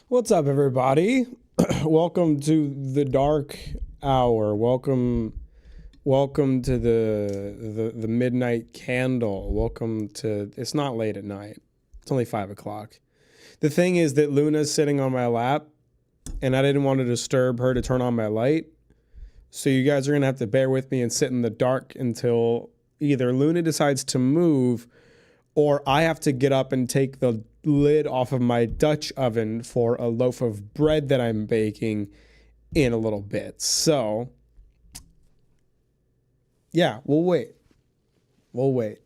What's up, everybody? Welcome to the dark hour. Welcome to the midnight candle. Welcome to. It's not late at night. It's only 5 o'clock. The thing is that Luna's sitting on my lap, and I didn't want to disturb her to turn on my light. So you guys are gonna have to bear with me and sit in the dark until either Luna decides to move, or I have to get up and take the lid off of my Dutch oven for a loaf of bread that I'm baking in a little bit. So, yeah, we'll wait. We'll wait.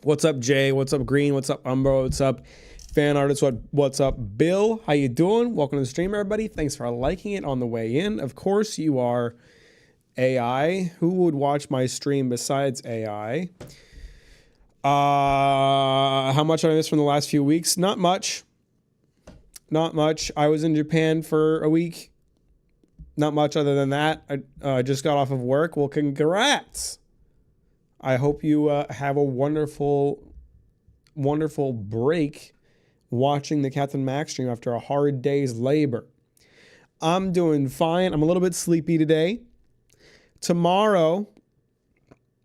What's up, Jay? What's up, Green? What's up, Umbro? What's up, fan artist? What's up, Bill? How you doing? Welcome to the stream, everybody. Thanks for liking it on the way in. Of course, you are AI. Who would watch my stream besides AI? How much did I miss from the last few weeks? Not much. Not much. I was in Japan for a week. Not much other than that. I just got off of work. Well, congrats. I hope you have a wonderful, wonderful break watching the Captain Mack stream after a hard day's labor. I'm doing fine. I'm a little bit sleepy today. Tomorrow,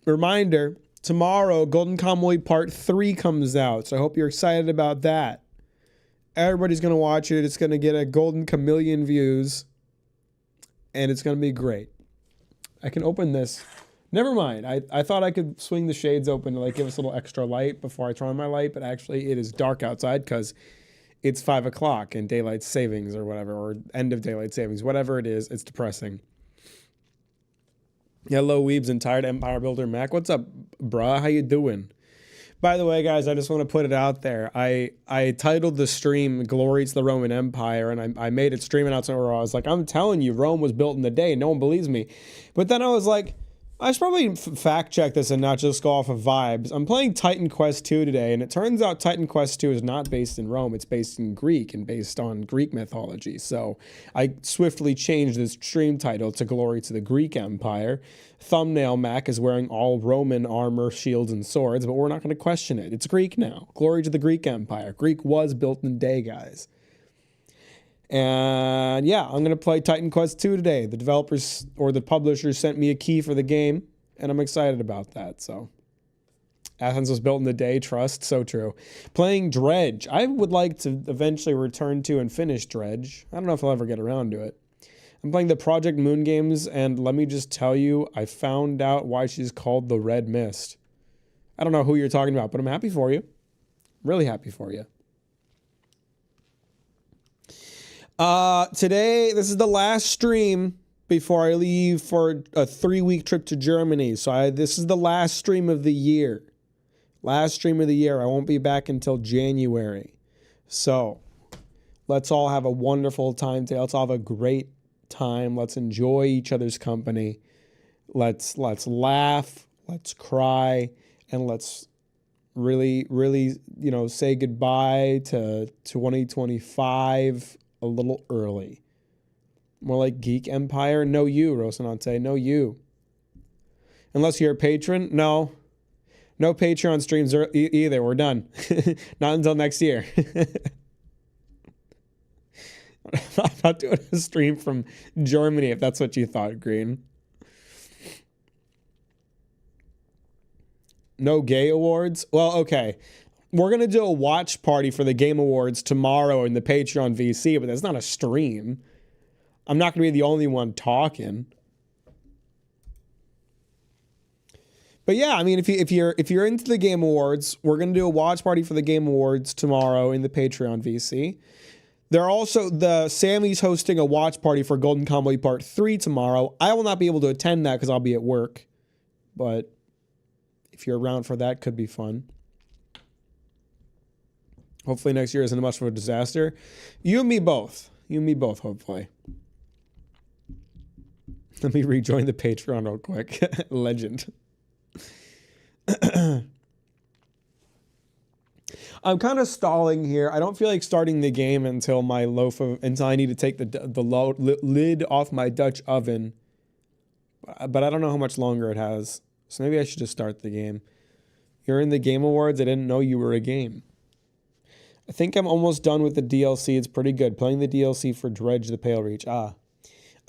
reminder, tomorrow, Golden Kamuy Part 3 comes out, so I hope you're excited about that. Everybody's going to watch it. It's going to get a golden chameleon views, and it's going to be great. I can open this. Never mind. I thought I could swing the shades open to like give us a little extra light before I turn on my light, but actually it is dark outside because it's 5 o'clock and daylight savings or whatever, or end of daylight savings, whatever it is. It's depressing. Hello, Weebs and Tired Empire Builder Mac. What's up, bruh? How you doing? By the way, guys, I just want to put it out there. I titled the stream Glory to the Roman Empire, and I made it streaming out somewhere where I was like, I'm telling you, Rome was built in a day. No one believes me. But then I was like, I should probably fact check this and not just go off of vibes. I'm playing Titan Quest 2 today, and it turns out Titan Quest 2 is not based in Rome. It's based in Greek and based on Greek mythology. So I swiftly changed the stream title to Glory to the Greek Empire. Thumbnail Mac is wearing all Roman armor, shields, and swords, but we're not going to question it. It's Greek now. Glory to the Greek Empire. Greek was built in a day, guys. And yeah, I'm going to play Titan Quest 2 today. The developers or the publishers sent me a key for the game, and I'm excited about that. So Athens was built in a day, trust, so true. Playing Dredge. I would like to eventually return to and finish Dredge. I don't know if I'll ever get around to it. I'm playing the Project Moon games, and let me just tell you, I found out why she's called the Red Mist. I don't know who you're talking about, but I'm happy for you. Really happy for you. Today, this is the last stream before I leave for a 3-week trip to Germany. So this is the last stream of the year. Last stream of the year. I won't be back until January. So let's all have a wonderful time today. Let's all have a great time. Let's enjoy each other's company. Let's laugh. Let's cry. And let's really, really, say goodbye to 2025 a little early. More like Geek Empire. No you, Rosanante. No you. Unless you're a patron. No Patreon streams either. We're done. Not until next year. I'm not doing a stream from Germany if that's what you thought, Green. No gay awards? Well, okay. We're going to do a watch party for the Game Awards tomorrow in the Patreon VC, but that's not a stream. I'm not going to be the only one talking. But yeah, I mean, if you're into the Game Awards, we're going to do a watch party for the Game Awards tomorrow in the Patreon VC. They're also, Sammy's hosting a watch party for Golden Kamuy Part 3 tomorrow. I will not be able to attend that because I'll be at work. But if you're around for that, could be fun. Hopefully next year isn't much of a disaster. You and me both. Hopefully. Let me rejoin the Patreon real quick. Legend. I'm kind of stalling here. I don't feel like starting the game until I need to take the lid off my Dutch oven. But I don't know how much longer it has. So maybe I should just start the game. You're in the Game Awards. I didn't know you were a game. I think I'm almost done with the DLC. It's pretty good. Playing the DLC for Dredge the Pale Reach. I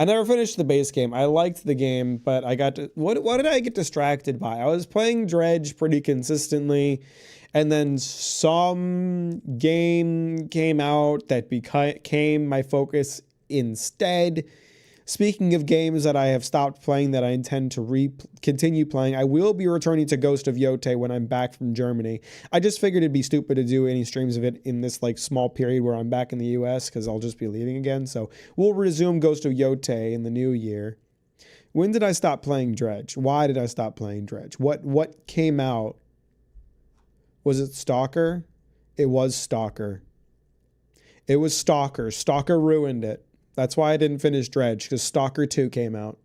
never finished the base game. I liked the game, but I got to... What did I get distracted by? I was playing Dredge pretty consistently, and then some game came out that became my focus instead. Speaking of games that I have stopped playing that I intend to continue playing, I will be returning to Ghost of Yote when I'm back from Germany. I just figured it'd be stupid to do any streams of it in this like small period where I'm back in the US because I'll just be leaving again. So we'll resume Ghost of Yote in the new year. When did I stop playing Dredge? Why did I stop playing Dredge? What came out? Was it Stalker? It was Stalker. It was Stalker. Stalker ruined it. That's why I didn't finish Dredge, because Stalker 2 came out.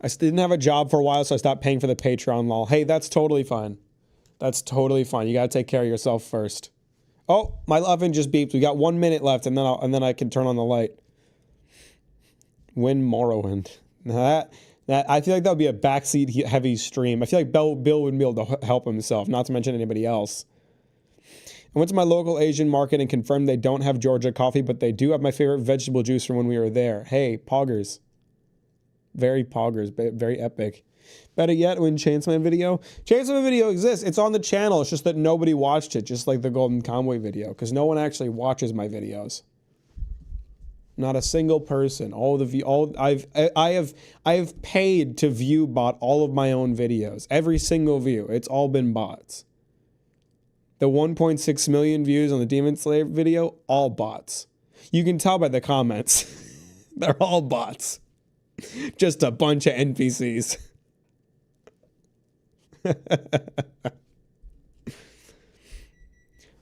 I didn't have a job for a while, so I stopped paying for the Patreon lol. Hey, that's totally fine. That's totally fine. You got to take care of yourself first. Oh, my oven just beeped. We got 1 minute left, and then I can turn on the light. Win Morrowind. Now that I feel like that would be a backseat heavy stream. I feel like Bill wouldn't be able to help himself, not to mention anybody else. I went to my local Asian market and confirmed they don't have Georgia coffee, but they do have my favorite vegetable juice from when we were there. Hey, poggers. Very poggers, very epic. Better yet, when Chainsaw video. Chainsaw video exists. It's on the channel. It's just that nobody watched it, just like the Golden Convoy video, because no one actually watches my videos. Not a single person. I have paid to view bot all of my own videos. Every single view. It's all been bots. The 1.6 million views on the Demon Slayer video, all bots. You can tell by the comments. They're all bots. Just a bunch of NPCs.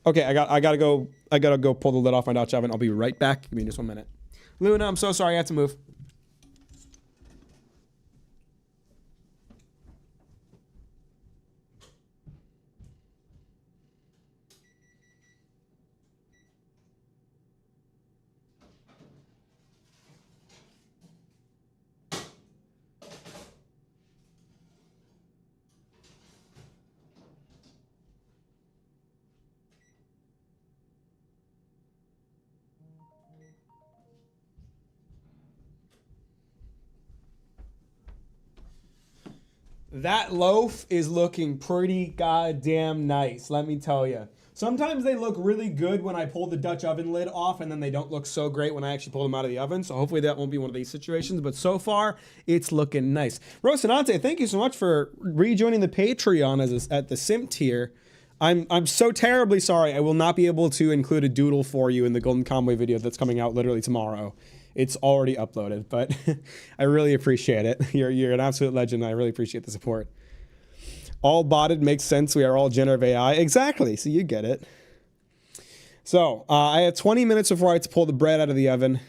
Okay, I gotta go pull the lid off my Dutch oven. I'll be right back. Give me just 1 minute. Luna, I'm so sorry I had to move. That loaf is looking pretty goddamn nice, let me tell you. Sometimes they look really good when I pull the Dutch oven lid off, and then they don't look so great when I actually pull them out of the oven. So hopefully that won't be one of these situations. But so far, it's looking nice. Rosinante, thank you so much for rejoining the Patreon at the simp tier. I'm so terribly sorry. I will not be able to include a doodle for you in the Golden Convoy video that's coming out literally tomorrow. It's already uploaded, but I really appreciate it. You're an absolute legend. I really appreciate the support. All botted makes sense. We are all generative AI. Exactly. So you get it. So I had 20 minutes before I had to pull the bread out of the oven.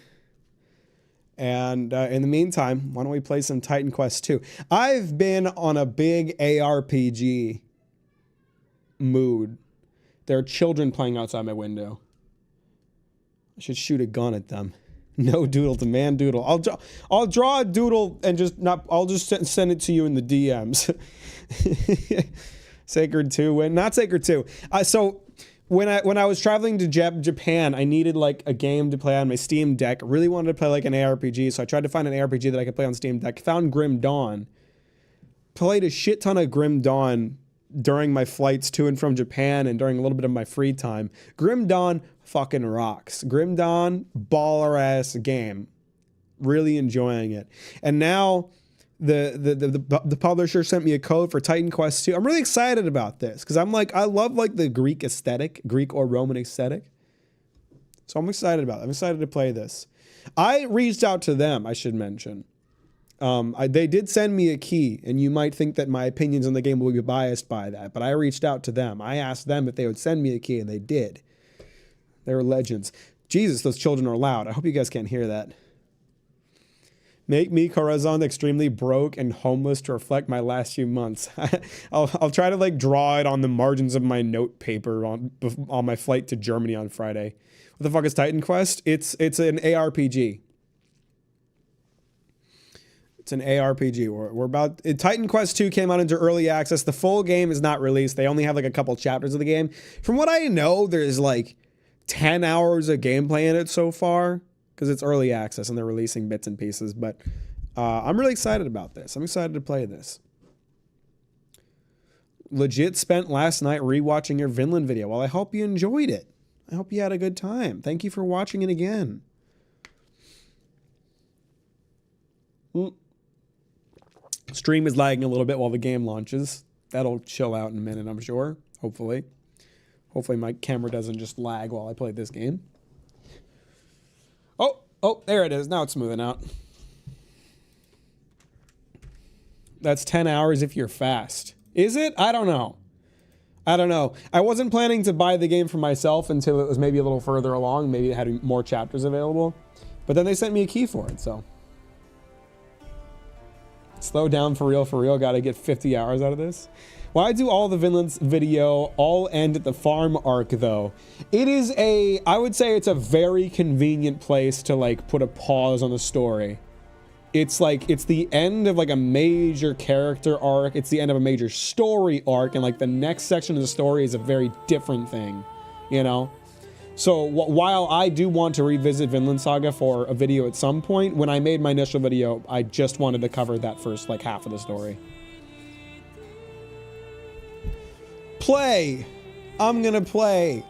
And in the meantime, why don't we play some Titan Quest 2? I've been on a big ARPG mood. There are children playing outside my window. I should shoot a gun at them. No doodle, demand doodle. I'll draw a doodle and I'll just send it to you in the DMs. Sacred 2 not Sacred 2. So when I was traveling to Japan, I needed like a game to play on my Steam Deck. I really wanted to play like an ARPG, so I tried to find an ARPG that I could play on Steam Deck. Found Grim Dawn. Played a shit ton of Grim Dawn during my flights to and from Japan and during a little bit of my free time. Grim Dawn fucking rocks. Grim Dawn, baller ass game. Really enjoying it. And now the publisher sent me a code for Titan Quest 2. I'm really excited about this because I love like the Greek aesthetic, Greek or Roman aesthetic. So I'm excited about it. I'm excited to play this. I reached out to them, I should mention. They did send me a key, and you might think that my opinions on the game will be biased by that, but I reached out to them. I asked them if they would send me a key, and they did. They're legends. Jesus, those children are loud. I hope you guys can't hear that. Make me, Corazon, extremely broke and homeless to reflect my last few months. I'll try to like draw it on the margins of my note paper on my flight to Germany on Friday. What the fuck is Titan Quest? It's an ARPG. It's an ARPG. We're about... Titan Quest 2 came out into early access. The full game is not released. They only have like a couple chapters of the game. From what I know, there's like 10 hours of gameplay in it so far because it's early access and they're releasing bits and pieces. But I'm really excited about this. I'm excited to play this. Legit spent last night rewatching your Vinland video. Well, I hope you enjoyed it. I hope you had a good time. Thank you for watching it again. Stream is lagging a little bit while the game launches. That'll chill out in a minute, I'm sure. Hopefully. Hopefully my camera doesn't just lag while I play this game. Oh, there it is. Now it's smoothing out. That's 10 hours if you're fast. Is it? I don't know. I wasn't planning to buy the game for myself until it was maybe a little further along. Maybe it had more chapters available. But then they sent me a key for it, so... Slow down for real. Gotta get 50 hours out of this. Why do all the Vinland's video all end at the farm arc though? It is I would say it's a very convenient place to like put a pause on the story. It's like, it's the end of like a major character arc. It's the end of a major story arc. And like the next section of the story is a very different thing, you know? So while I do want to revisit Vinland Saga for a video at some point, when I made my initial video, I just wanted to cover that first like half of the story. Play! I'm gonna play.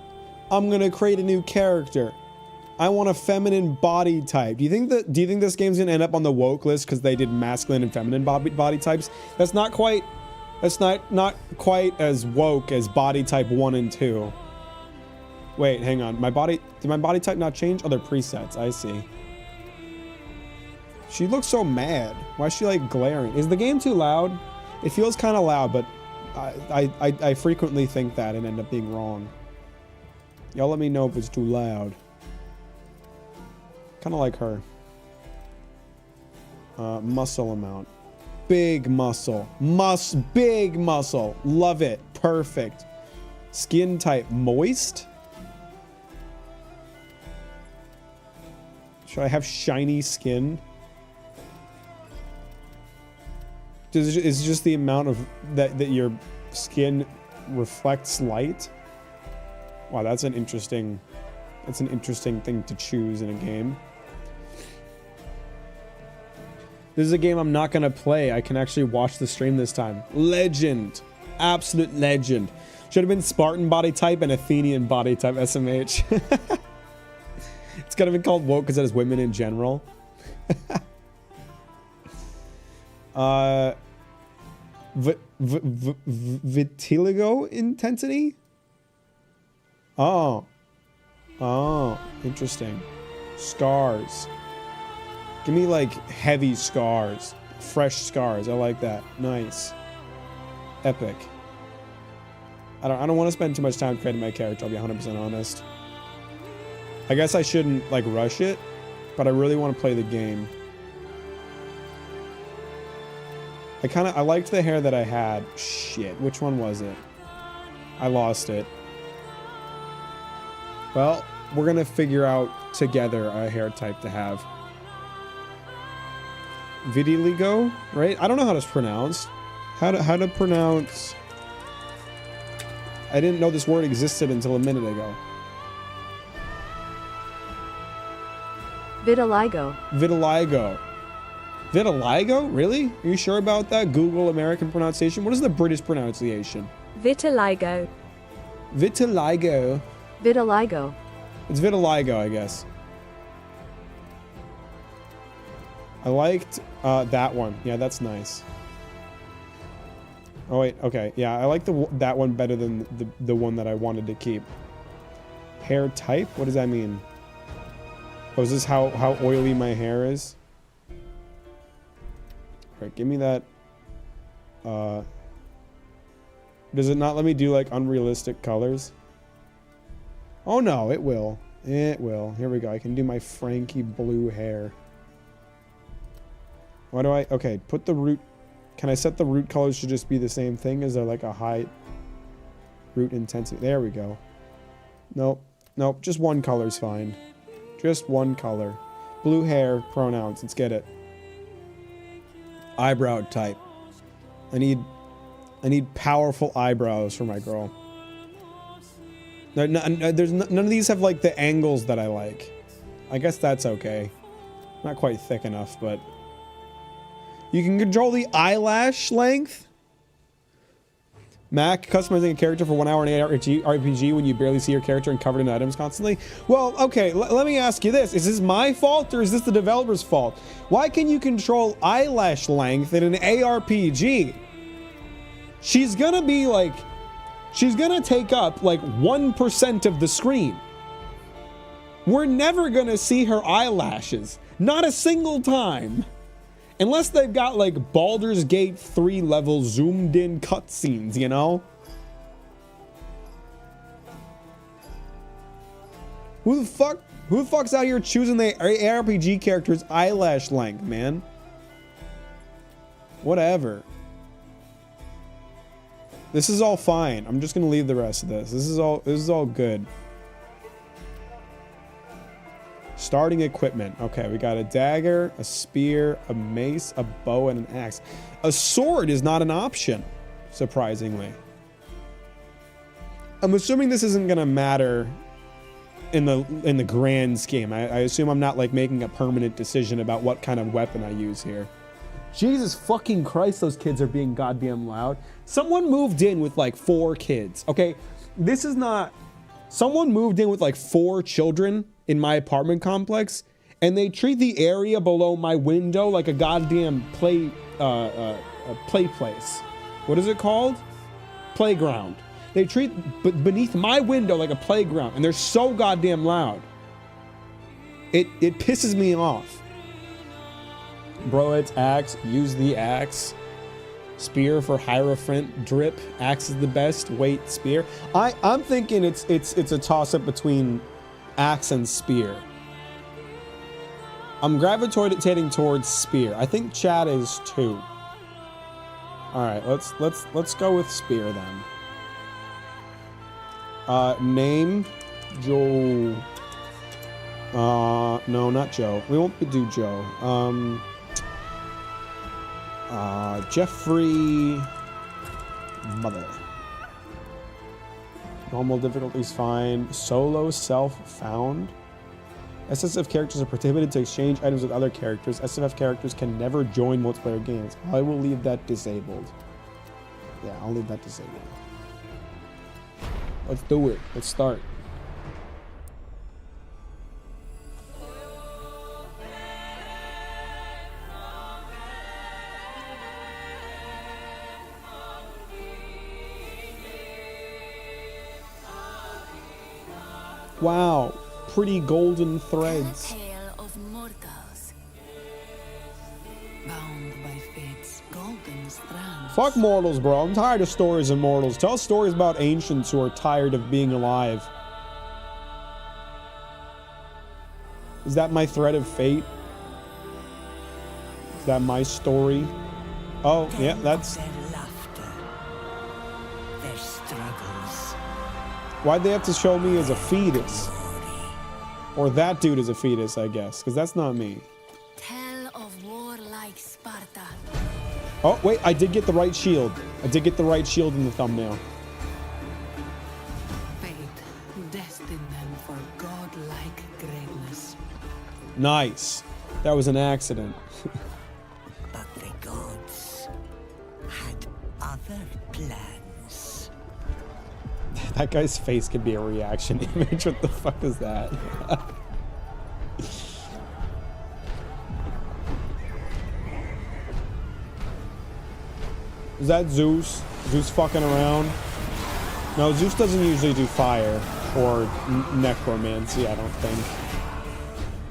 I'm gonna create a new character. I want a feminine body type. Do you think this game's gonna end up on the woke list because they did masculine and feminine body types? That's not quite as woke as body type 1 and 2. Wait, hang on. Did my body type not change? Oh, they're presets. I see. She looks so mad. Why is she like glaring? Is the game too loud? It feels kind of loud, but I frequently think that and end up being wrong. Y'all let me know if it's too loud. Kind of like her. Muscle amount. Big muscle. Big muscle. Love it. Perfect. Skin type moist. Should I have shiny skin? Is it just the amount of that your skin reflects light? Wow, that's an interesting thing to choose in a game. This is a game I'm not gonna play. I can actually watch the stream this time. Legend. Absolute legend. Should have been Spartan body type and Athenian body type, SMH. It's gotta be called woke because it has women in general. Vitiligo intensity? Oh, interesting. Scars. Give me like heavy scars. Fresh scars. I like that. Nice. Epic. I don't want to spend too much time creating my character, I'll be 100% honest. I guess I shouldn't like rush it, but I really want to play the game. I liked the hair that I had. Shit, which one was it? I lost it. Well, we're gonna figure out together a hair type to have. Vitiligo, right? I don't know how it's pronounced. How to pronounce... I didn't know this word existed until a minute ago. Vitiligo. Vitiligo. Vitiligo? Really? Are you sure about that? Google American pronunciation. What is the British pronunciation? Vitiligo. Vitiligo. Vitiligo. It's vitiligo, I guess. I liked that one. Yeah, that's nice. Oh wait, okay. Yeah, I like that one better than the one that I wanted to keep. Hair type? What does that mean? Oh, is this how oily my hair is? Alright, give me that. Does it not let me do like unrealistic colors? Oh no, it will. It will. Here we go. I can do my Frankie blue hair. Why do I... Okay, put the root... Can I set the root colors to just be the same thing? Is there like a high root intensity? There we go. Nope. Nope. Just one color's fine. Just one color. Blue hair, pronouns. Let's get it. eyebrow type. I need powerful eyebrows for my girl. None of these have like the angles that I like. I guess that's okay. Not quite thick enough, but you can control the eyelash length. Mack, customizing a character for 1 hour in an RPG when you barely see your character and covered in items constantly. Well, okay, let me ask you this. Is this my fault or is this the developer's fault? Why can you control eyelash length in an ARPG? She's gonna be like, she's gonna take up like 1% of the screen. We're never gonna see her eyelashes. Not a single time. Unless they've got like Baldur's Gate 3 level zoomed in cutscenes, you know? Who the fuck's out here choosing the ARPG character's eyelash length, man? Whatever. This is all fine. I'm just gonna leave the rest of this. This is all good. Starting equipment. Okay, we got a dagger, a spear, a mace, a bow, and an axe. A sword is not an option, surprisingly. I'm assuming this isn't gonna matter in the grand scheme. I assume I'm not like making a permanent decision about what kind of weapon I use here. Jesus fucking Christ, those kids are being goddamn loud. Someone moved in with like 4 kids, okay? This is not... Someone moved in with like 4 children in my apartment complex, and they treat the area below my window like a goddamn play place. What is it called? Playground. They treat beneath my window like a playground, and they're so goddamn loud. It pisses me off. Bro, it's axe. Use the axe. Spear for Hierophant. Drip. Axe is the best. Wait, spear. I'm thinking it's a toss-up between axe and spear. I'm gravitating towards spear. I think chat is too. All right, let's go with spear then. Name Joe. No, not Joe. We won't do Joe. Jeffrey. Mother. Normal difficulty's fine. Solo self found. SSF characters are prohibited to exchange items with other characters. SFF characters can never join multiplayer games. I will leave that disabled. Yeah, I'll leave that disabled. Let's do it. Let's start. Wow, pretty golden threads. Tale of mortals, bound by fate's golden strands. Fuck mortals, bro. I'm tired of stories of mortals. Tell stories about ancients who are tired of being alive. Is that my thread of fate? Is that my story? Oh, yeah, that's... Their laughter, their struggles. Why'd they have to show me as a fetus? Or that dude is a fetus, I guess, because that's not me. Tell of warlike Sparta. Oh, wait, I did get the right shield. I did get the right shield in the thumbnail. Fate destined them for godlike greatness. Nice. That was an accident. But the gods had other plans. That guy's face could be a reaction image. What the fuck is that? Is that Zeus? Zeus fucking around? No, Zeus doesn't usually do fire or necromancy, I don't think.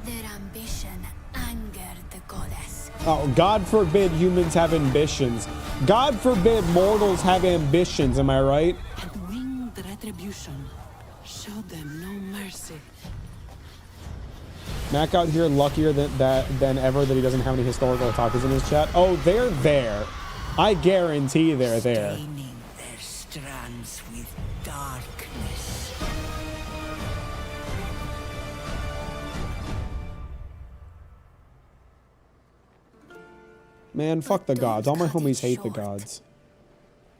Their ambition angered the goddess. Oh, God forbid humans have ambitions. God forbid mortals have ambitions, am I right? And winged retribution showed them no mercy. Mack out here luckier than ever that he doesn't have any historical talkers in his chat. Oh, they're there. I guarantee they're there. Staining their strands with darkness. Man, fuck the gods. All my Don't cut homies it hate the short. gods.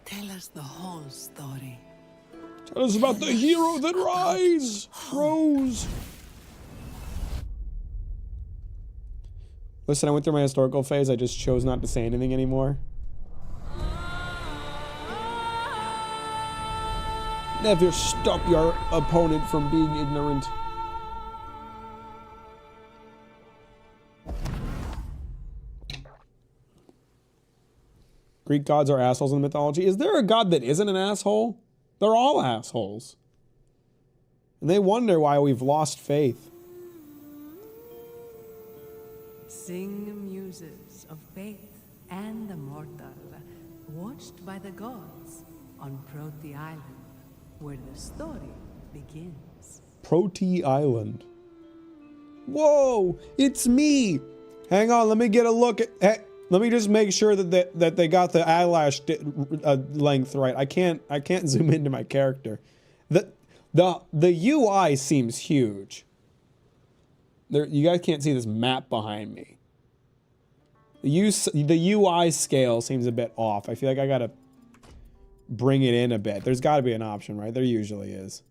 Tell us the whole story. Tell us about the hero that rose. Listen, I went through my historical phase. I just chose not to say anything anymore. Never stop your opponent from being ignorant. Greek gods are assholes in mythology. Is there a god that isn't an asshole? They're all assholes. And they wonder why we've lost faith. Sing muses of faith and the mortal, watched by the gods on Prote Island, where the story begins. Prote Island. Whoa, it's me. Hang on, let me get a look at. Let me just make sure that they got the eyelash length right. I can't zoom into my character. The UI seems huge. You guys can't see this map behind me. The UI scale seems a bit off. I feel like I gotta bring it in a bit. There's got to be an option, right? There usually is.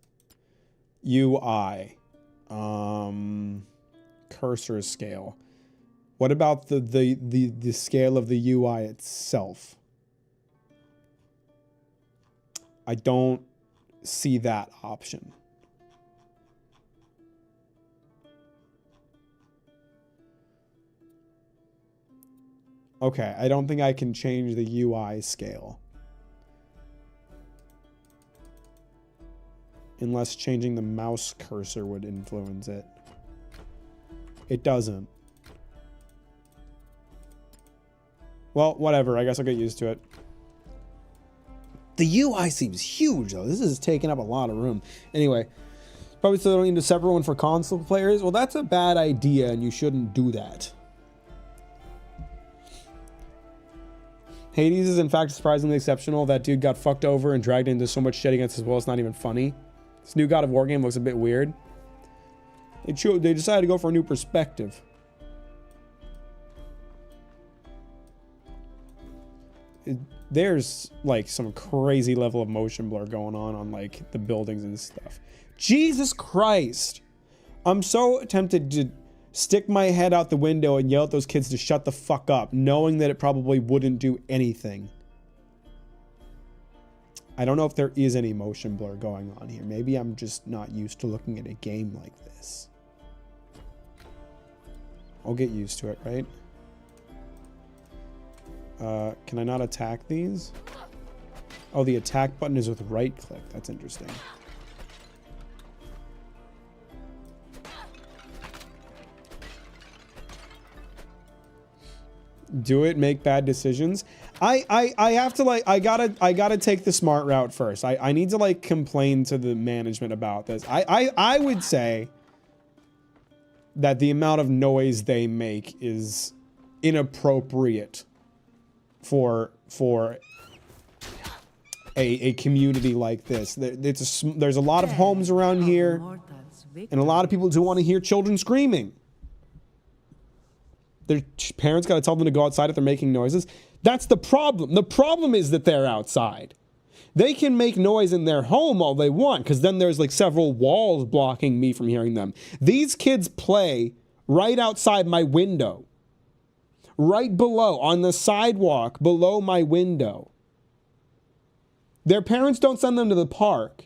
UI, cursor scale. What about the scale of the UI itself? I don't see that option. Okay, I don't think I can change the UI scale. Unless changing the mouse cursor would influence it. It doesn't. Well, whatever. I guess I'll get used to it. The UI seems huge, though. This is taking up a lot of room. Anyway, probably still don't need a separate one for console players. Well, that's a bad idea, and you shouldn't do that. Hades is, in fact, surprisingly exceptional. That dude got fucked over and dragged into so much shit against his will, it's not even funny. This new God of War game looks a bit weird. They decided to go for a new perspective. There's like some crazy level of motion blur going on like the buildings and stuff. Jesus Christ. I'm so tempted to stick my head out the window and yell at those kids to shut the fuck up, knowing that it probably wouldn't do anything. I don't know if there is any motion blur going on here. Maybe I'm just not used to looking at a game like this. I'll get used to it, right? Can I not attack these? Oh, the attack button is with right click. That's interesting. Do it, make bad decisions. I have to like, I gotta take the smart route first. I need to like complain to the management about this. I would say that the amount of noise they make is inappropriate for a community like this. There's a lot of homes around here and a lot of people who want to hear children screaming. Their parents got to tell them to go outside if they're making noises. That's the problem. The problem is that they're outside. They can make noise in their home all they want because then there's like several walls blocking me from hearing them. These kids play right outside my window. Right below, on the sidewalk below my window. Their parents don't send them to the park.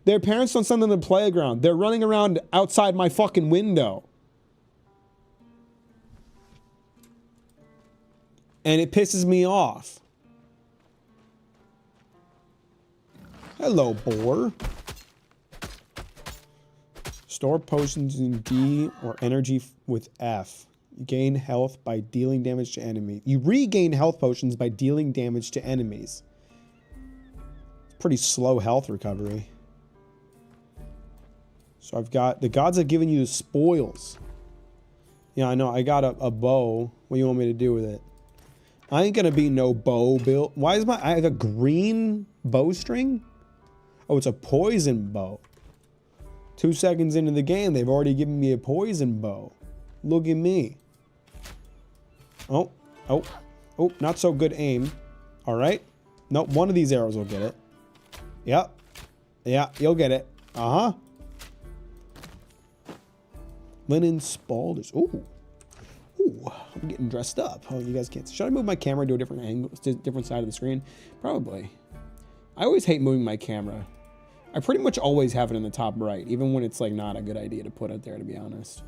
Their parents don't send them to the playground. They're running around outside my fucking window. And it pisses me off. Hello, boar. Store potions in D or energy with F. You gain health by dealing damage to enemies. You regain health potions by dealing damage to enemies. Pretty slow health recovery. So I've got... The gods have given you the spoils. Yeah, I know. I got a bow. What do you want me to do with it? I ain't gonna be no bow build. Why is I have a green bowstring? Oh, it's a poison bow. 2 seconds into the game, they've already given me a poison bow. Look at me. Oh. Oh, not so good aim. All right. Nope, one of these arrows will get it. Yep. Yeah, you'll get it. Uh-huh. Linen spalders. Ooh. Ooh, I'm getting dressed up. Oh, you guys can't see. Should I move my camera to a different angle, to a different side of the screen? Probably. I always hate moving my camera. I pretty much always have it in the top right, even when it's like not a good idea to put it there, to be honest.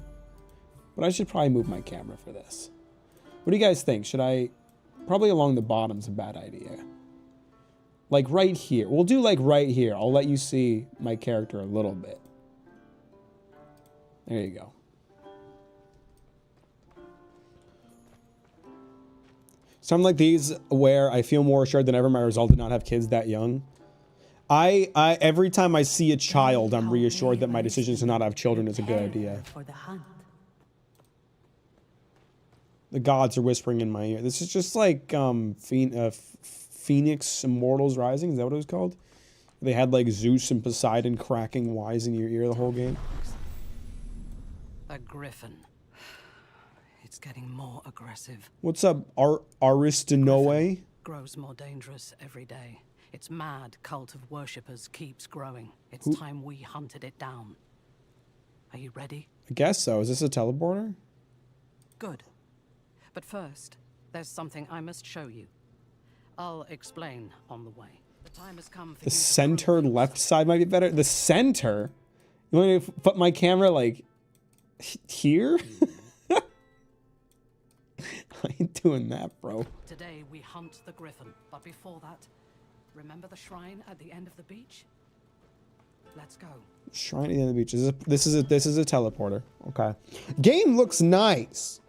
But I should probably move my camera for this. What do you guys think? Should I... Probably along the bottom's a bad idea. Like right here. We'll do like right here. I'll let you see my character a little bit. There you go. Something like these where I feel more assured than ever my result did not have kids that young. I every time I see a child, I'm reassured that my decision to not have children is a good idea. For the hunt. The gods are whispering in my ear. This is just like Phoenix Immortals Rising. Is that what it was called? They had like Zeus and Poseidon cracking wise in your ear the whole game. A griffin. It's getting more aggressive. What's up, Aristinoe? Grows more dangerous every day. Its mad cult of worshippers keeps growing. It's time we hunted it down. Are you ready? I guess so. Is this a teleporter? Good. But first, there's something I must show you. I'll explain on the way. The time has come for The center left side might be better. The center? You want me to put my camera like here? I ain't doing that, bro. Today we hunt the griffin, but before that, remember the shrine at the end of the beach? Let's go. Shrine at the end of the beach. This is a teleporter. Okay. Game looks nice.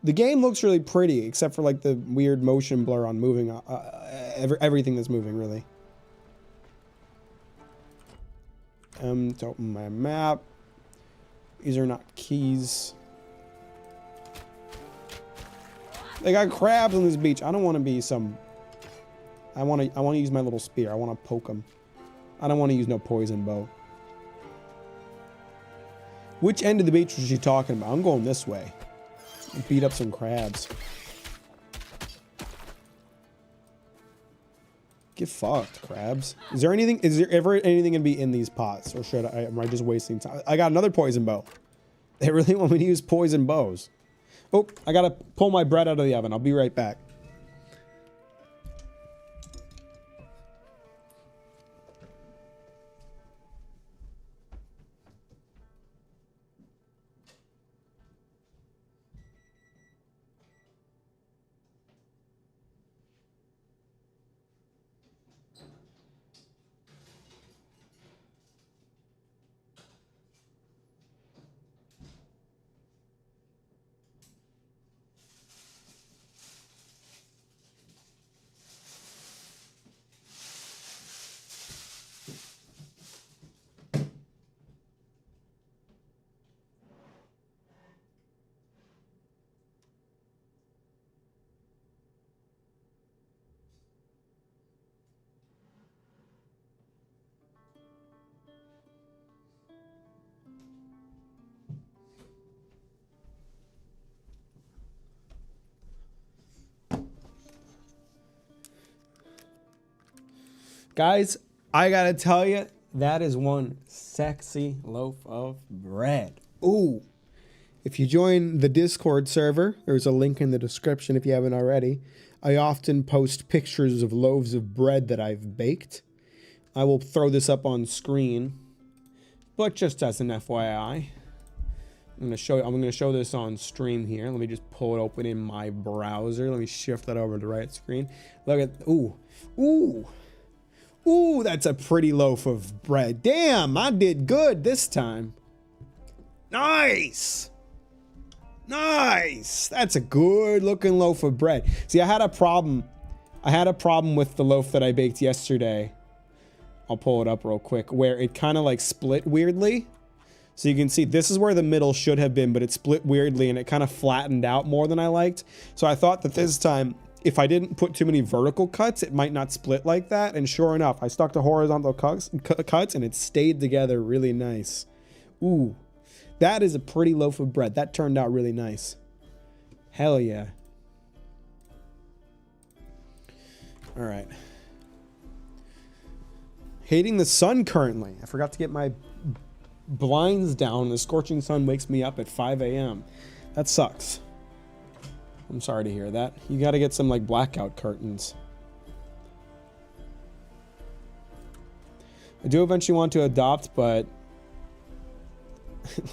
The game looks really pretty, except for like the weird motion blur on moving. Everything that's moving, really. To open my map. These are not keys. They got crabs on this beach. I don't want to be some. I want to use my little spear. I want to poke them. I don't want to use no poison bow. Which end of the beach was she talking about? I'm going this way. Beat up some crabs. Get fucked, crabs. Is there ever anything gonna be in these pots? Or am I just wasting time? I got another poison bow. They really want me to use poison bows. Oh, I gotta pull my bread out of the oven. I'll be right back. Guys, I gotta tell you, that is one sexy loaf of bread. Ooh. If you join the Discord server, there's a link in the description if you haven't already. I often post pictures of loaves of bread that I've baked. I will throw this up on screen, but just as an FYI, I'm gonna show this on stream here. Let me just pull it open in my browser. Let me shift that over to the right screen. Look at, ooh, that's a pretty loaf of bread. Damn, I did good this time. Nice. Nice. That's a good looking loaf of bread. See, I had a problem with the loaf that I baked yesterday. I'll pull it up real quick, where it kind of like split weirdly. So you can see this is where the middle should have been, but it split weirdly and it kind of flattened out more than I liked. So I thought that this time, if I didn't put too many vertical cuts, it might not split like that. And sure enough, I stuck to horizontal cuts and it stayed together really nice. Ooh, that is a pretty loaf of bread. That turned out really nice. Hell yeah. All right. Hating the sun currently. I forgot to get my blinds down. The scorching sun wakes me up at 5 a.m. That sucks. I'm sorry to hear that. You got to get some like blackout curtains. I do eventually want to adopt, but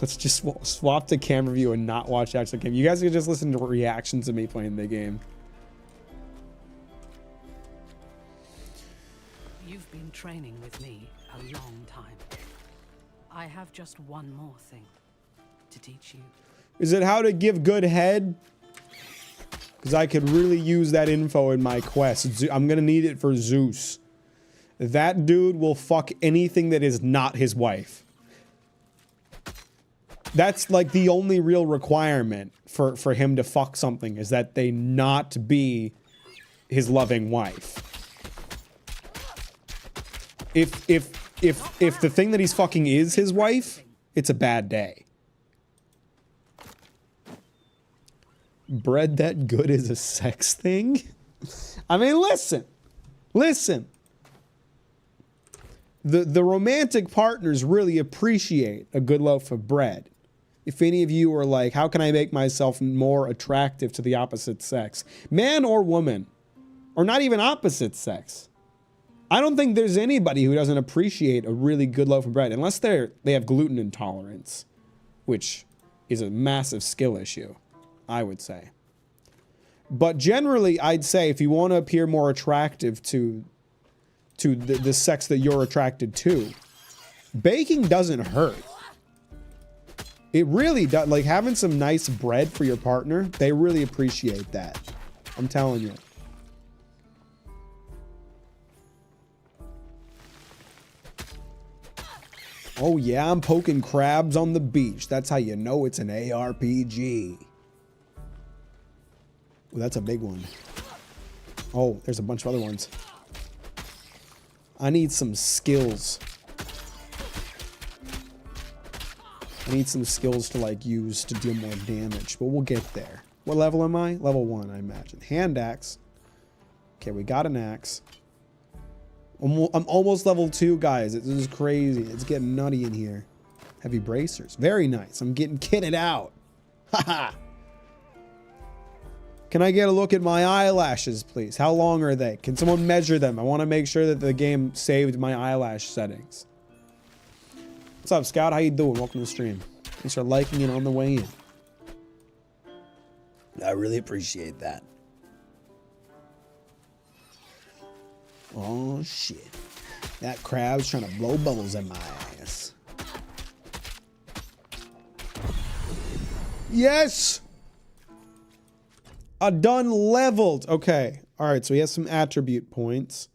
let's just swap to camera view and not watch the actual game. You guys can just listen to reactions of me playing the game. You've been training with me a long time. I have just one more thing to teach you. Is it how to give good head? Because I could really use that info in my quest. I'm going to need it for Zeus. That dude will fuck anything that is not his wife. That's like the only real requirement for him to fuck something, is that they not be his loving wife. If the thing that he's fucking is his wife, it's a bad day. Bread that good is a sex thing? I mean, listen. The romantic partners really appreciate a good loaf of bread. If any of you are like, how can I make myself more attractive to the opposite sex? Man or woman. Or not even opposite sex. I don't think there's anybody who doesn't appreciate a really good loaf of bread. Unless they have gluten intolerance. Which is a massive skill issue, I would say. But generally, I'd say if you want to appear more attractive to the sex that you're attracted to, baking doesn't hurt. It really does. Like, having some nice bread for your partner, they really appreciate that. I'm telling you. Oh yeah, I'm poking crabs on the beach. That's how you know it's an ARPG. Ooh, that's a big one. Oh, there's a bunch of other ones. I need some skills. I need some skills to like use to deal more damage, but we'll get there. What level am I? Level 1, I imagine. Hand axe. Okay, we got an axe. I'm almost level 2, guys. This is crazy. It's getting nutty in here. Heavy bracers. Very nice. I'm getting kitted out. Haha. Can I get a look at my eyelashes, please? How long are they? Can someone measure them? I want to make sure that the game saved my eyelash settings. What's up, Scout? How you doing? Welcome to the stream. Thanks for liking it on the way in. I really appreciate that. Oh, shit. That crab's trying to blow bubbles in my ass. Yes! A done leveled. Okay. All right, so he has some attribute points.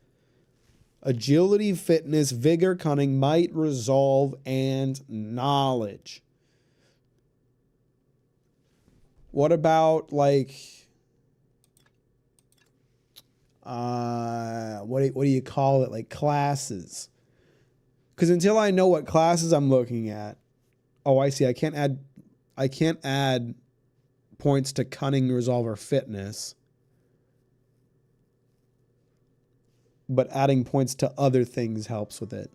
Agility, fitness, vigor, cunning, might, resolve, and knowledge. What about, like... what do you call it? Like classes. Because until I know what classes I'm looking at... Oh, I see. I can't add points to cunning, resolve, or fitness. But adding points to other things helps with it.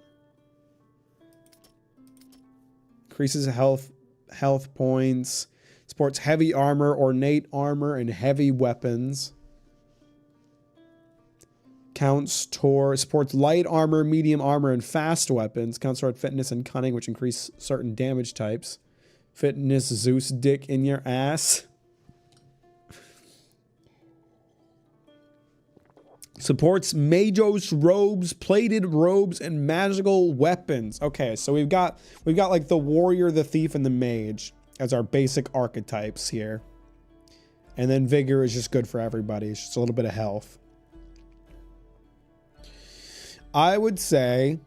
Increases health points. Sports heavy armor, ornate armor, and heavy weapons. Counts toward supports light armor, medium armor, and fast weapons. Counts toward fitness and cunning, which increase certain damage types. Fitness, Zeus dick in your ass. Supports Magos robes, plated robes, and magical weapons. Okay, so we've got like the warrior, the thief, and the mage as our basic archetypes here. And then vigor is just good for everybody. It's just a little bit of health. I would say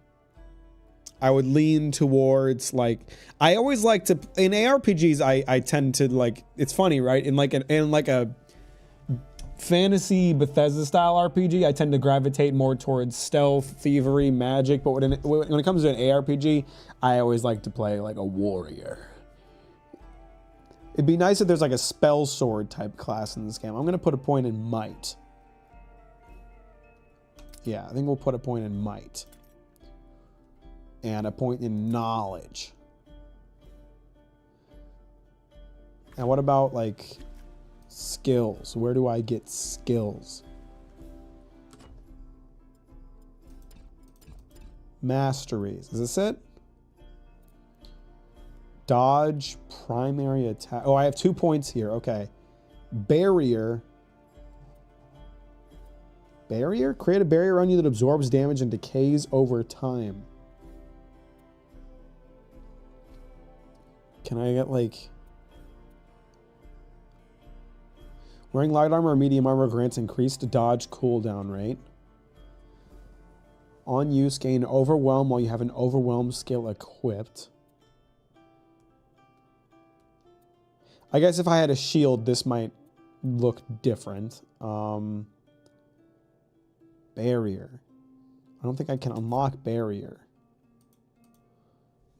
I would lean towards like, I always like to, in ARPGs, I tend to like, it's funny, right? In like a fantasy Bethesda style RPG, I tend to gravitate more towards stealth, thievery, magic. But when it comes to an ARPG, I always like to play like a warrior. It'd be nice if there's like a spell sword type class in this game. I'm going to put a point in might. Yeah, I think we'll put a point in might. And a point in knowledge. And what about, like, skills? Where do I get skills? Masteries. Is this it? Dodge, primary attack. Oh, I have 2 points here. Okay. Barrier. Barrier? Create a barrier on you that absorbs damage and decays over time. Can I get, like... Wearing light armor or medium armor grants increased dodge cooldown rate. On use, gain overwhelm while you have an overwhelm skill equipped. I guess if I had a shield, this might look different. Barrier. I don't think I can unlock barrier.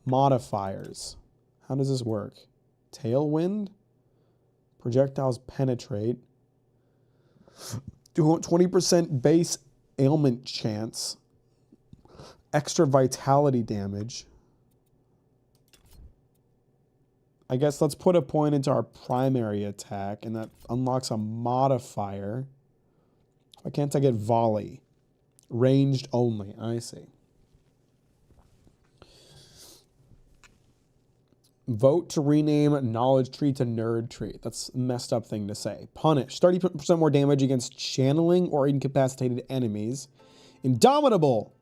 Modifiers. How does this work? Tailwind? Projectiles penetrate. 20% base ailment chance. Extra vitality damage. I guess let's put a point into our primary attack, and that unlocks a modifier. Why can't I get volley? Ranged only. I see. Vote to rename knowledge tree to nerd tree. That's a messed up thing to say. Punish. 30% more damage against channeling or incapacitated enemies. Indomitable.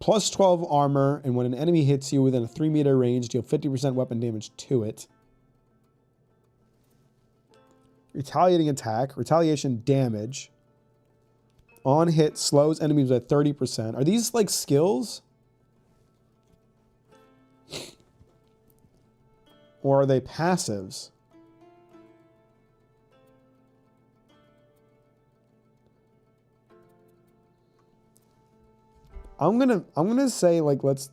Plus 12 armor, and when an enemy hits you within a 3-meter range, deal 50% weapon damage to it. Retaliating attack. Retaliation damage. On hit, slows enemies by 30%. Are these like skills? Or are they passives? I'm gonna say, like, let's...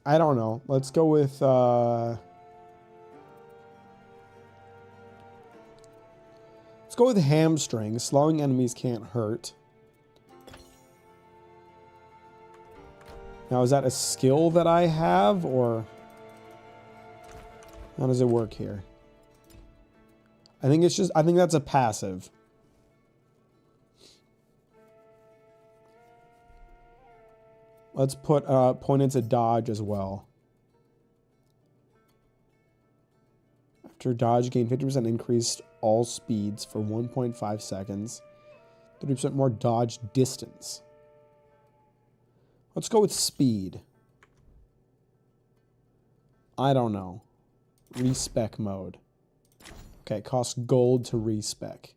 I don't know. Let's go with let's go with hamstring. Slowing enemies can't hurt. Now, is that a skill that I have, or how does it work here? I think that's a passive. Let's put point into dodge as well. After dodge, gain 50% increased all speeds for 1.5 seconds. 30% more dodge distance. Let's go with speed. I don't know. Respec mode. Okay, costs gold to respec.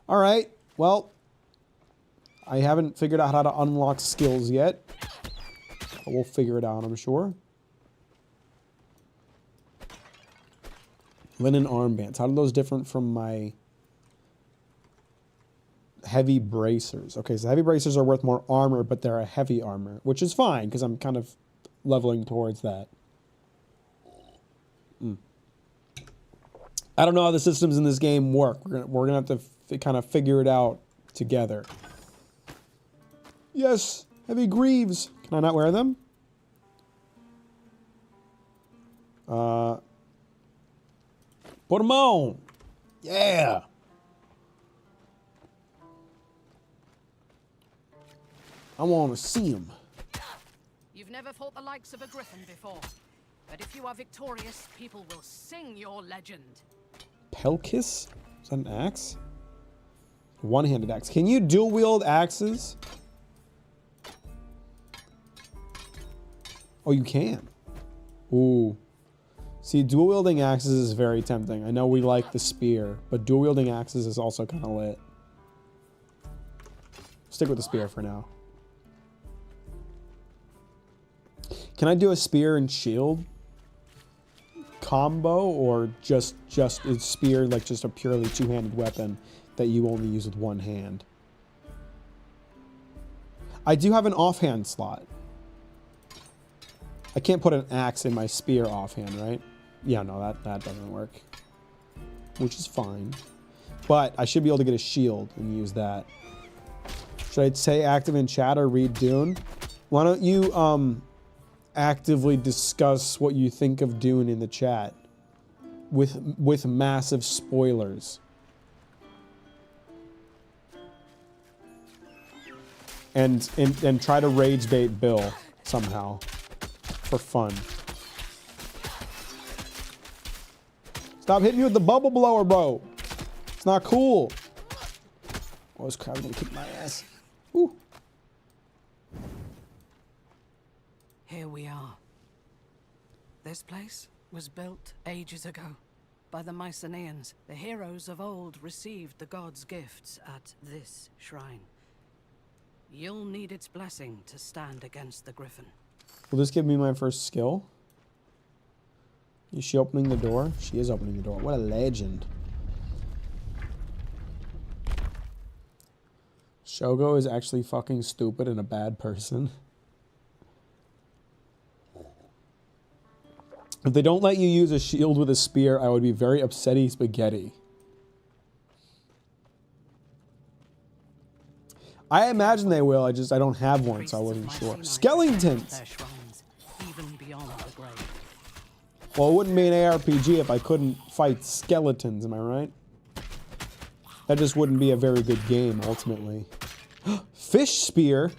All right, well, I haven't figured out how to unlock skills yet. But we'll figure it out, I'm sure. Linen armbands. How are those different from my heavy bracers? Okay, so heavy bracers are worth more armor, but they're a heavy armor, which is fine, because I'm kind of leveling towards that. I don't know how the systems in this game work. We're gonna have to kind of figure it out together. Yes, heavy greaves. Can I not wear them? Put them on. Yeah. I want to see them. You've never fought the likes of a griffin before, but if you are victorious, people will sing your legend. Pelkis? Is that an axe? One-handed axe. Can you dual wield axes? Oh, you can. Ooh. See, dual wielding axes is very tempting. I know we like the spear, but dual wielding axes is also kind of lit. Stick with the spear for now. Can I do a spear and shield combo, or just a spear, like just a purely two-handed weapon that you only use with one hand? I do have an offhand slot. I can't put an axe in my spear offhand, right? Yeah, no, that doesn't work. Which is fine. But I should be able to get a shield and use that. Should I say active in chat or read Dune? Why don't you actively discuss what you think of Dune in the chat with massive spoilers. And try to rage bait Bill somehow for fun. Stop hitting me with the bubble blower, bro. It's not cool. Oh, this crowd's gonna kick my ass. Ooh. Here we are. This place was built ages ago by the Mycenaeans. The heroes of old received the gods' gifts at this shrine. You'll need its blessing to stand against the griffin. Will this give me my first skill? Is she opening the door? She is opening the door. What a legend. Shogo is actually fucking stupid and a bad person. If they don't let you use a shield with a spear, I would be very upsetty spaghetti. I imagine they will, I don't have one, so I wasn't sure. Skeletons! Even beyond the grave. Well, it wouldn't be an ARPG if I couldn't fight skeletons, am I right? That just wouldn't be a very good game, ultimately. Fish spear?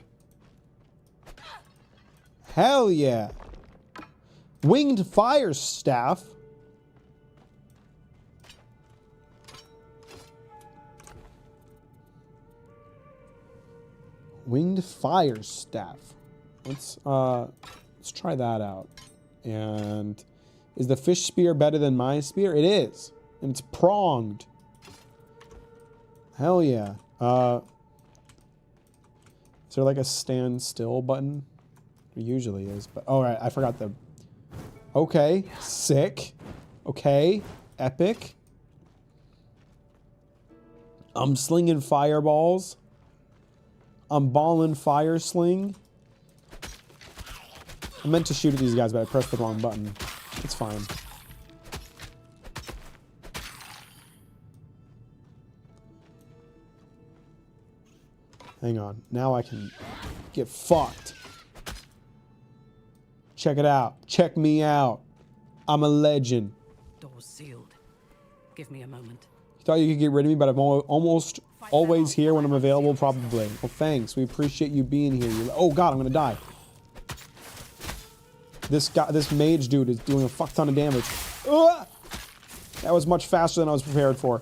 Hell yeah. Winged fire staff? Winged fire staff. Let's try that out. And is the fish spear better than my spear? It is. And it's pronged. Hell yeah. Is there like a stand still button? There usually is, but all right, I forgot the. Okay, sick. Okay, epic. I'm slinging fireballs. I'm balling fire sling. I meant to shoot at these guys, but I pressed the wrong button. It's fine. Hang on. Now I can get fucked. Check it out. Check me out. I'm a legend. Door's sealed. Give me a moment. You thought you could get rid of me, but I'm almost always here when I'm available, probably. Well, thanks. We appreciate you being here. Oh god, I'm gonna die. This mage dude is doing a fuck ton of damage. Ugh! That was much faster than I was prepared for.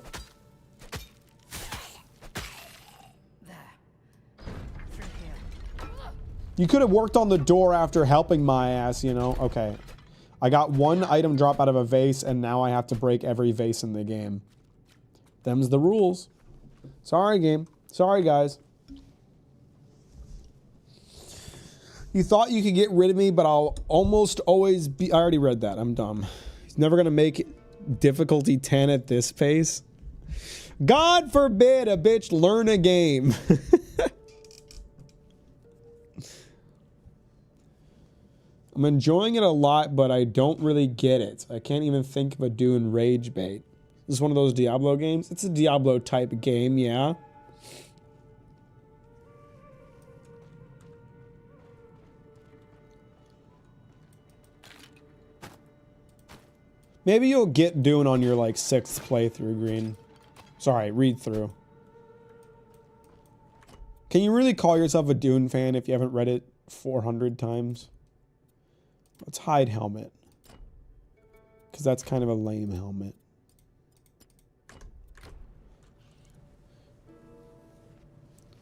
You could have worked on the door after helping my ass, you know? Okay. I got one item drop out of a vase, and now I have to break every vase in the game. Them's the rules. Sorry, game. Sorry, guys. You thought you could get rid of me, but I'll almost always be... I already read that. I'm dumb. He's never going to make difficulty 10 at this pace. God forbid a bitch learn a game. I'm enjoying it a lot, but I don't really get it. I can't even think of a Dune rage bait. This is one of those Diablo games. It's a Diablo type game, yeah. Maybe you'll get Dune on your like 6th playthrough, Green. Sorry, read through. Can you really call yourself a Dune fan if you haven't read it 400 times? Let's hide helmet. Because that's kind of a lame helmet.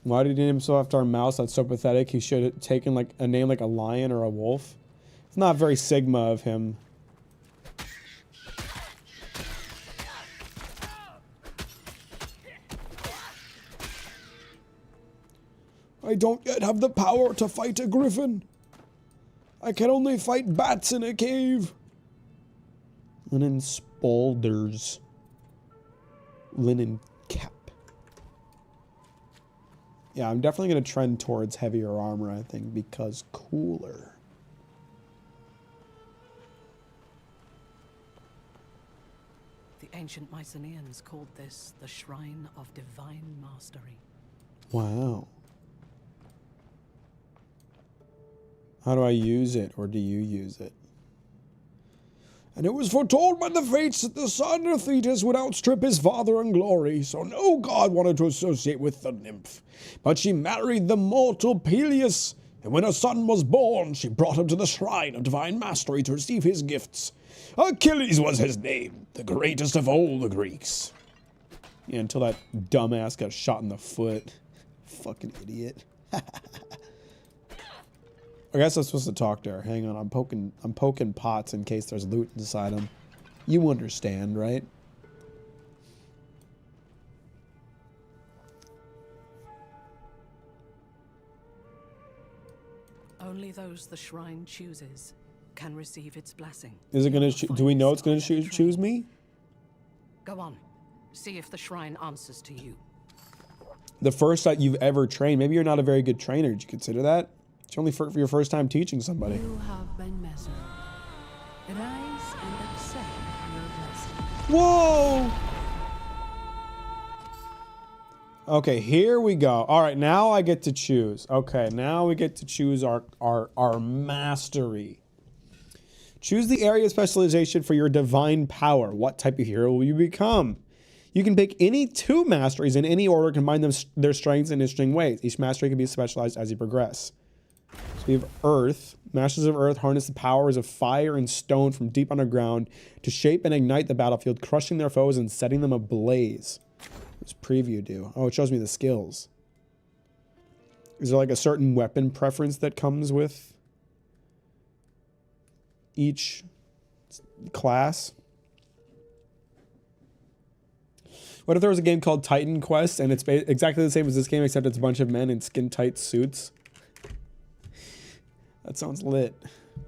Why did he name himself after our mouse? That's so pathetic. He should have taken like a name like a lion or a wolf. It's not very Sigma of him. I don't yet have the power to fight a griffin. I can only fight bats in a cave. Linen spaulders. Linen cap. Yeah, I'm definitely going to trend towards heavier armor, I think, because cooler. The ancient Mycenaeans called this the Shrine of Divine Mastery. Wow. How do I use it, or do you use it? And it was foretold by the fates that the son of Thetis would outstrip his father in glory, so no god wanted to associate with the nymph. But she married the mortal Peleus, and when a son was born, she brought him to the shrine of divine mastery to receive his gifts. Achilles was his name, the greatest of all the Greeks. Yeah, until that dumbass got shot in the foot. Fucking idiot. I guess I'm supposed to talk to her. Hang on, I'm poking pots in case there's loot inside them. You understand, right? Only those the shrine chooses can receive its blessing. Is it gonna? Do we know it's gonna choose me? Go on, see if the shrine answers to you. The first that you've ever trained. Maybe you're not a very good trainer. Did you consider that? It's only for your first time teaching somebody. You have been measured. Rise and accept your blessing. Whoa! Okay, here we go. All right, now I get to choose. Okay, now we get to choose our mastery. Choose the area of specialization for your divine power. What type of hero will you become? You can pick any 2 masteries in any order, combine their strengths in interesting ways. Each mastery can be specialized as you progress. So we have Earth. Masters of Earth harness the powers of fire and stone from deep underground to shape and ignite the battlefield, crushing their foes and setting them ablaze. What does preview do? Oh, it shows me the skills. Is there like a certain weapon preference that comes with each class? What if there was a game called Titan Quest and it's exactly the same as this game except it's a bunch of men in skin-tight suits? That sounds lit.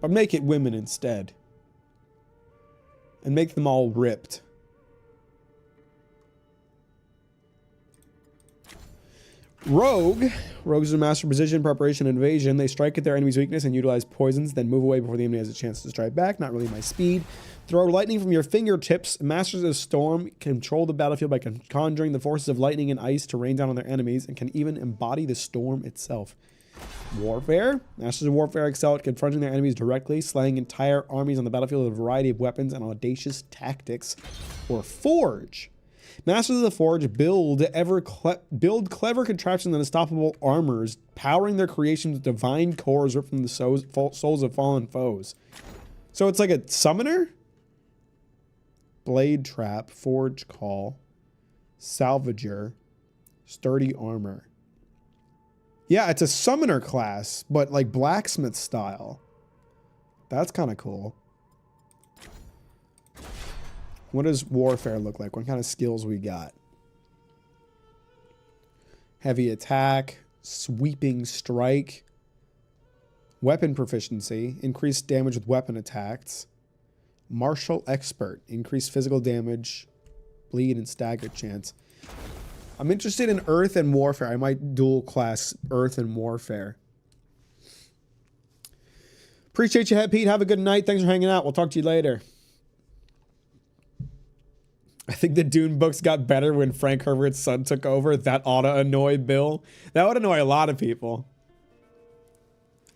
But make it women instead. And make them all ripped. Rogue. Rogues are master precision, preparation, and evasion. They strike at their enemy's weakness and utilize poisons, then move away before the enemy has a chance to strike back. Not really my speed. Throw lightning from your fingertips. Masters of Storm control the battlefield by conjuring the forces of lightning and ice to rain down on their enemies, and can even embody the storm itself. Warfare. Masters of Warfare excel at confronting their enemies directly, slaying entire armies on the battlefield with a variety of weapons and audacious tactics. Or Forge. Masters of the Forge build clever contraptions and unstoppable armors, powering their creations with divine cores ripped from the souls of fallen foes. So it's like a summoner? Blade Trap, Forge Call, Salvager, Sturdy Armor. Yeah, it's a summoner class, but like blacksmith style. That's kind of cool. What does warfare look like? What kind of skills we got? Heavy attack, sweeping strike, weapon proficiency, increased damage with weapon attacks, martial expert, increased physical damage, bleed and stagger chance. I'm interested in Earth and Warfare. I might dual class Earth and Warfare. Appreciate you, Pete. Have a good night. Thanks for hanging out. We'll talk to you later. I think the Dune books got better when Frank Herbert's son took over. That ought to annoy Bill. That would annoy a lot of people.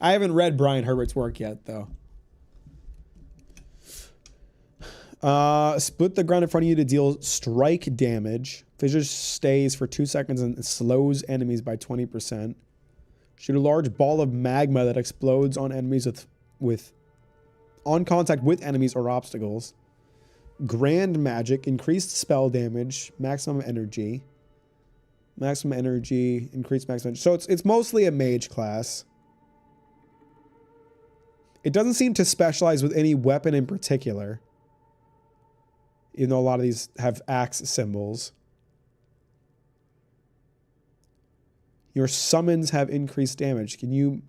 I haven't read Brian Herbert's work yet, though. Split the ground in front of you to deal strike damage. Fissure stays for 2 seconds and slows enemies by 20%. Shoot a large ball of magma that explodes on enemies on contact with enemies or obstacles. Grand magic, increased spell damage, maximum energy. Maximum energy, increased maximum energy. So it's mostly a mage class. It doesn't seem to specialize with any weapon in particular. Even though a lot of these have axe symbols. Your summons have increased damage. Can you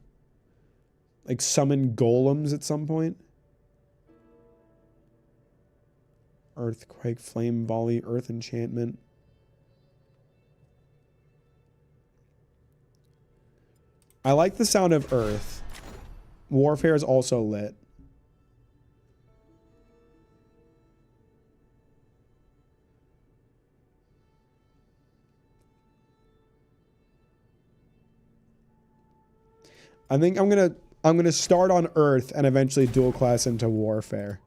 like summon golems at some point? Earthquake, flame volley, earth enchantment. I like the sound of earth. Warfare is also lit. I think I'm gonna start on Earth and eventually dual class into Warfare.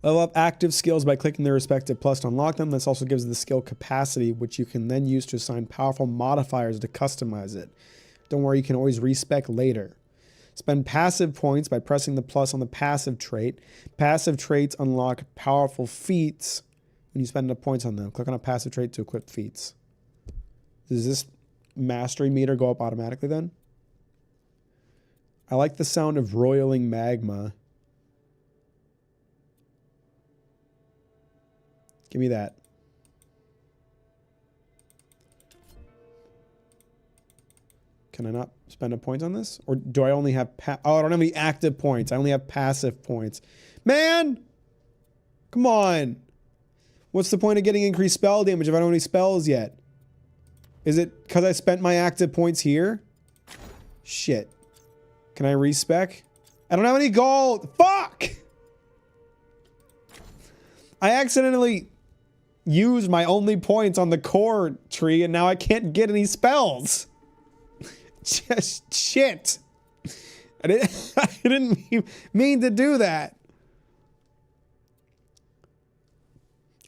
Level up active skills by clicking their respective plus to unlock them. This also gives the skill capacity, which you can then use to assign powerful modifiers to customize it. Don't worry, you can always respec later. Spend passive points by pressing the plus on the passive trait. Passive traits unlock powerful feats when you spend enough points on them. Click on a passive trait to equip feats. Does this mastery meter go up automatically then? I like the sound of roiling magma. Give me that. Can I not spend a point on this? Or do I only have oh, I don't have any active points. I only have passive points. Man! Come on. What's the point of getting increased spell damage if I don't have any spells yet? Is it because I spent my active points here? Shit. Can I respec? I don't have any gold. Fuck! I accidentally used my only points on the core tree and now I can't get any spells. Just shit. I didn't mean to do that.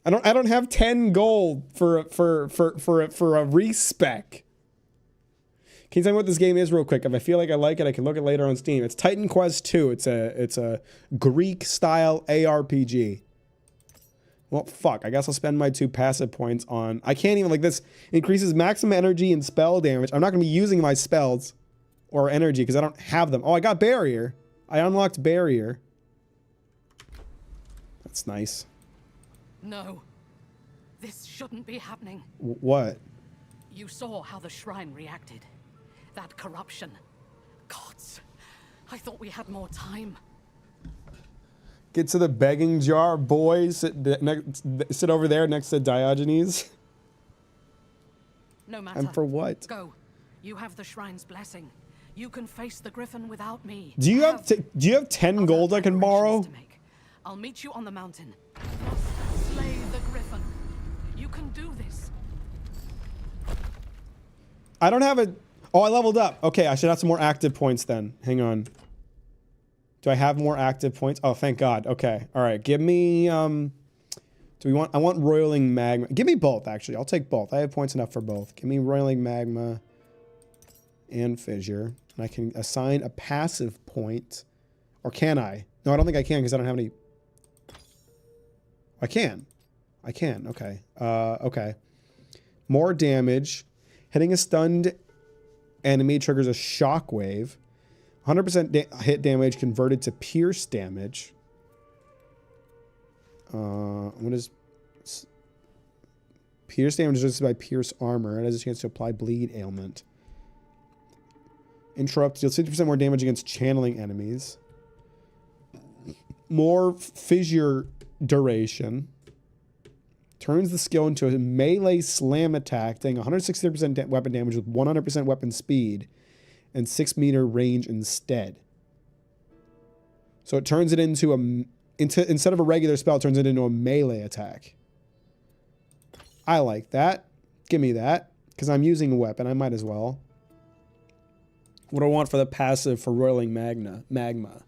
I don't have 10 gold for a respec. Can you tell me what this game is real quick? If I feel like I like it, I can look it later on Steam. It's Titan Quest 2. It's a Greek style ARPG. Well, fuck. I guess I'll spend my 2 passive points on... I can't even... Like, this increases maximum energy and spell damage. I'm not going to be using my spells or energy because I don't have them. Oh, I got Barrier. I unlocked Barrier. That's nice. No. This shouldn't be happening. What? You saw how the shrine reacted. That corruption. Gods. I thought we had more time. Get to the begging jar, boys. Sit over there next to Diogenes. No matter. And for what? Go. You have the shrine's blessing. You can face the griffin without me. Do you have 10 gold I can borrow? I'll meet you on the mountain. Slay the griffin. You can do this. I don't have a... Oh, I leveled up. Okay, I should have some more active points then. Hang on. Do I have more active points? Oh, thank God. Okay. All right. Give me... I want roiling magma. Give me both, actually. I'll take both. I have points enough for both. Give me roiling magma and fissure. And I can assign a passive point. Or can I? No, I don't think I can because I don't have any... I can. I can. Okay. Okay. More damage. Hitting a stunned enemy triggers a shockwave. 100% hit damage converted to pierce damage. What is... Pierce damage is by pierce armor. It has a chance to apply bleed ailment. Interrupt. Deals 50% more damage against channeling enemies. More fissure duration. Turns the skill into a melee slam attack, doing 163% weapon damage with 100% weapon speed and 6 meter range instead. So it turns it into instead of a regular spell, it turns it into a melee attack. I like that. Give me that. Because I'm using a weapon, I might as well. What do I want for the passive for roiling magma?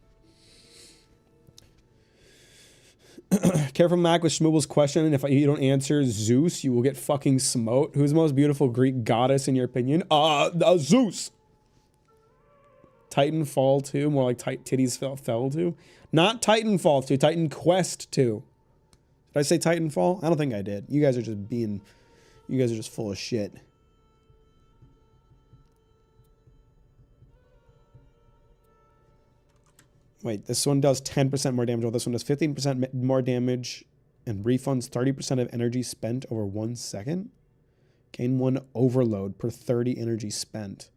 Careful, Mack, with Schmooble's question. If you don't answer Zeus, you will get fucking smote. Who's the most beautiful Greek goddess in your opinion? Zeus. Titanfall 2, more like Titties Fell 2. Not Titanfall 2, Titan Quest 2. Did I say Titanfall? I don't think I did. You guys are just full of shit. Wait, this one does 10% more damage, while this one does 15% more damage and refunds 30% of energy spent over 1 second. Gain 1 overload per 30 energy spent.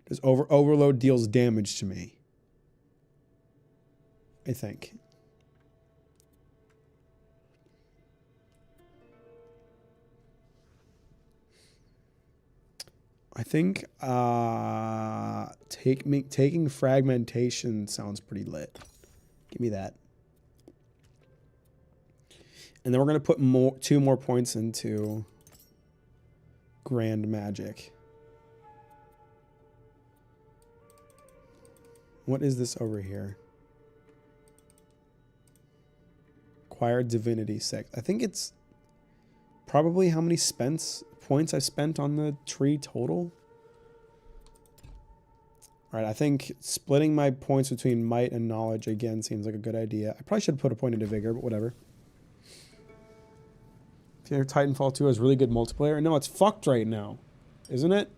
Does overload deals damage to me? I think. I think taking fragmentation sounds pretty lit. Give me that. And then we're going to put 2 more points into Grand Magic. What is this over here? Acquired Divinity 6. I think it's probably how many points I spent on the tree total. Alright, I think splitting my points between Might and Knowledge again seems like a good idea. I probably should put a point into Vigor, but whatever. Fear Titanfall 2 has really good multiplayer. No, it's fucked right now. Isn't it?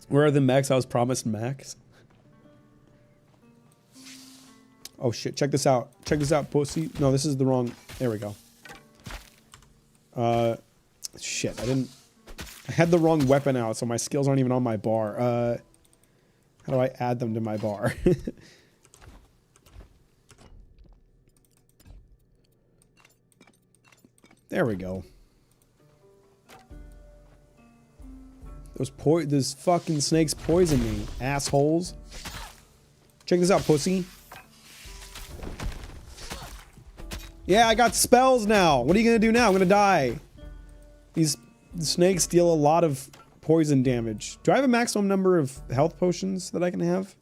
Where are the mechs I was promised Max? Oh shit, check this out. Check this out, pussy. No, this is the wrong... There we go. Shit, I had the wrong weapon out, so my skills aren't even on my bar. How do I add them to my bar? There we go. Those fucking snakes poison me, assholes. Check this out, pussy. Yeah, I got spells now. What are you gonna do now? I'm gonna die. These snakes deal a lot of poison damage. Do I have a maximum number of health potions that I can have?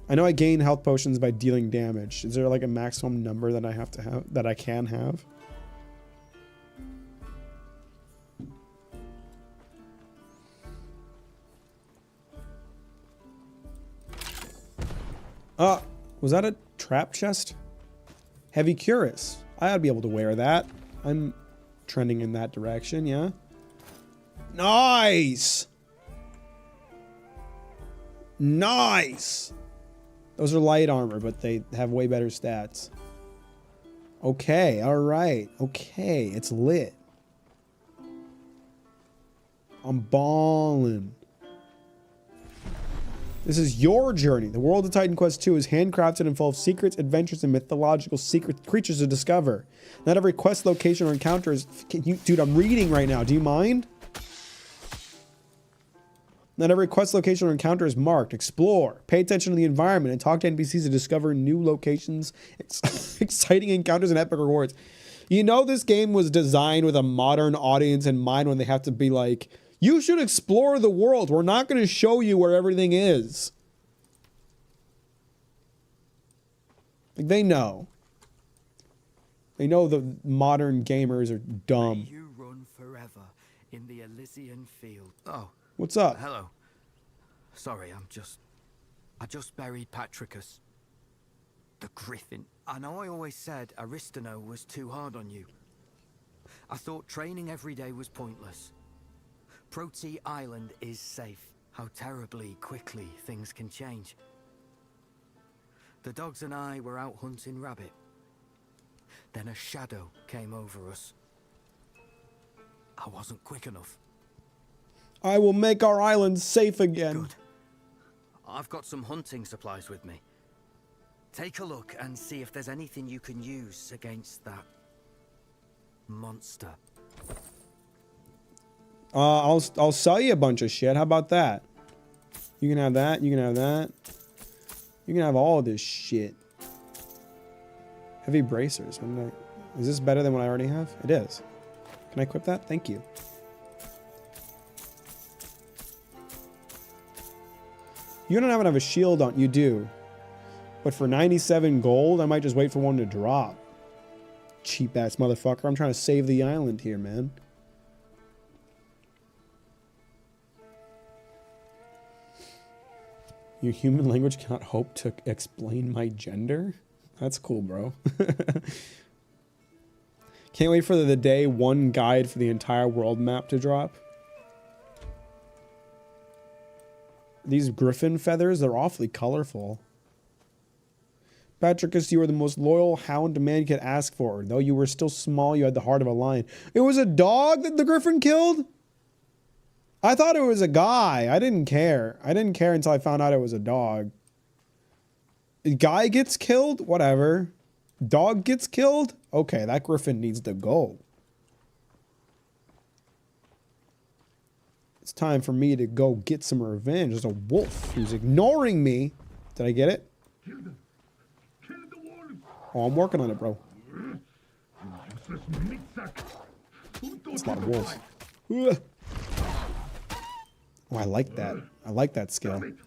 I know I gain health potions by dealing damage. Is there like a maximum number that I have to have, that I can have? Was that a trap chest? Heavy cuirass. I ought to be able to wear that. I'm trending in that direction, yeah. Nice! Nice! Those are light armor, but they have way better stats. Okay, alright. Okay, it's lit. I'm ballin'. This is your journey. The world of Titan Quest 2 is handcrafted and full of secrets, adventures, and mythological secret creatures to discover. Not every quest, location, or encounter is... Dude, I'm reading right now. Do you mind? Not every quest, location, or encounter is marked. Explore. Pay attention to the environment and talk to NPCs to discover new locations, exciting encounters, and epic rewards. You know this game was designed with a modern audience in mind when they have to be like... You should explore the world. We're not going to show you where everything is. Like, they know. They know the modern gamers are dumb. May you run forever in the Elysian field. Oh. What's up? Hello. Sorry, I just buried Patricus. The Griffin. I know I always said Aristano was too hard on you. I thought training every day was pointless. Protea Island is safe. How terribly quickly things can change. The dogs and I were out hunting rabbit. Then a shadow came over us. I wasn't quick enough. I will make our island safe again. Good. I've got some hunting supplies with me. Take a look and see if there's anything you can use against that monster. I'll sell you a bunch of shit. How about that? You can have that. You can have that. You can have all this shit. Heavy bracers. Is this better than what I already have? It is. Can I equip that? Thank you. You don't even have a shield on. You do. But for 97 gold, I might just wait for one to drop. Cheap ass motherfucker. I'm trying to save the island here, man. Your human language cannot hope to explain my gender? That's cool, bro. Can't wait for the day one guide for the entire world map to drop. These griffin feathers, they're awfully colorful. Patricus, you were the most loyal hound a man could ask for. Though you were still small, you had the heart of a lion. It was a dog that the griffin killed? I thought it was a guy. I didn't care. I didn't care until I found out it was a dog. A guy gets killed? Whatever. Dog gets killed? Okay, that griffin needs to go. It's time for me to go get some revenge. There's a wolf who's ignoring me. Did I get it? Oh, I'm working on it, bro. Useless meat sack. Who It's a taught lot of you to wolves. fight? Ugh. Oh, I like that. I like that skill. Damn it.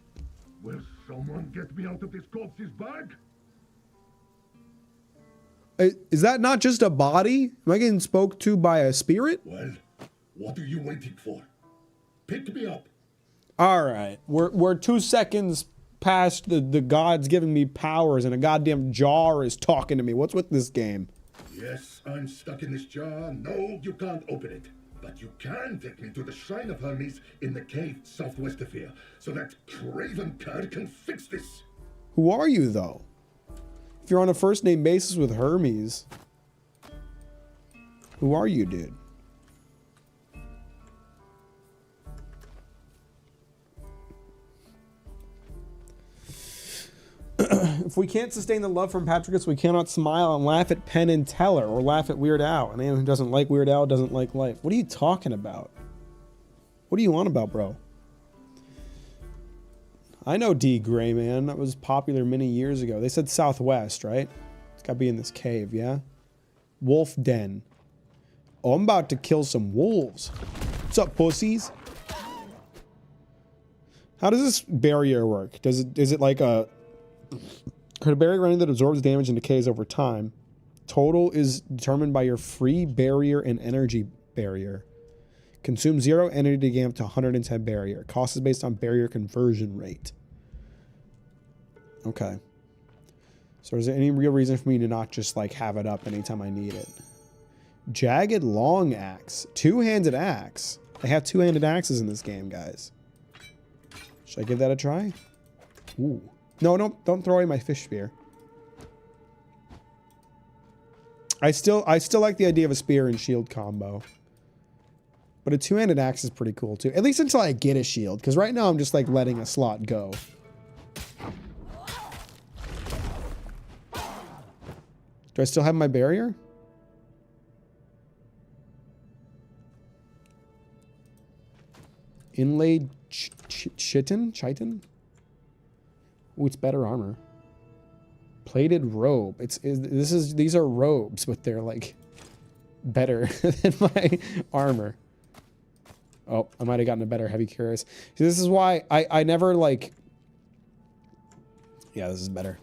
Will someone get me out of this corpse's bag? Is that not just a body? Am I getting spoke to by a spirit? Well, what are you waiting for? Pick me up. All right, we're 2 seconds past the gods giving me powers, and a goddamn jar is talking to me. What's with this game? Yes, I'm stuck in this jar. No, you can't open it. But you can take me to the Shrine of Hermes in the cave southwest of here, so that craven cur can fix this. Who are you, though? If you're on a first name basis with Hermes, who are you, dude? If we can't sustain the love from Patricus, we cannot smile and laugh at Penn and Teller or laugh at Weird Al. And anyone who doesn't like Weird Al doesn't like life. What are you talking about? What are you on about, bro? I know D. Gray, man. That was popular many years ago. They said Southwest, right? It's got to be in this cave, yeah? Wolf Den. Oh, I'm about to kill some wolves. What's up, pussies? How does this barrier work? Is it like a... Could a barrier running that absorbs damage and decays over time? Total is determined by your free barrier and energy barrier. Consume 0 energy to gain up to 110 barrier. Cost is based on barrier conversion rate. Okay. So is there any real reason for me to not just like have it up anytime I need it? Jagged long axe. Two-handed axe. They have two-handed axes in this game, guys. Should I give that a try? Ooh. No, don't throw away my fish spear. I still like the idea of a spear and shield combo. But a two-handed axe is pretty cool too. At least until I get a shield, because right now I'm just like letting a slot go. Do I still have my barrier? Inlaid chitin? Ooh, it's better armor. Plated robe. These are robes, but they're like better than my armor. Oh, I might have gotten a better heavy cuirass. See, this is why I never like. Yeah, this is better.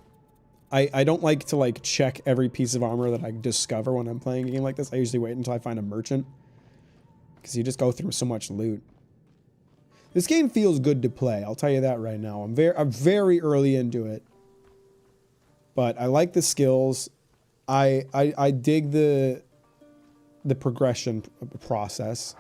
I don't like to like check every piece of armor that I discover when I'm playing a game like this. I usually wait until I find a merchant, because you just go through so much loot. This game feels good to play. I'll tell you that right now. I'm very early into it, but I like the skills. I dig the progression process.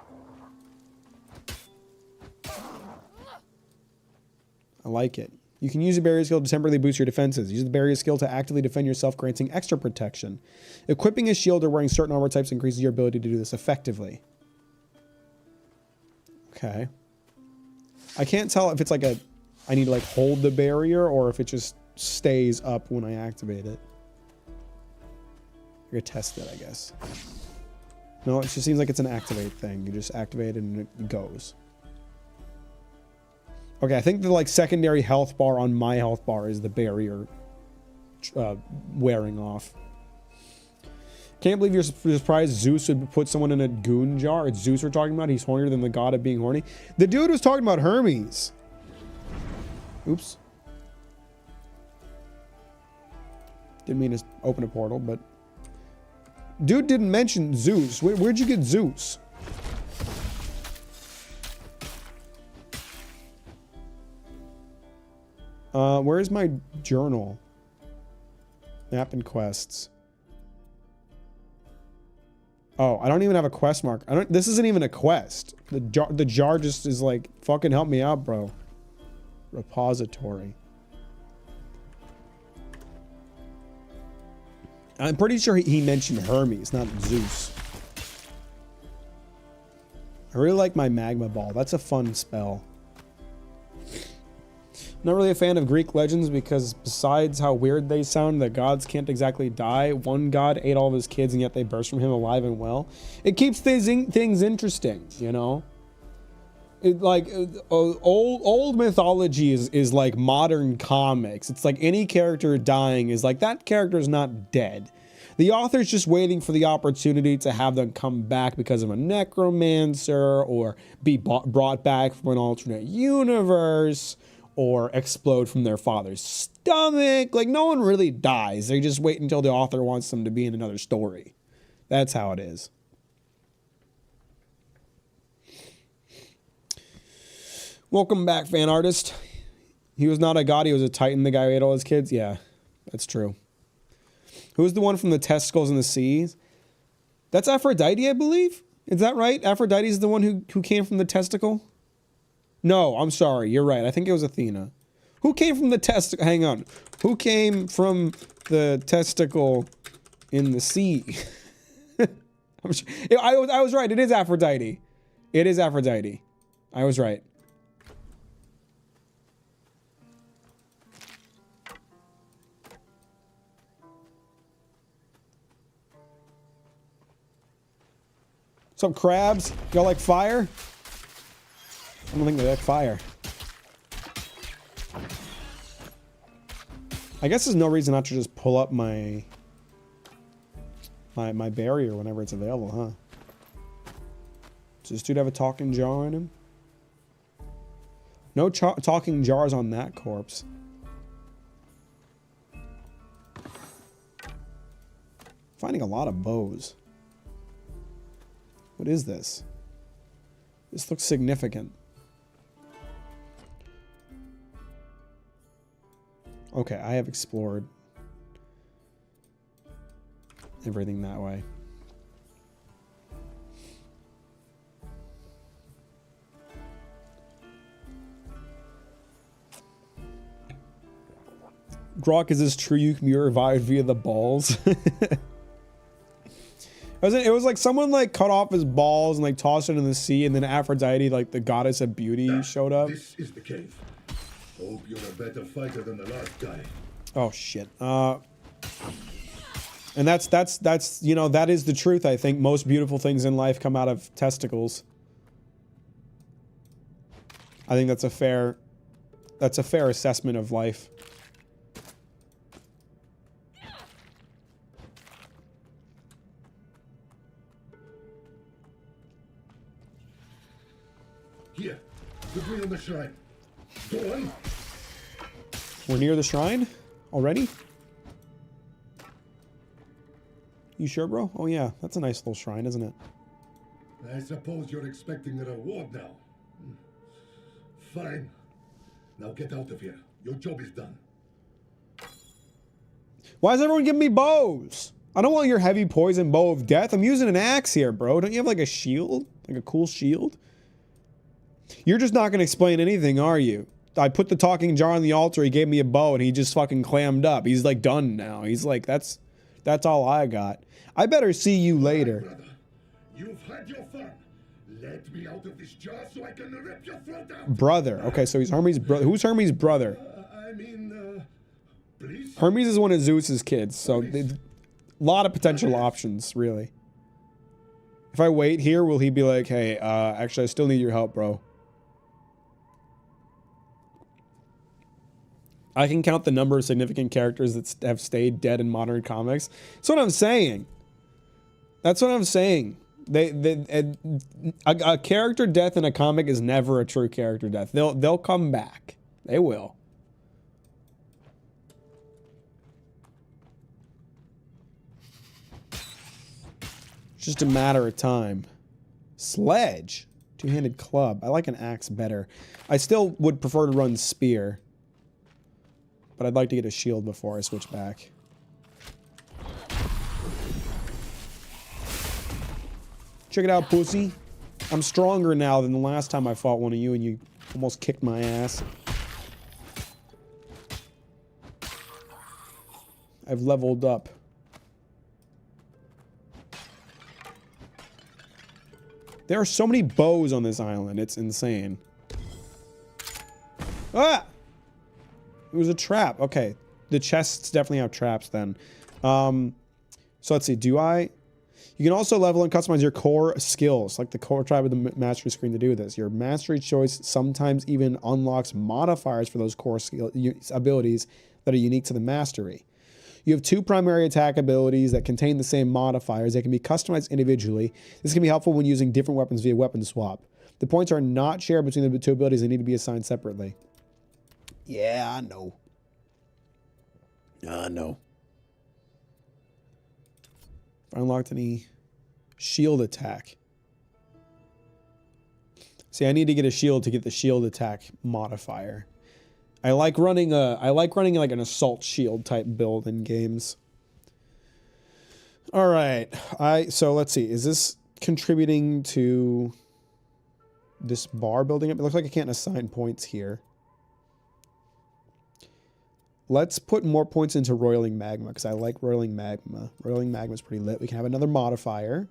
I like it. You can use a barrier skill to temporarily boost your defenses. Use the barrier skill to actively defend yourself, granting extra protection. Equipping a shield or wearing certain armor types increases your ability to do this effectively. Okay. I can't tell if it's like I need to like hold the barrier or if it just stays up when I activate it. You're gonna test it, I guess. No, it just seems like it's an activate thing. You just activate it and it goes. Okay, I think the like secondary health bar on my health bar is the barrier wearing off. Can't believe you're surprised Zeus would put someone in a goon jar. It's Zeus we're talking about. He's hornier than the god of being horny. The dude was talking about Hermes. Oops. Didn't mean to open a portal, but... Dude didn't mention Zeus. Where'd you get Zeus? Where's my journal? Map and quests. Oh, I don't even have a quest mark. This isn't even a quest. The jar just is like, fucking help me out, bro. Repository. I'm pretty sure he mentioned Hermes, not Zeus. I really like my magma ball. That's a fun spell. Not really a fan of Greek legends because besides how weird they sound, the gods can't exactly die. One god ate all of his kids and yet they burst from him alive and well. It keeps things interesting, you know? Old mythology is like modern comics. It's like any character dying is like that character is not dead. The author's just waiting for the opportunity to have them come back because of a necromancer or be brought back from an alternate universe or explode from their father's stomach. Like, no one really dies. They just wait until the author wants them to be in another story. That's how it is. Welcome back, fan artist. He was not a god, he was a titan, the guy who ate all his kids. Yeah, that's true. Who's the one from the testicles in the seas? That's Aphrodite, I believe. Is that right? Aphrodite is the one who came from the testicle? No, I'm sorry. You're right. I think it was Athena. Who came from the testicle? Hang on. Who came from the testicle in the sea? I was right. It is Aphrodite. It is Aphrodite. I was right. What's up, crabs? Y'all like fire? I don't think they like fire. I guess there's no reason not to just pull up my barrier whenever it's available, huh? Does this dude have a talking jar in him? No talking jars on that corpse. Finding a lot of bows. What is this? This looks significant. Okay, I have explored everything that way. Grok, is this true? You can be revived via the balls? It was like someone like cut off his balls and like tossed it in the sea, and then Aphrodite, like the goddess of beauty, showed up. This is the cave. Hope you're a better fighter than the last guy. Oh shit. And that's you know, that is the truth. I think most beautiful things in life come out of testicles. I think that's a fair assessment of life. Here, put me on the shrine. Go on. We're near the shrine already? You sure, bro? Oh yeah, that's a nice little shrine, isn't it? I suppose you're expecting a reward now. Fine. Now get out of here. Your job is done. Why is everyone giving me bows? I don't want your heavy poison bow of death. I'm using an axe here, bro. Don't you have like a shield? Like a cool shield? You're just not going to explain anything, are you? I put the talking jar on the altar, he gave me a bow, and he just fucking clammed up. He's like done now. He's like, that's all I got. I better see you later. Brother, you've had your fun. Let me out of this jar so I can rip your throat out. Brother. Okay, so he's Hermes' brother. Who's Hermes' brother? Please? Hermes is one of Zeus's kids, so a lot of potential options, really. If I wait here, will he be like, hey, actually, I still need your help, bro. I can count the number of significant characters that have stayed dead in modern comics. That's what I'm saying. That's what I'm saying. A character death in a comic is never a true character death. They'll come back. They will. It's just a matter of time. Sledge. Two-handed club. I like an axe better. I still would prefer to run spear. But I'd like to get a shield before I switch back. Check it out, pussy. I'm stronger now than the last time I fought one of you and you almost kicked my ass. I've leveled up. There are so many bows on this island. It's insane. Ah! It was a trap. Okay. The chests definitely have traps then. So let's see. Do I? You can also level and customize your core skills, like the core tribe of the mastery screen to do this. Your mastery choice sometimes even unlocks modifiers for those core abilities that are unique to the mastery. You have 2 primary attack abilities that contain the same modifiers. They can be customized individually. This can be helpful when using different weapons via weapon swap. The points are not shared between the 2 abilities. They need to be assigned separately. Yeah, I know. I know. If I unlocked any shield attack. See, I need to get a shield to get the shield attack modifier. I like running like an assault shield type build in games. All right. So let's see. Is this contributing to this bar building up? It looks like I can't assign points here. Let's put more points into roiling magma because I like roiling magma. Roiling magma is pretty lit. We can have another modifier.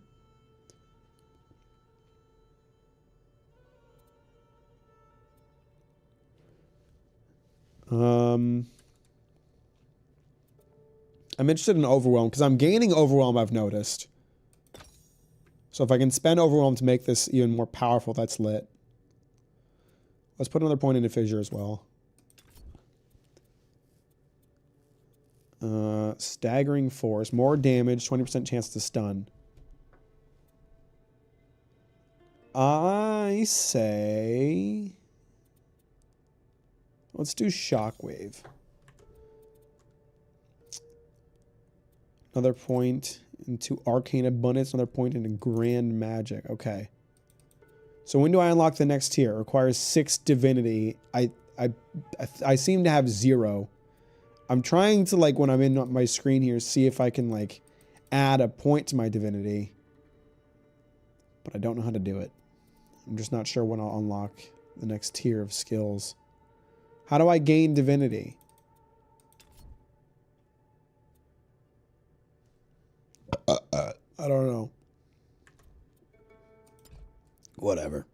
I'm interested in overwhelm because I'm gaining overwhelm, I've noticed. So if I can spend overwhelm to make this even more powerful, that's lit. Let's put another point into fissure as well. Staggering force, more damage, 20% chance to stun. I say let's do shockwave. Another point into arcane abundance, another point into grand magic. Okay. So when do I unlock the next tier? It requires 6 divinity. I seem to have 0. I'm trying to, like, when I'm in my screen here, see if I can, like, add a point to my divinity. But I don't know how to do it. I'm just not sure when I'll unlock the next tier of skills. How do I gain divinity? I don't know. Whatever.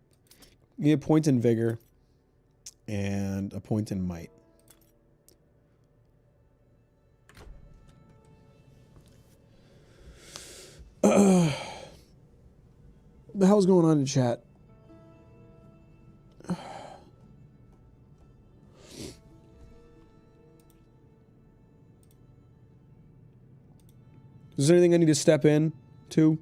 Get a point in vigor and a point in might. What the hell's going on in chat? Is there anything I need to step in to?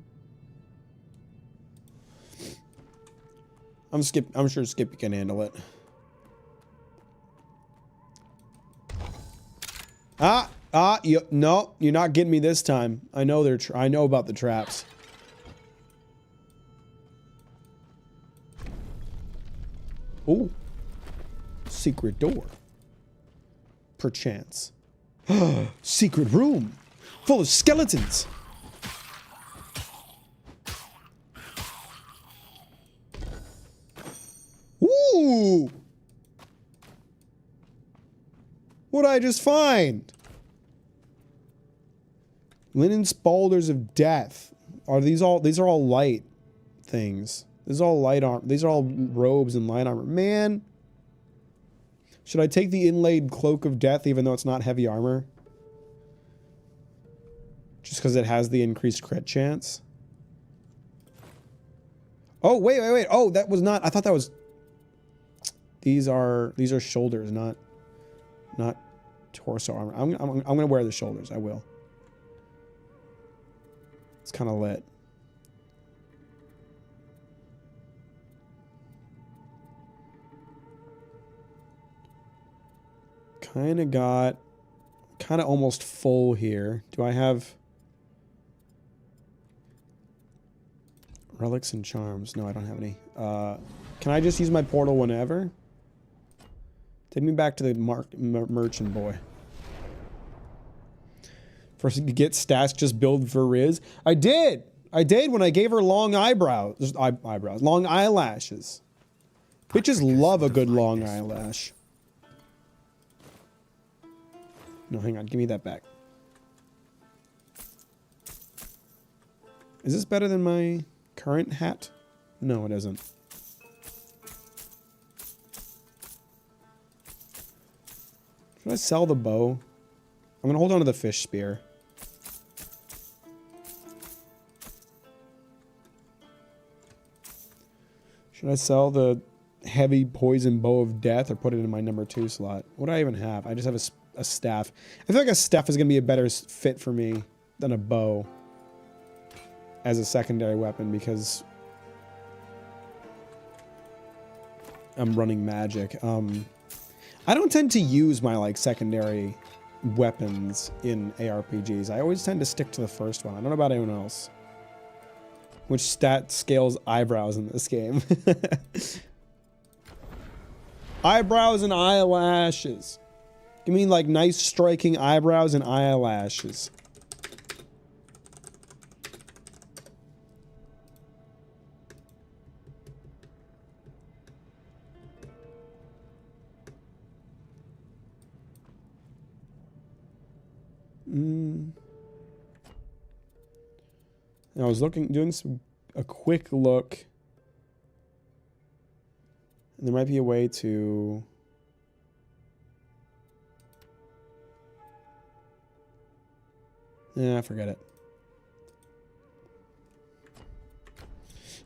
I'm sure Skippy can handle it. No, you're not getting me this time. I know I know about the traps. Ooh. Secret door. Perchance. Secret room. Full of skeletons. Ooh. What'd I just find? Linen spaulders of death. These are all light things. This is all light armor. These are all robes and light armor. Man. Should I take the inlaid cloak of death even though it's not heavy armor? Just because it has the increased crit chance? Oh, wait. Oh, that was not... I thought that was... These are shoulders, not torso armor. I'm going to wear the shoulders. I will. It's kind of lit. Kind of almost full here. Do I have relics and charms? No, I don't have any. Can I just use my portal whenever? Take me back to the merchant boy. First to get stats, just build Veriz. I did when I gave her long eyebrows. Long eyelashes. Bitches love a good long eyelash. No, hang on. Give me that back. Is this better than my current hat? No, it isn't. Should I sell the bow? I'm going to hold on to the fish spear. Should I sell the heavy poison bow of death or put it in my number 2 slot? What do I even have? I just have a staff. I feel like a staff is going to be a better fit for me than a bow as a secondary weapon because I'm running magic. I don't tend to use my like secondary weapons in ARPGs. I always tend to stick to the first one. I don't know about anyone else. Which stat scales eyebrows in this game? Eyebrows and eyelashes. You mean like nice striking eyebrows and eyelashes? I was doing a quick look. And there might be a way to... Yeah, forget it.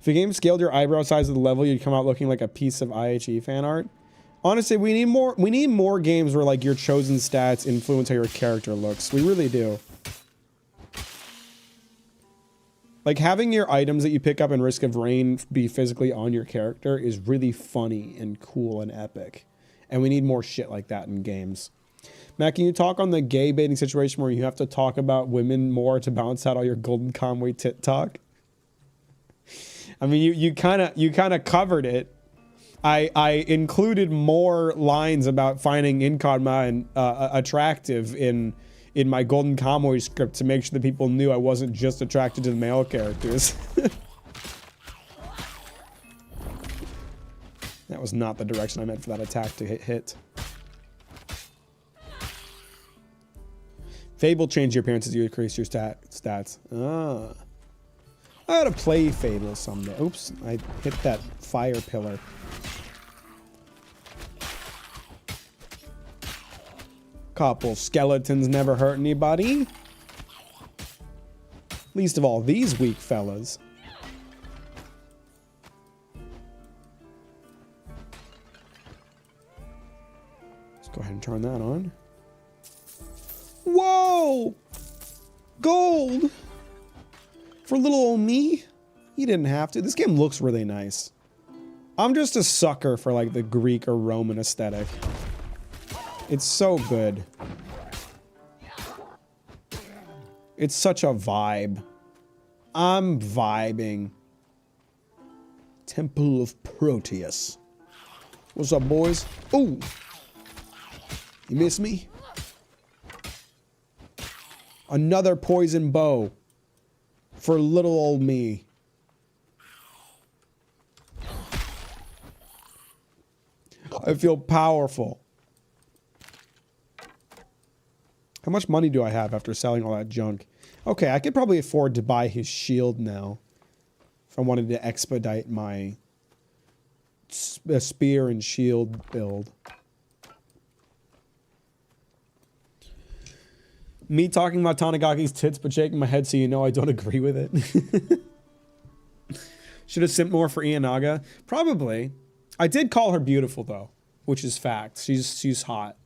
If a game scaled your eyebrow size of the level, you'd come out looking like a piece of IHE fan art. Honestly, we need more games where like your chosen stats influence how your character looks. We really do. Like having your items that you pick up in Risk of Rain be physically on your character is really funny and cool and epic. And we need more shit like that in games. Matt, can you talk on the gay baiting situation where you have to talk about women more to balance out all your Golden Conway tit talk? I mean, you kind of covered it. I included more lines about finding Inkodma and attractive in my Golden Conway script to make sure that people knew I wasn't just attracted to the male characters. That was not the direction I meant for that attack to hit. Fable changed your appearance as you increase your stats. Ah. I ought to play Fable someday. Oops, I hit that fire pillar. Couple skeletons never hurt anybody. Least of all these weak fellas. Let's go ahead and turn that on. Whoa! Gold! For little old me? You didn't have to. This game looks really nice. I'm just a sucker for like the Greek or Roman aesthetic. It's so good. It's such a vibe. I'm vibing. Temple of Proteus. What's up, boys? Ooh! You miss me? Another poison bow. For little old me. I feel powerful. How much money do I have after selling all that junk? Okay, I could probably afford to buy his shield now. If I wanted to expedite my spear and shield build. Me talking about Tanagaki's tits but shaking my head so you know I don't agree with it. Should have simped more for Ianaga. Probably. I did call her beautiful though, which is fact. She's hot.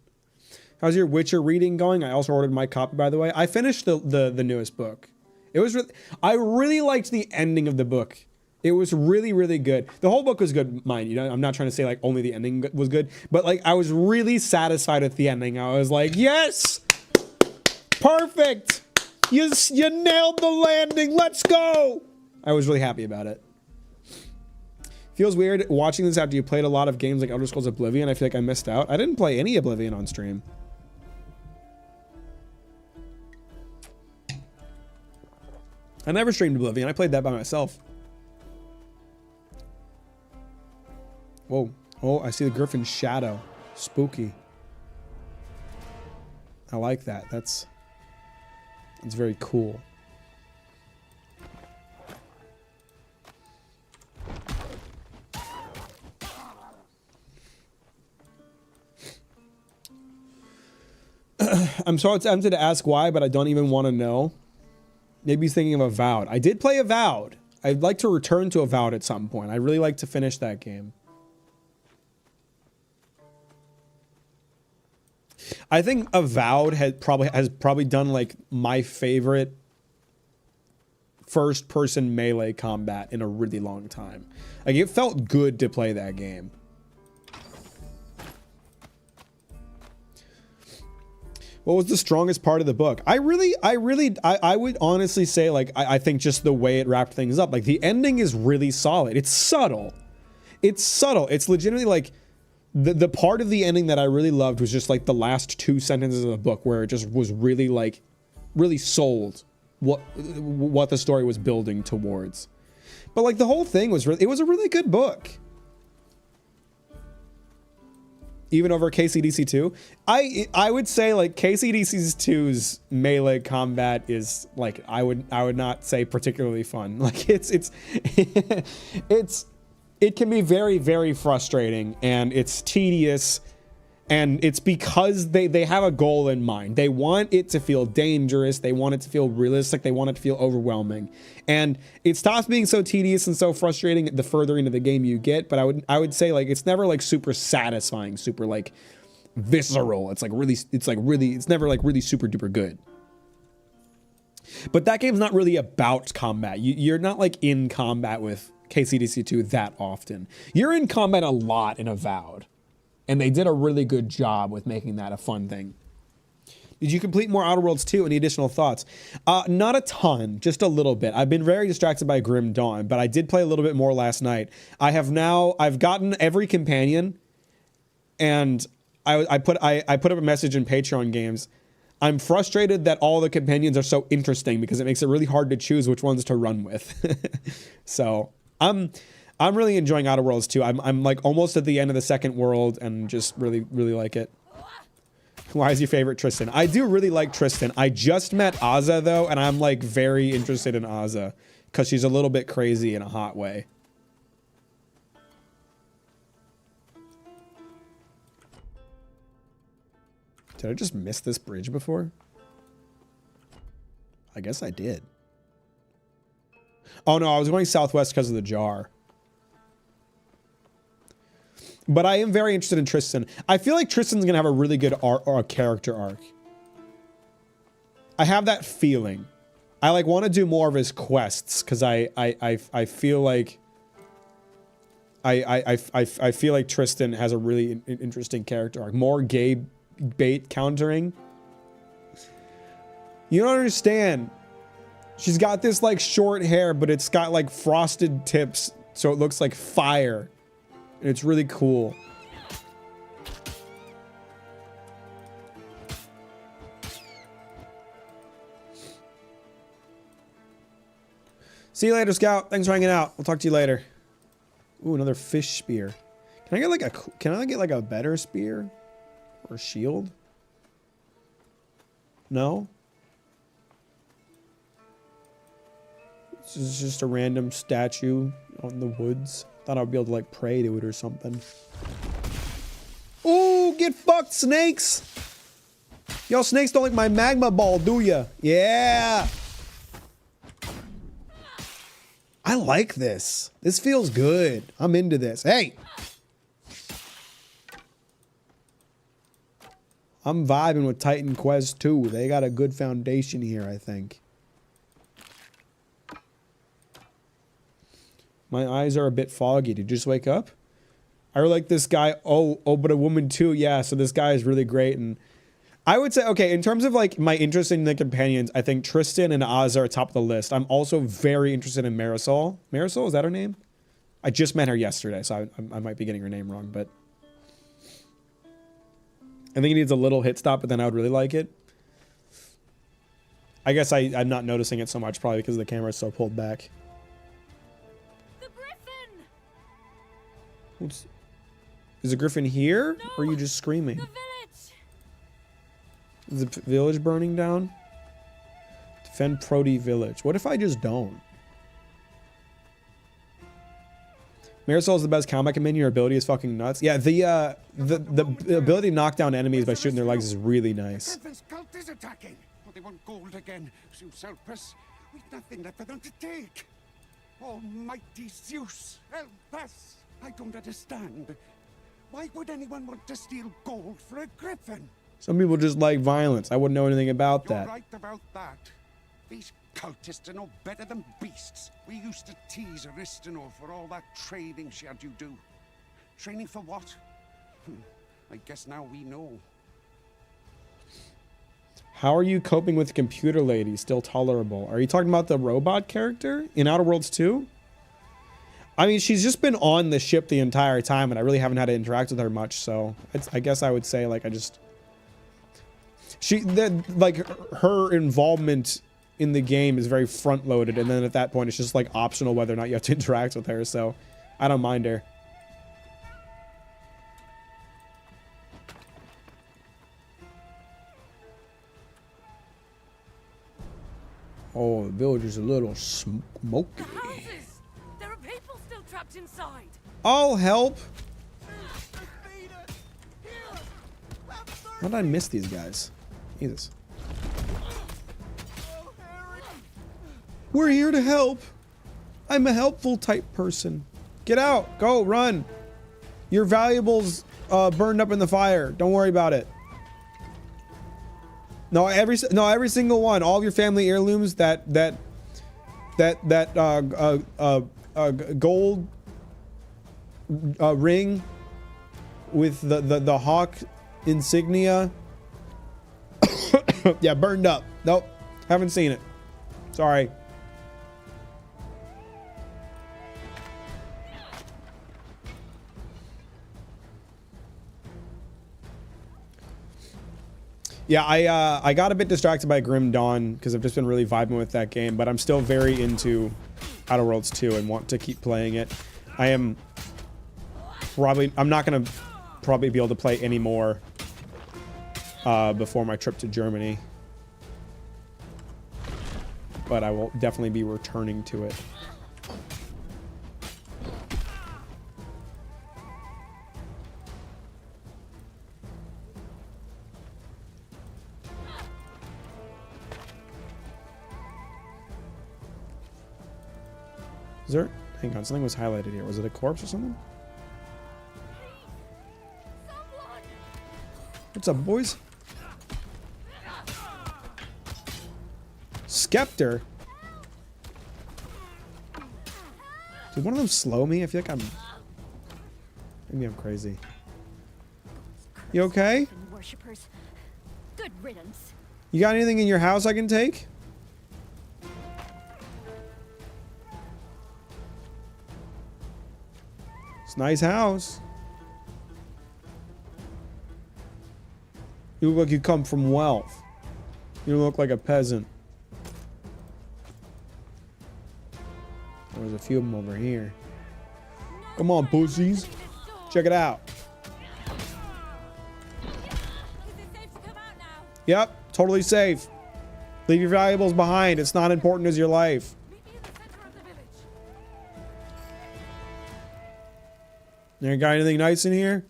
How's your Witcher reading going? I also ordered my copy, by the way. I finished the newest book. It was I really liked the ending of the book. It was really, really good. The whole book was good, mind you. I'm not trying to say like only the ending was good, but like I was really satisfied with the ending. I was like, yes, perfect. You nailed the landing. Let's go. I was really happy about it. Feels weird watching this after you played a lot of games like Elder Scrolls Oblivion. I feel like I missed out. I didn't play any Oblivion on stream. I never streamed Oblivion. I played that by myself. Whoa. Oh, I see the Griffin's shadow. Spooky. I like that. That's very cool. I'm so tempted to ask why, but I don't even want to know. Maybe he's thinking of Avowed. I did play Avowed. I'd like to return to Avowed at some point. I'd really like to finish that game. I think Avowed has probably done like my favorite first person melee combat in a really long time. Like, it felt good to play that game. What was the strongest part of the book? I would honestly say, like, I think just the way it wrapped things up. Like, the ending is really solid. It's subtle. It's subtle. It's legitimately like the part of the ending that I really loved was just like the last 2 sentences of the book, where it just was really like really sold what the story was building towards. But like the whole thing was it was a really good book. Even over KCDC 2, I would say like KCDC 2's melee combat is like I would not say particularly fun. Like it can be very, very frustrating, and it's tedious, and it's because they have a goal in mind. They want it to feel dangerous, they want it to feel realistic, they want it to feel overwhelming, and it stops being so tedious and so frustrating the further into the game you get. But I would say like it's never like super satisfying, super like visceral. It's never like really super duper good. But that game's not really about combat. You're not like in combat with KCDC 2 that often. You're in combat a lot in Avowed, and they did a really good job with making that a fun thing. Did you complete more Outer Worlds 2? Any additional thoughts? Not a ton, just a little bit. I've been very distracted by Grim Dawn, but I did play a little bit more last night. I've gotten every companion, and I put up a message in Patreon Games. I'm frustrated that all the companions are so interesting because it makes it really hard to choose which ones to run with. So I'm really enjoying Outer Worlds 2. I'm like almost at the end of the second world and just really, really like it. Why is your favorite Tristan? I do really like Tristan. I just met Azza though, and I'm like very interested in Azza because she's a little bit crazy in a hot way. Did I just miss this bridge before? I guess I did. Oh no, I was going southwest because of the jar. But I am very interested in Tristan. I feel like Tristan's gonna have a really good character arc. I have that feeling. I like want to do more of his quests because I feel like I feel like Tristan has a really interesting character arc. More gay bait countering. You don't understand. She's got this like short hair, but it's got like frosted tips, so it looks like fire. And it's really cool. See you later, Scout. Thanks for hanging out. We'll talk to you later. Ooh, another fish spear. Can I get like a better spear? Or a shield? No? This is just a random statue out in the woods. Thought I'd be able to like pray to it or something. Ooh, get fucked, snakes! Y'all snakes don't like my magma ball, do ya? Yeah! I like this. This feels good. I'm into this. Hey! I'm vibing with Titan Quest 2. They got a good foundation here, I think. My eyes are a bit foggy. Did you just wake up? I really like this guy. Oh, but a woman too. Yeah, so this guy is really great. And I would say, okay, in terms of like my interest in the companions, I think Tristan and Azza are top of the list. I'm also very interested in Marisol. Marisol, is that her name? I just met her yesterday, so I might be getting her name wrong, but I think it needs a little hit stop, but then I would really like it. I guess I'm not noticing it so much, probably because the camera is so pulled back. Is the griffin here? No, or are you just screaming? The village! Is the village burning down? Defend Prody village. What if I just don't? Marisol is the best combat companion. Your ability is fucking nuts. Yeah, the ability to knock down enemies by shooting their legs is really nice. Griffin cult is attacking. Well, they want gold again. Zeus help us. We've nothing left for them to take. Almighty Zeus, help us! I don't understand. Why would anyone want to steal gold for a griffin? Some people just like violence. I wouldn't know anything about You're that. right about that. These cultists are no better than beasts. We used to tease Aristino for all that training she had you do. Training for what? I guess now we know. How are you coping with Computer Lady? Still tolerable? Are you talking about the robot character in Outer Worlds 2? I mean, she's just been on the ship the entire time, and I really haven't had to interact with her much. So I guess I would say, like, like her involvement in the game is very front loaded, and then at that point it's just like optional whether or not you have to interact with her. So I don't mind her. Oh, the villager's a little smoky. The houses! There are people still trapped inside. I'll help. How did I miss these guys? Jesus. We're here to help. I'm a helpful type person. Get out. Go. Run. Your valuables burned up in the fire. Don't worry about it. No, every single one. All of your family heirlooms. That gold ring with the hawk insignia. Yeah, burned up. Nope, haven't seen it. Sorry. Yeah, I got a bit distracted by Grim Dawn because I've just been really vibing with that game, but I'm still very into Outer Worlds 2 and want to keep playing it. I'm not gonna probably be able to play any more before my trip to Germany, but I will definitely be returning to it. Is there? Hang on, something was highlighted here. Was it a corpse or something? What's up, boys? Scepter? Did one of them slow me? I feel like maybe I'm crazy. You okay? Worshippers. Good riddance. You got anything in your house I can take? It's a nice house. You look like you come from wealth. You don't look like a peasant. There's a few of them over here. Come on, pussies. Check it out. Yep, totally safe. Leave your valuables behind. It's not important as your life. You got anything nice in here?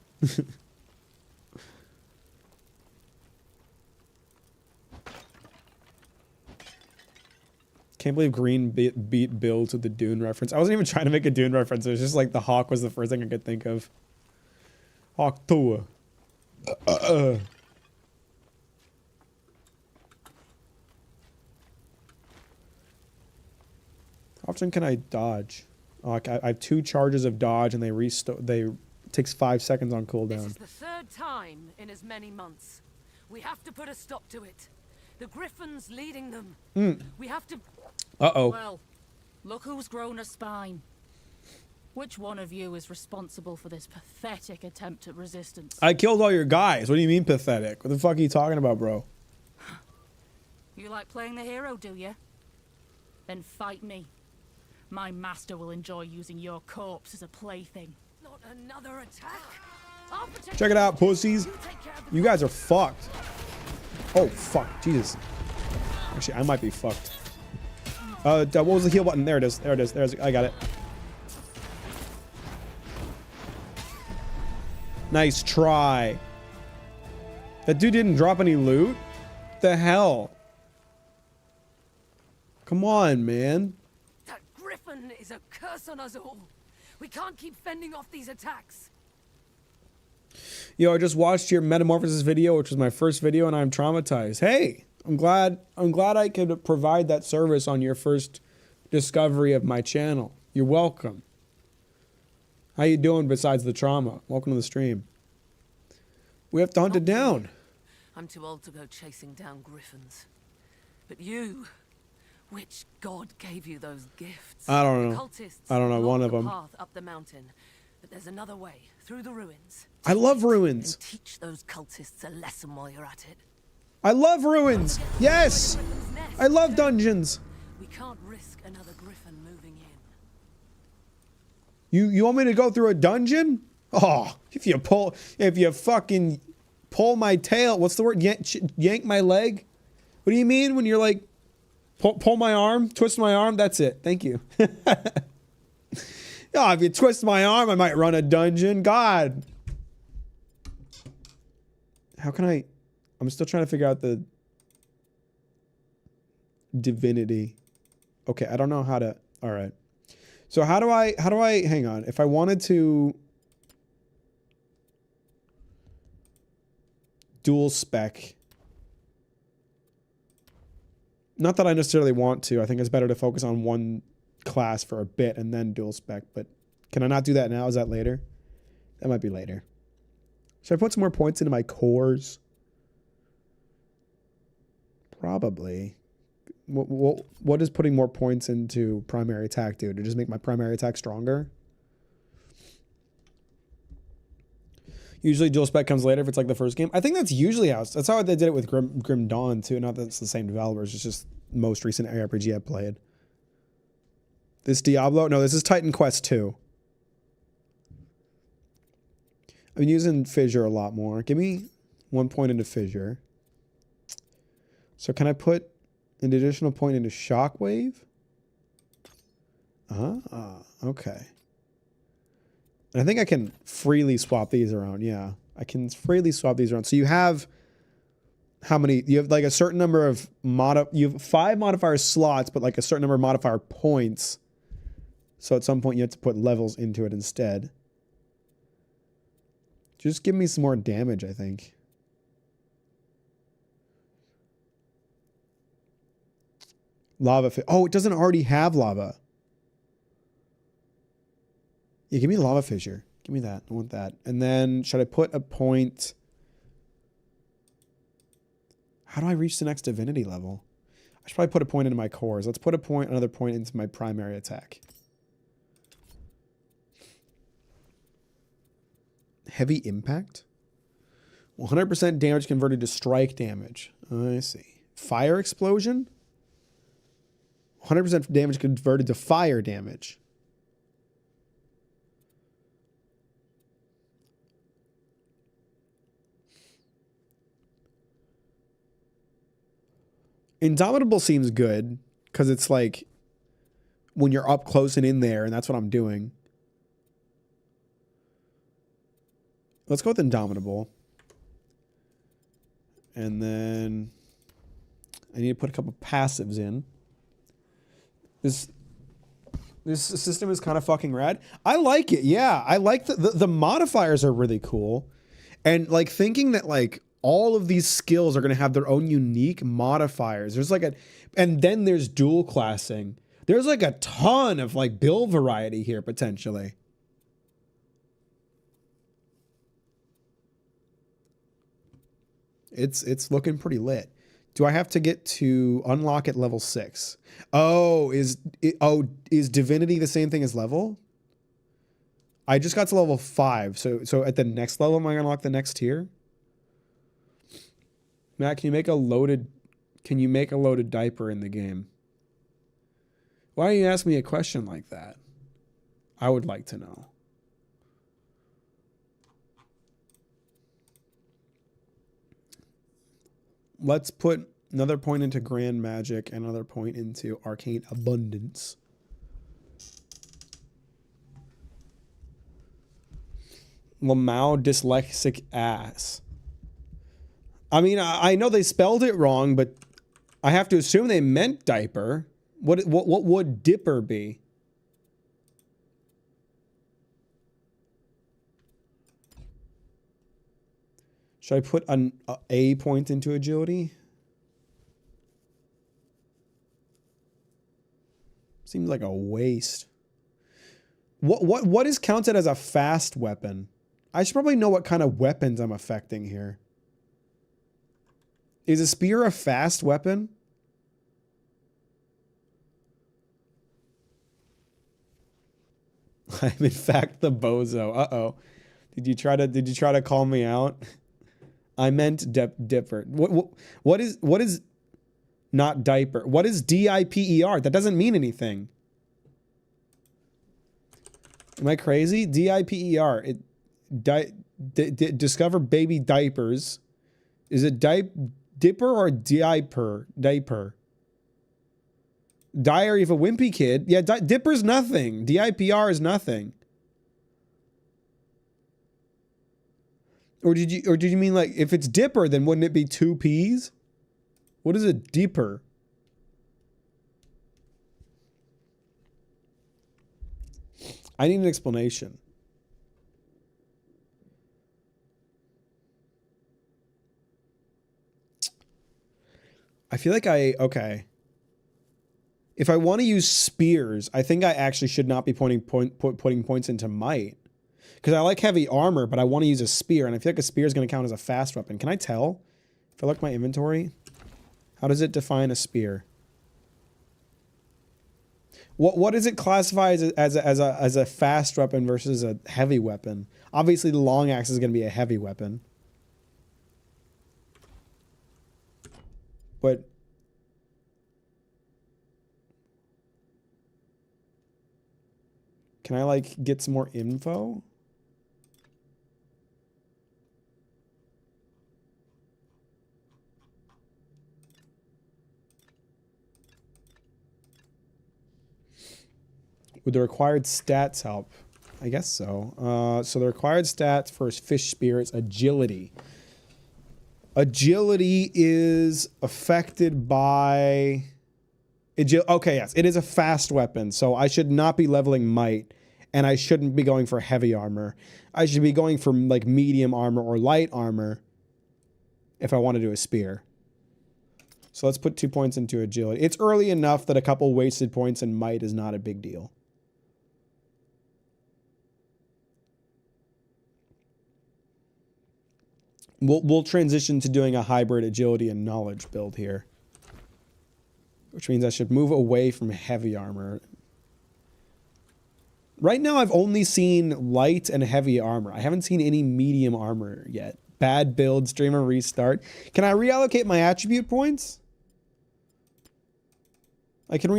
Can't believe Green beat Bill to the Dune reference. I wasn't even trying to make a Dune reference. It was just like the hawk was the first thing I could think of. Hawk Tua. How often can I dodge? Oh, I have 2 charges of dodge, and it takes 5 seconds on cooldown. This is the 3rd time in as many months. We have to put a stop to it. The Griffin's leading them. We have to... Uh-oh. Well, look who's grown a spine. Which one of you is responsible for this pathetic attempt at resistance? I killed all your guys. What do you mean pathetic? What the fuck are you talking about, bro? You like playing the hero, do you? Then fight me. My master will enjoy using your corpse as a plaything. Not another attack. Check it out, pussies. You guys are fucked. Oh, fuck. Jesus. Actually, I might be fucked. What was the heal button? There it is. There it is. I got it. Nice try. That dude didn't drop any loot? The hell? Come on, man. That Griffin sun is a curse on us all. We can't keep fending off these attacks. Yo, I just watched your Metamorphosis video, which was my first video, and I'm traumatized. Hey, I'm glad I could provide that service on your first discovery of my channel. You're welcome. How you doing besides the trauma? Welcome to the stream. We have to hunt it down. I'm too old to go chasing down griffins. But you, which god gave you those gifts? I don't know. The cultists I don't know, one blocked of the them. path up the mountain, but there's another way through the ruins. I love ruins. And teach those cultists a lesson while you're at it. I love ruins. Yes. I love dungeons. We can't risk another griffin moving in. You want me to go through a dungeon? Oh, if you fucking pull my tail, what's the word? Yank my leg? What do you mean when you're like, pull my arm, twist my arm? That's it. Thank you. Oh, if you twist my arm, I might run a dungeon. God. How can I? I'm still trying to figure out the divinity. Okay, I don't know how to. All right. So how do I, hang on. If I wanted to dual spec, not that I necessarily want to, I think it's better to focus on one class for a bit and then dual spec, but can I not do that now? Is that later? That might be later. Should I put some more points into my cores? Probably. What does putting more points into primary attack do? To just make my primary attack stronger? Usually dual spec comes later if it's like the first game. I think that's usually that's how they did it with Grim Dawn too. Not that it's the same developers, it's just most recent RPG I've played. This Diablo? No, this is Titan Quest 2. I've been using Fissure a lot more. Give me 1 point into Fissure. So can I put an additional point into Shockwave? Okay. And I think I can freely swap these around. Yeah, I can freely swap these around. So you have how many? You have like a certain number of you have 5 modifier slots, but like a certain number of modifier points. So at some point you have to put levels into it instead. Just give me some more damage, I think. Lava. Oh, it doesn't already have lava. Yeah, give me lava fissure. Give me that. I want that. And then should I put a point? How do I reach the next divinity level? I should probably put a point into my cores. Let's put another point into my primary attack. Heavy impact? 100% damage converted to strike damage. I see. Fire explosion? 100% damage converted to fire damage. Indomitable seems good because it's like when you're up close and in there, and that's what I'm doing. Let's go with Indomitable. And then I need to put a couple passives in. This system is kind of fucking rad. I like it. Yeah, I like the modifiers are really cool. And like thinking that like all of these skills are going to have their own unique modifiers. There's like and then there's dual classing. There's like a ton of like build variety here potentially. It's looking pretty lit. Do I have to get to unlock at level 6? Oh, is divinity the same thing as level? I just got to level 5. So at the next level, am I gonna unlock the next tier? Matt, can you make a loaded diaper in the game? Why don't you ask me a question like that? I would like to know. Let's put another point into Grand Magic and another point into Arcane Abundance. Lamau dyslexic ass. I mean, I know they spelled it wrong, but I have to assume they meant diaper. What would dipper be? Should I put a point into agility? Seems like a waste. What is counted as a fast weapon? I should probably know what kind of weapons I'm affecting here. Is a spear a fast weapon? I'm in fact the bozo. Uh-oh. Did you try to call me out? I meant dipper. What is not diaper? What is DIPER? That doesn't mean anything. Am I crazy? DIPER. Discover baby diapers. Is it dipper or diaper? Diaper. Diary of a wimpy kid. Yeah, dipper's nothing. DIPR is nothing. Or did you mean like if it's dipper, then wouldn't it be 2 P's? What is a dipper? I need an explanation. I feel like okay. If I want to use spears, I think I actually should not be putting points into might. Because I like heavy armor, but I want to use a spear, and I feel like a spear is going to count as a fast weapon. Can I tell? If I look at my inventory, how does it define a spear? What does it classify as a fast weapon versus a heavy weapon? Obviously, the long axe is going to be a heavy weapon. But can I like get some more info? Would the required stats help? I guess so. So the required stats for fish spirits, agility. Agility is affected by... Okay, yes. It is a fast weapon, so I should not be leveling might, and I shouldn't be going for heavy armor. I should be going for like medium armor or light armor if I want to do a spear. So let's put 2 points into agility. It's early enough that a couple wasted points in might is not a big deal. We'll transition to doing a hybrid agility and knowledge build here. Which means I should move away from heavy armor. Right now I've only seen light and heavy armor. I haven't seen any medium armor yet. Bad build, streamer restart. Can I reallocate my attribute points? I can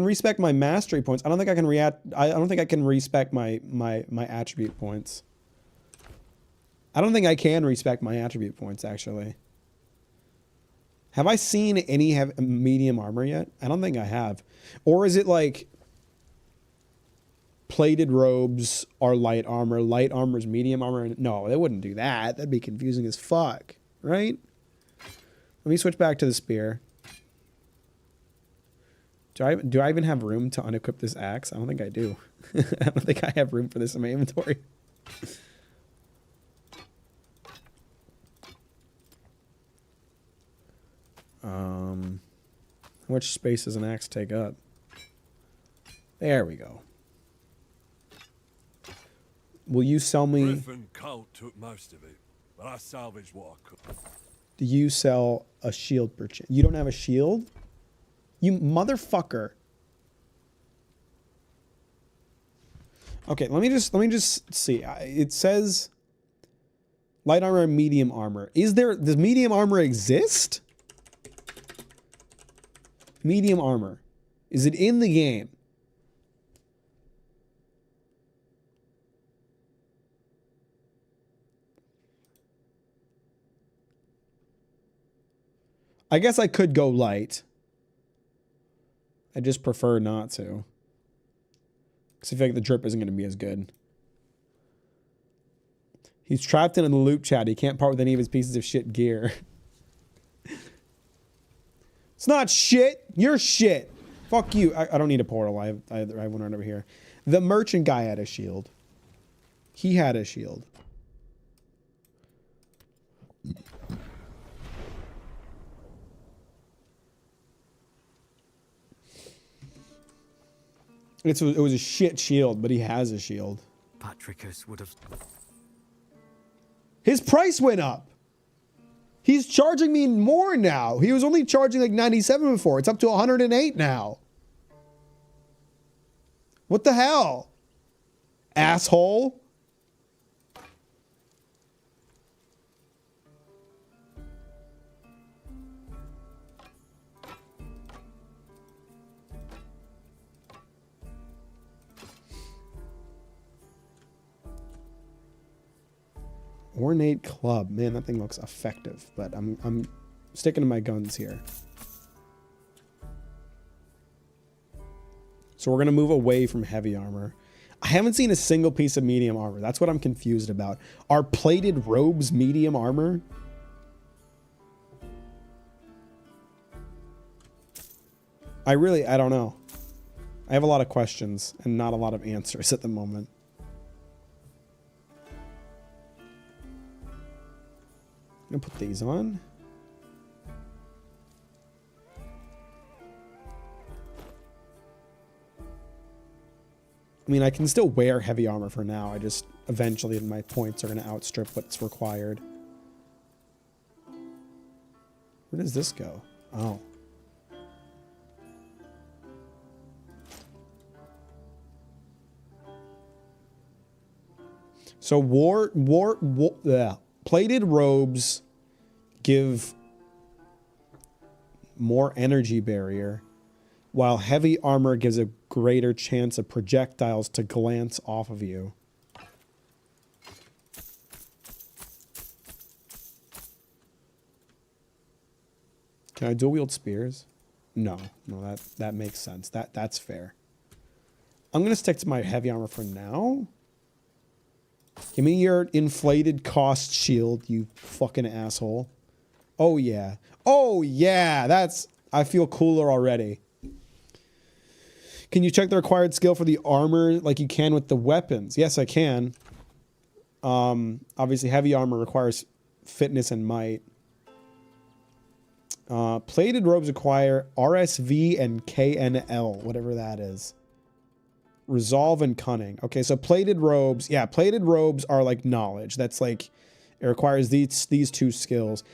respec my mastery points. I don't think I can respec my attribute points. I don't think I can respec my attribute points, actually. Have I seen any medium armor yet? I don't think I have. Or is it like plated robes are light armor is medium armor? No, they wouldn't do that. That'd be confusing as fuck, right? Let me switch back to the spear. Do I even have room to unequip this axe? I don't think I do. I don't think I have room for this in my inventory. How much space does an axe take up? There we go. Will you sell me... Griffin Colt took most of it, but I salvaged what I could. Do you sell a shield per chance? You don't have a shield? You motherfucker. Okay, let me just see. It says light armor and medium armor. Does medium armor exist? Medium armor. Is it in the game? I guess I could go light. I just prefer not to. Because I feel like the drip isn't going to be as good. He's trapped in the loop chat. He can't part with any of his pieces of shit gear. It's not shit. You're shit. Fuck you. I don't need a portal. I have one right over here. The merchant guy had a shield. He had a shield. It was a shit shield, but he has a shield. Patricus would have... His price went up. He's charging me more now. He was only charging like 97 before. It's up to 108 now. What the hell? Asshole. Ornate club. Man, that thing looks effective, but I'm sticking to my guns here. So we're going to move away from heavy armor. I haven't seen a single piece of medium armor. That's what I'm confused about. Are plated robes medium armor? I don't know. I have a lot of questions and not a lot of answers at the moment. I'm gonna put these on. I mean, I can still wear heavy armor for now. I just, eventually my points are gonna outstrip what's required. Where does this go? Oh. So plated robes give more energy barrier, while heavy armor gives a greater chance of projectiles to glance off of you. Can I dual wield spears? No, that makes sense. That's fair. I'm gonna stick to my heavy armor for now. Give me your inflated cost shield, you fucking asshole. Oh yeah. Oh yeah, I feel cooler already. Can you check the required skill for the armor like you can with the weapons? Yes, I can. Obviously heavy armor requires fitness and might. Plated robes require RSV and KNL, whatever that is. Resolve and cunning. Okay, so plated robes. Yeah, plated robes are like knowledge. That's like, it requires these two skills.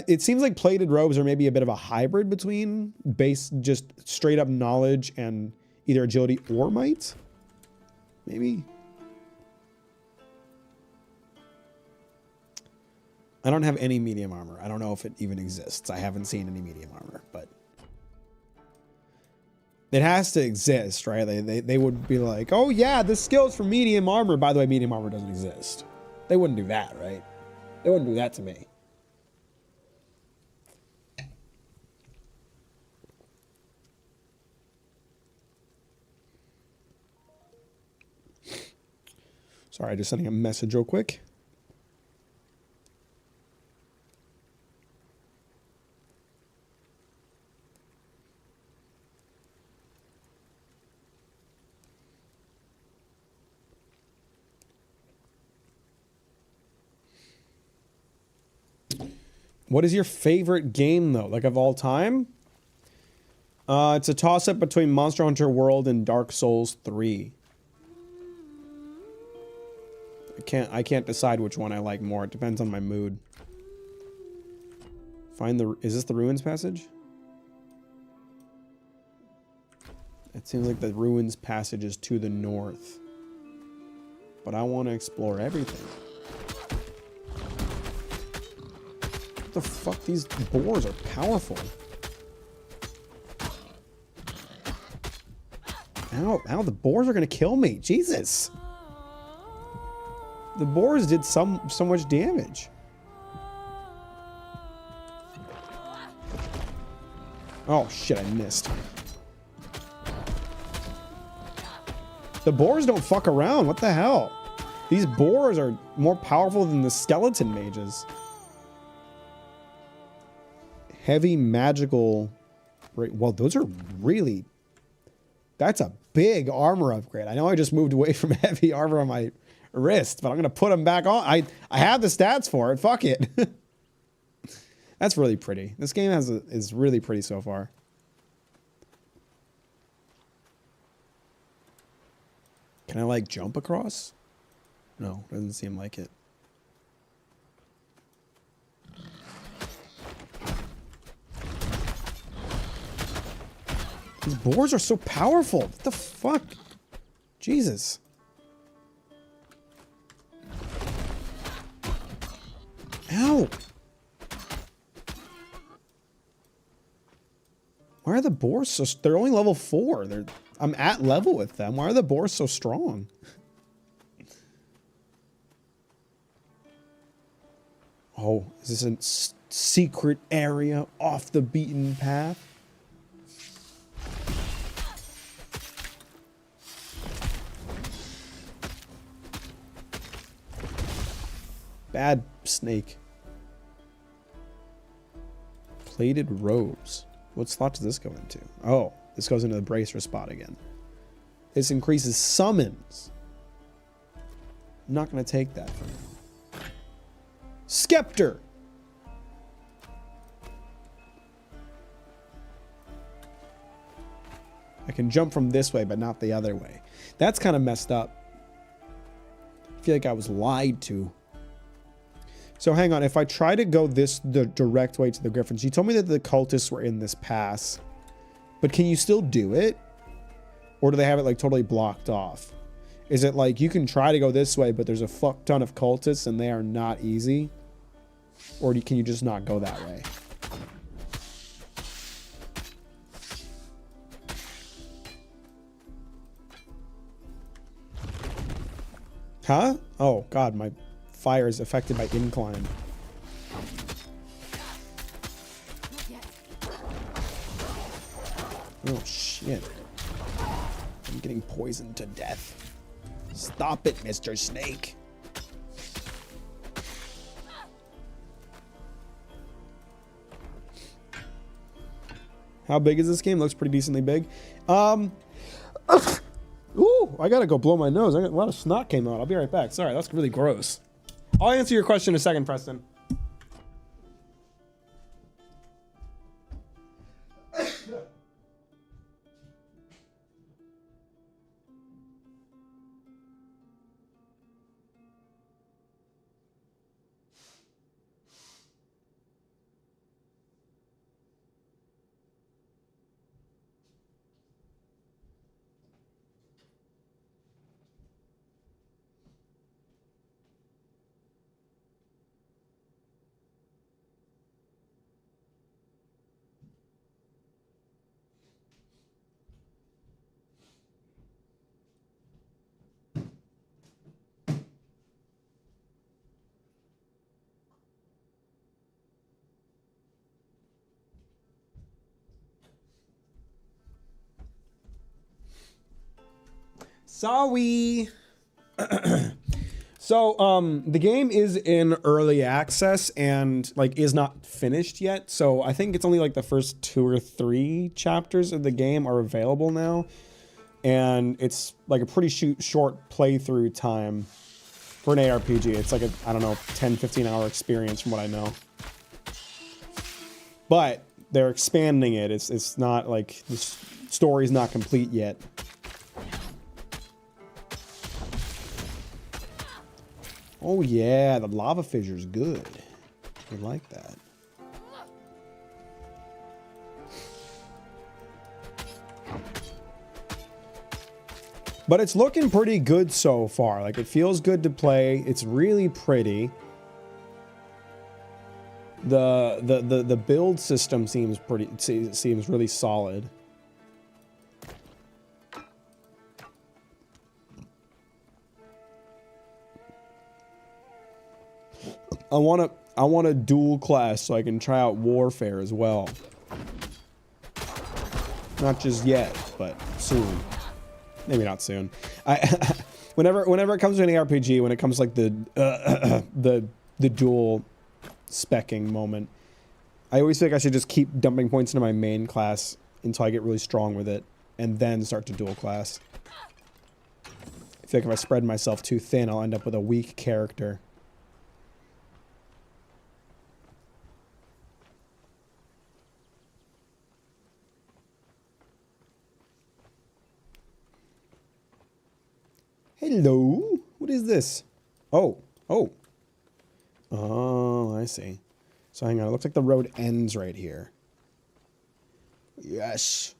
It seems like plated robes are maybe a bit of a hybrid between just straight up knowledge and either agility or might. Maybe. I don't have any medium armor. I don't know if it even exists. I haven't seen any medium armor, but it has to exist, right? They would be like, oh yeah, this skill's for medium armor. By the way, medium armor doesn't exist. They wouldn't do that, right? They wouldn't do that to me. Sorry, just sending a message real quick. What is your favorite game, though? Like, of all time? It's a toss-up between Monster Hunter World and Dark Souls 3. I can't decide which one I like more. It depends on my mood. Is this the Ruins Passage? It seems like the Ruins Passage is to the north. But I want to explore everything. What the fuck? These boars are powerful. Ow, the boars are gonna kill me. Jesus. The boars did so much damage. Oh shit, I missed. The boars don't fuck around. What the hell? These boars are more powerful than the skeleton mages. Heavy magical... Well, those are really... That's a big armor upgrade. I know I just moved away from heavy armor on my wrist, but I'm going to put them back on. I have the stats for it. Fuck it. That's really pretty. This game is really pretty so far. Can I, like, jump across? No, doesn't seem like it. These boars are so powerful. What the fuck? Jesus. Ow. Why are the boars so... They're only level 4. I'm at level with them. Why are the boars so strong? Oh, is this a secret area off the beaten path? Bad snake. Plated robes. What slot does this go into? Oh, this goes into the bracer spot again. This increases summons. I'm not going to take that for now. Scepter. I can jump from this way, but not the other way. That's kind of messed up. I feel like I was lied to. So hang on, if I try to go the direct way to the Griffins, you told me that the cultists were in this pass, but can you still do it? Or do they have it like totally blocked off? Is it like you can try to go this way, but there's a fuck ton of cultists and they are not easy? Or can you just not go that way? Huh? Oh god, my fire is affected by incline. Oh shit. I'm getting poisoned to death. Stop it, Mr. Snake. How big is this game? Looks pretty decently big. Ooh, I gotta go blow my nose. A lot of snot came out. I'll be right back. Sorry, that's really gross. I'll answer your question in a second, Preston. Sorry. So, the game is in early access and like is not finished yet. So I think it's only like the first 2 or 3 chapters of the game are available now. And it's like a pretty short playthrough time for an ARPG. It's like a, I don't know, 10, 15 hour experience from what I know. But they're expanding it. It's not like the story's not complete yet. Oh yeah, the lava fissure's good. I like that. But it's looking pretty good so far. Like, it feels good to play. It's really pretty. The build system seems really solid. I want a dual class so I can try out warfare as well. Not just yet, but soon. Maybe not soon. Whenever it comes to an RPG, when it comes to like the dual specking moment, I always think I should just keep dumping points into my main class until I get really strong with it, and then start to dual class. I feel like if I spread myself too thin, I'll end up with a weak character. Hello. What is this? Oh. Oh. Oh, I see. So hang on. It looks like the road ends right here. Yes.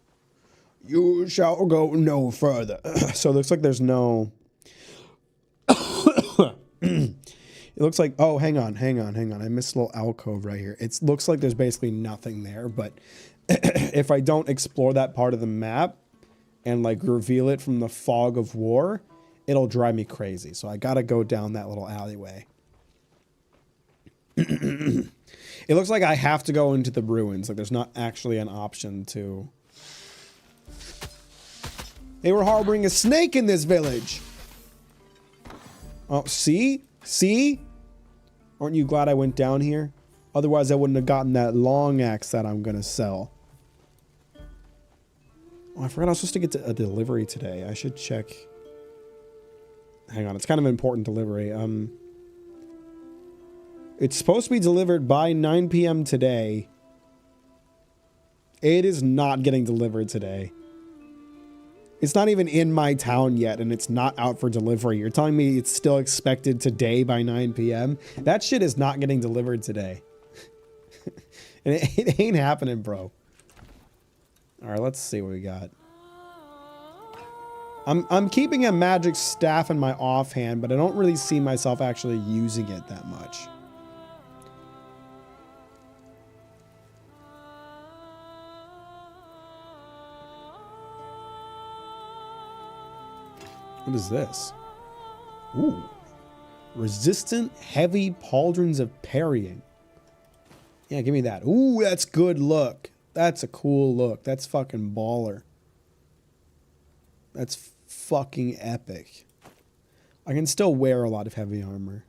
You shall go no further. So it looks like there's no... It looks like... Oh, hang on. I missed a little alcove right here. It looks like there's basically nothing there, but if I don't explore that part of the map and like reveal it from the fog of war, it'll drive me crazy. So I gotta go down that little alleyway. It looks like I have to go into the ruins. Like there's not actually an option to... They were harboring a snake in this village. Oh, see? See? Aren't you glad I went down here? Otherwise, I wouldn't have gotten that long axe that I'm gonna sell. Oh, I forgot I was supposed to get a delivery today. I should check. Hang on, it's kind of an important delivery. It's supposed to be delivered by 9 p.m. today. It is not getting delivered today. It's not even in my town yet, and it's not out for delivery. You're telling me it's still expected today by 9 p.m.? That shit is not getting delivered today. And it ain't happening, bro. All right, let's see what we got. I'm keeping a magic staff in my offhand, but I don't really see myself actually using it that much. What is this? Ooh. Resistant heavy pauldrons of parrying. Yeah, give me that. Ooh, that's good look. That's a cool look. That's fucking baller. That's fucking epic. I can still wear a lot of heavy armor.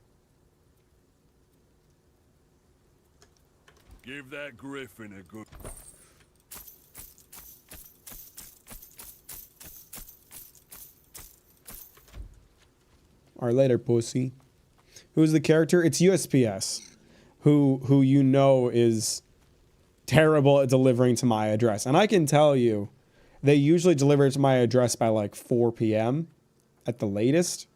Give that griffin a good... All right, later, pussy. Who's the character? It's USPS, who you know is terrible at delivering to my address. And I can tell you, they usually deliver to my address by like 4 p.m. at the latest.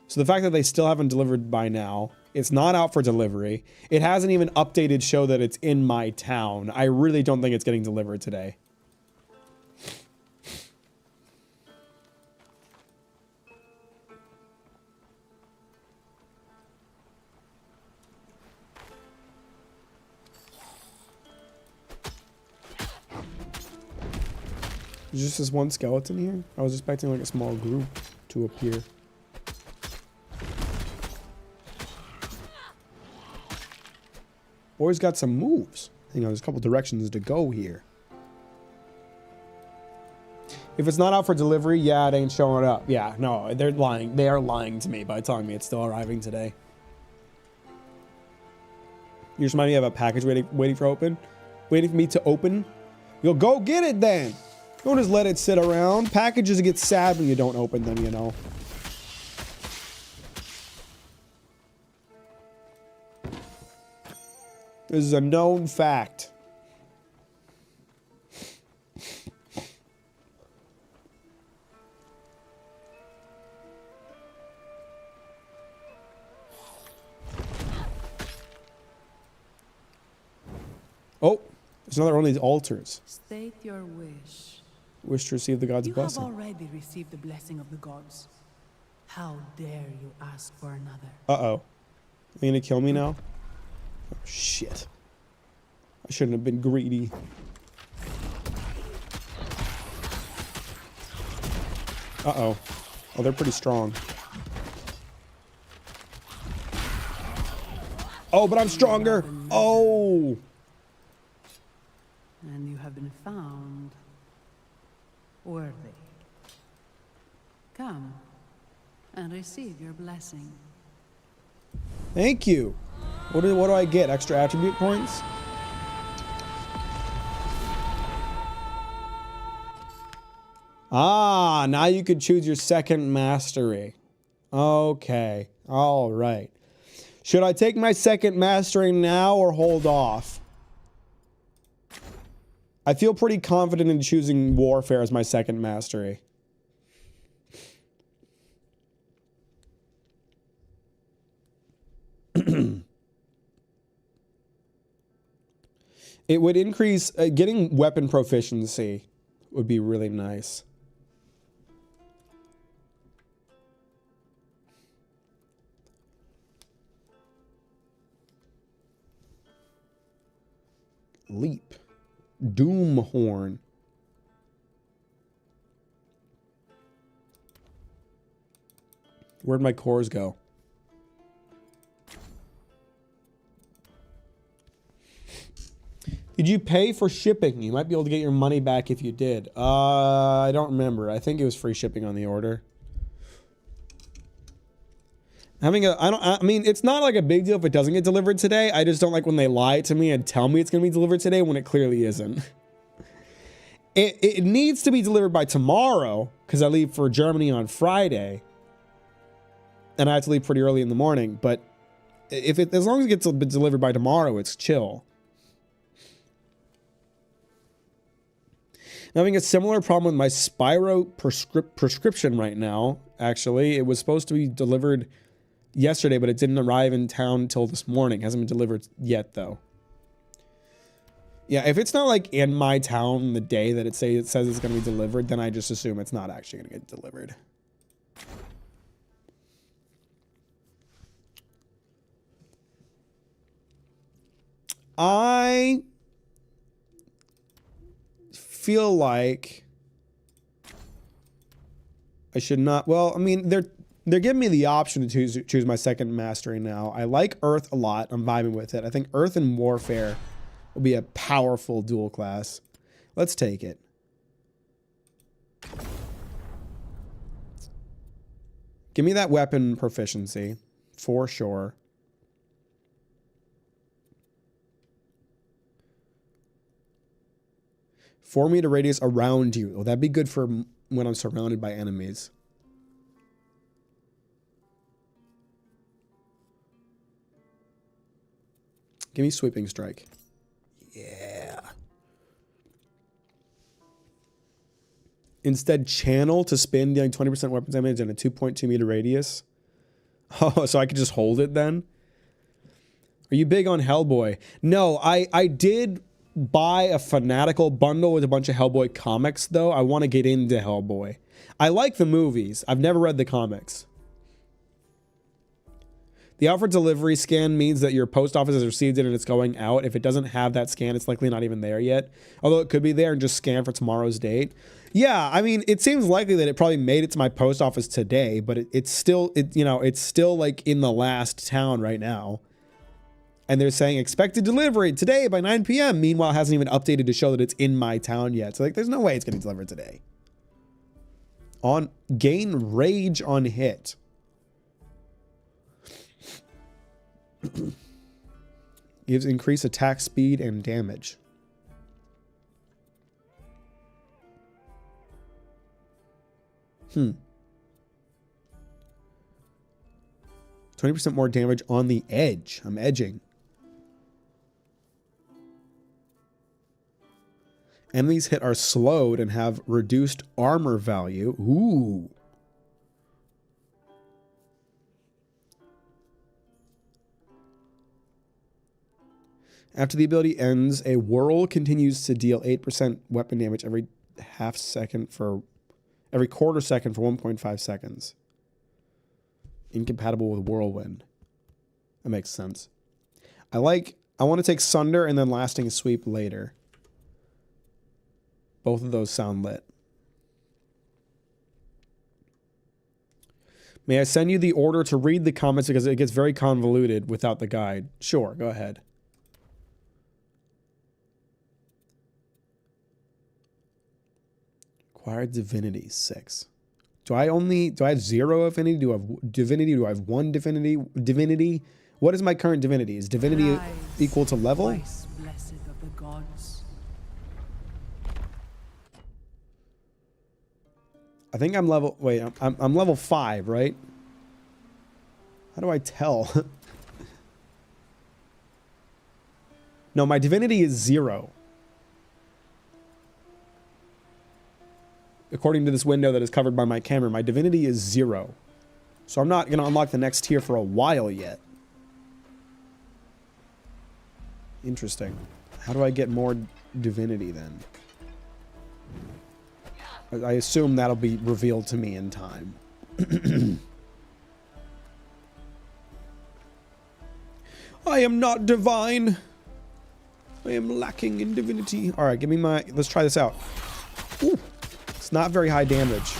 So the fact that they still haven't delivered by now, it's not out for delivery. It hasn't even updated show that it's in my town. I really don't think it's getting delivered today. There's just this one skeleton here? I was expecting like a small group to appear. Boy's got some moves. Hang on, there's a couple directions to go here. If it's not out for delivery, yeah, it ain't showing up. Yeah, no, they're lying. They are lying to me by telling me it's still arriving today. You just remind me of a package waiting for open. Waiting for me to open. You'll go get it then. Don't just let it sit around. Packages get sad when you don't open them, you know. This is a known fact. Oh, there's another one of these altars. State your wish. Wish to receive the god's You blessing. have already received the blessing of the gods. How dare you ask for another? Uh-oh. Are you gonna kill me now? Oh, shit. I shouldn't have been greedy. Uh-oh. Oh, they're pretty strong. Oh, but I'm stronger. Oh. And you have been found worthy. Come and receive your blessing. Thank you. What do I get? Extra attribute points? Ah, now you could choose your second mastery. Okay. All right. Should I take my second mastery now or hold off? I feel pretty confident in choosing warfare as my second mastery. It would increase getting weapon proficiency would be really nice. Leap. Doom horn. Where'd my cores go? Did you pay for shipping? You might be able to get your money back if you did. I don't remember. I think it was free shipping on the order. I mean, it's not like a big deal if it doesn't get delivered today. I just don't like when they lie to me and tell me it's going to be delivered today when it clearly isn't. It needs to be delivered by tomorrow because I leave for Germany on Friday. And I have to leave pretty early in the morning. But as long as it gets delivered by tomorrow, it's chill. I'm having a similar problem with my Spyro prescription right now, actually. It was supposed to be delivered yesterday, but it didn't arrive in town until this morning. It hasn't been delivered yet, though. Yeah, if it's not, like, in my town the day that it says it's going to be delivered, then I just assume it's not actually going to get delivered. I feel like I should not. Well, I mean, they're giving me the option to choose my second mastery now. I like Earth a lot. I'm vibing with it. I think Earth and Warfare will be a powerful dual class. Let's take it. Give me that weapon proficiency for sure. Four-meter radius around you. Oh, that'd be good for when I'm surrounded by enemies. Give me sweeping strike. Yeah. Instead, channel to spin, dealing 20% weapons damage and a 2.2 meter radius. Oh, so I could just hold it then? Are you big on Hellboy? No, I did buy a Fanatical bundle with a bunch of Hellboy comics, though. I want to get into Hellboy. I like the movies. I've never read the comics. The out for delivery scan means that your post office has received it and it's going out. If it doesn't have that scan, it's likely not even there yet. Although it could be there and just scan for tomorrow's date. Yeah, I mean, it seems likely that it probably made it to my post office today, but it's still like in the last town right now. And they're saying expected delivery today by 9 p.m. Meanwhile, it hasn't even updated to show that it's in my town yet. So like, there's no way it's getting delivered today. On gain rage on hit. Gives increased attack speed and damage. Hmm. 20% more damage on the edge. I'm edging. Enemies hit are slowed and have reduced armor value. Ooh. After the ability ends, a whirl continues to deal 8% weapon damage every every quarter second for 1.5 seconds. Incompatible with whirlwind. That makes sense. I want to take Sunder and then lasting sweep later. Both of those sound lit. May I send you the order to read the comments because it gets very convoluted without the guide? Sure, go ahead. Acquired divinity 6. Do I have 0 affinity? Do I have divinity? Do I have 1 divinity? What is my current divinity? Is divinity equal to level? Twice blessed of the gods. I think I'm level. Wait, I'm level 5, right? How do I tell? No, my divinity is 0. According to this window that is covered by my camera, my divinity is 0. So I'm not going to unlock the next tier for a while yet. Interesting. How do I get more divinity then? I assume that'll be revealed to me in time. I am not divine. I am lacking in divinity. All right, give me my... Let's try this out. Ooh, it's not very high damage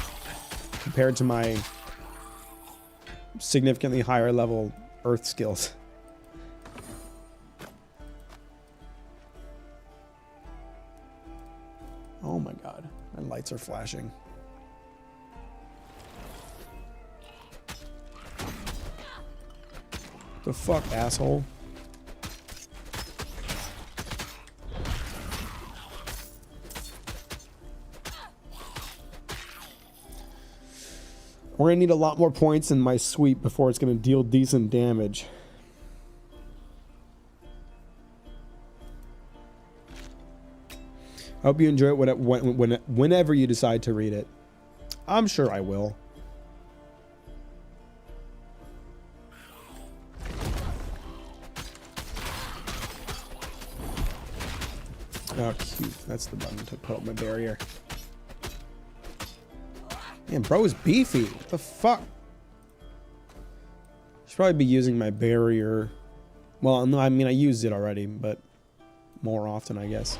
compared to my significantly higher level earth skills. Oh my god, my lights are flashing. The fuck, asshole? We're gonna need a lot more points in my sweep before it's gonna deal decent damage. I hope you enjoy it whenever you decide to read it. I'm sure I will. Oh, cute. That's the button to put up my barrier. Man, bro is beefy. What the fuck? Should probably be using my barrier. Well, no, I mean, I used it already, but more often, I guess.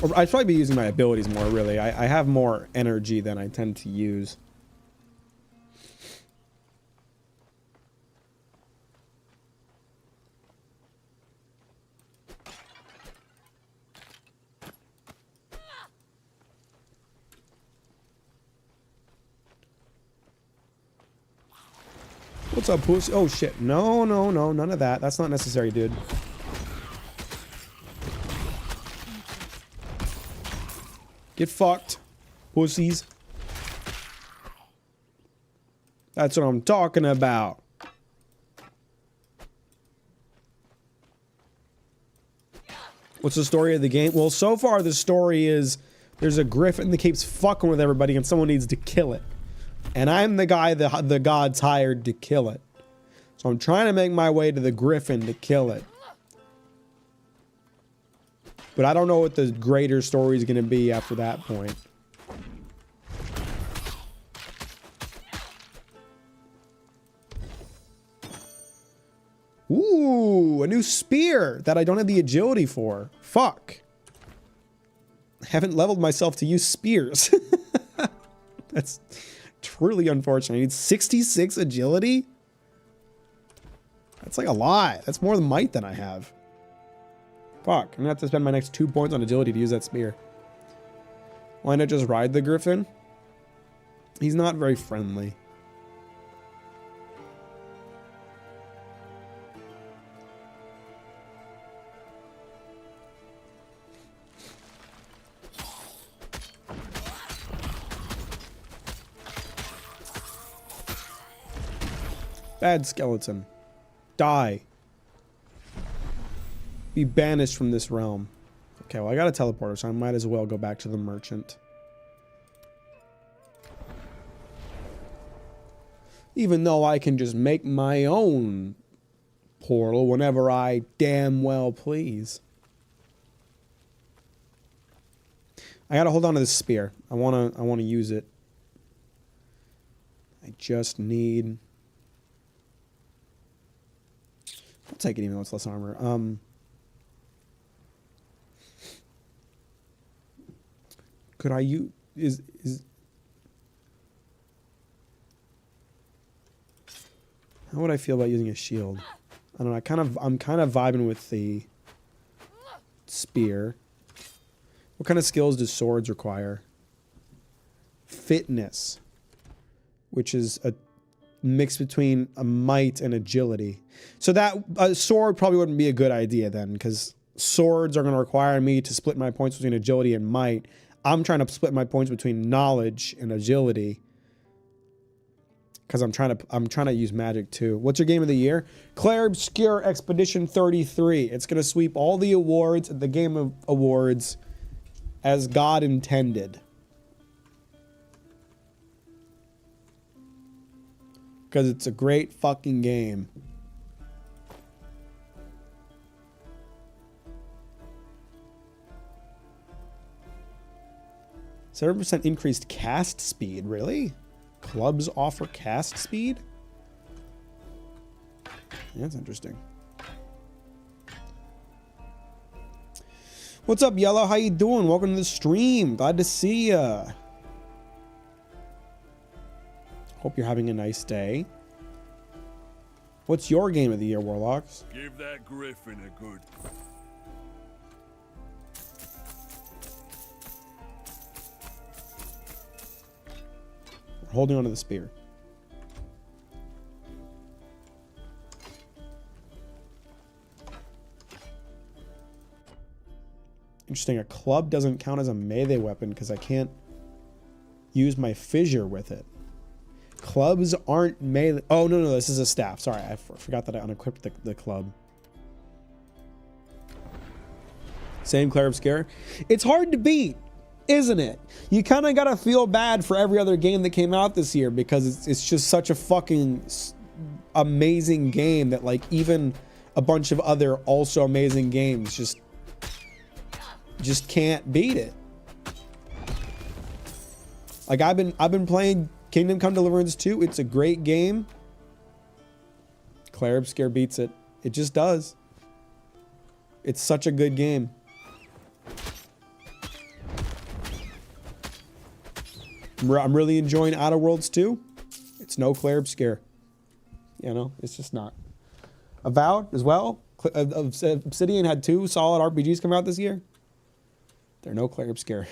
Or I'd probably be using my abilities more, really. I have more energy than I tend to use. What's up, pussy? Oh, shit. No, no, no. None of that. That's not necessary, dude. Get fucked, pussies. That's what I'm talking about. What's the story of the game? Well, so far the story is there's a griffin that keeps fucking with everybody and someone needs to kill it. And I'm the guy that the gods hired to kill it. So I'm trying to make my way to the griffin to kill it. But I don't know what the greater story is going to be after that point. Ooh, a new spear that I don't have the agility for. Fuck. I haven't leveled myself to use spears. That's truly unfortunate. I need 66 agility? That's like a lot. That's more might than I have. Fuck, I'm gonna have to spend my next 2 points on agility to use that spear. Why not just ride the griffin? He's not very friendly. Bad skeleton. Die. Be banished from this realm. Okay, well, I got a teleporter, so I might as well go back to the merchant. Even though I can just make my own portal whenever I damn well please. I gotta hold on to this spear. I wanna use it. I just need... I'll take it even though it's less armor. Could I use... Is... How would I feel about using a shield? I don't know. I'm kind of vibing with the spear. What kind of skills do swords require? Fitness, which is a mix between a might and agility. So that a sword probably wouldn't be a good idea then, because swords are going to require me to split my points between agility and might. I'm trying to split my points between knowledge and agility, because I'm trying to use magic too. What's your game of the year? Claire Obscure Expedition 33. It's going to sweep all the awards at the Game of Awards as God intended. because it's a great fucking game. 7% increased cast speed, really? Clubs offer cast speed? Yeah, that's interesting. What's up, Yellow? How you doing? Welcome to the stream. Glad to see ya. Hope you're having a nice day. What's your game of the year, Warlocks? Give that griffin a good... We're holding onto the spear. Interesting. A club doesn't count as a melee weapon because I can't use my fissure with it. Clubs aren't melee. Oh, no, this is a staff. Sorry, I forgot that I unequipped the club. Same Claire Obscure. It's hard to beat, isn't it? You kind of got to feel bad for every other game that came out this year because it's just such a fucking amazing game that, like, even a bunch of other also amazing games just can't beat it. Like, I've been playing Kingdom Come Deliverance 2. It's a great game. Claire Obscure beats it. It just does. It's such a good game. I'm really enjoying Outer Worlds 2. It's no Claire Obscure. You know, it's just not. Avowed as well. Obsidian had 2 solid RPGs come out this year. They're no Claire Obscure.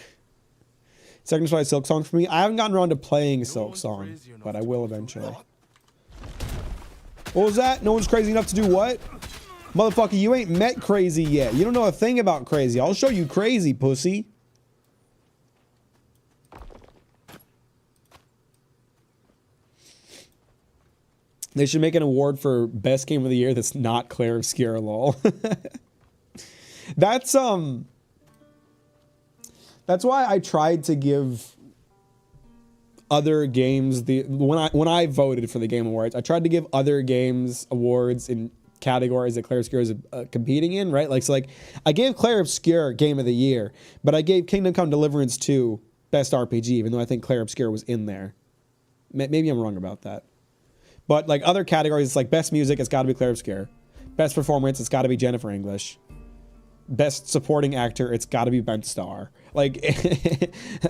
Second choice, Silk Song for me. I haven't gotten around to playing Silk Song, but I will eventually. What was that? No one's crazy enough to do what? Motherfucker, you ain't met crazy yet. You don't know a thing about crazy. I'll show you crazy, pussy. They should make an award for best game of the year that's not Claire Obscure, lol. That's why I tried to give other games when I voted for the Game Awards, I tried to give other games awards in categories that Claire Obscure is competing in, right? Like, so like I gave Claire Obscure Game of the Year, but I gave Kingdom Come Deliverance 2 Best RPG, even though I think Claire Obscure was in there. Maybe I'm wrong about that. But like other categories, it's like Best Music, it's got to be Claire Obscure. Best Performance, it's got to be Jennifer English. Best Supporting Actor, it's got to be Ben Starr. Like,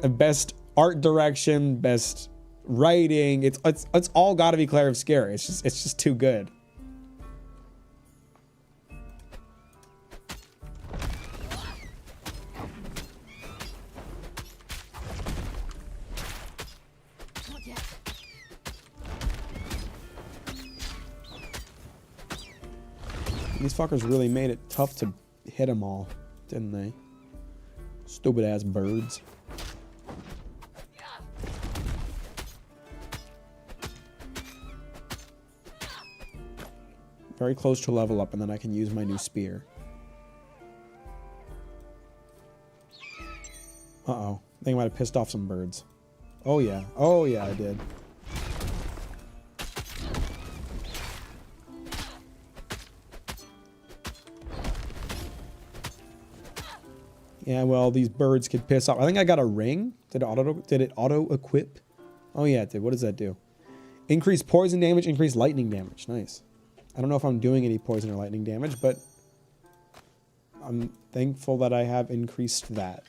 Best Art Direction, Best Writing, it's all got to be Claire Obscure. It's just too good. These fuckers really made it tough to hit them all, didn't they? Stupid ass birds. Very close to level up, and then I can use my new spear. Uh-oh. I think I might have pissed off some birds. Oh yeah. Oh yeah, I did. Yeah, well, these birds could piss off. I think I got a ring. Did it auto equip? Oh yeah, it did. What does that do? Increase poison damage, increase lightning damage. Nice. I don't know if I'm doing any poison or lightning damage, but I'm thankful that I have increased that.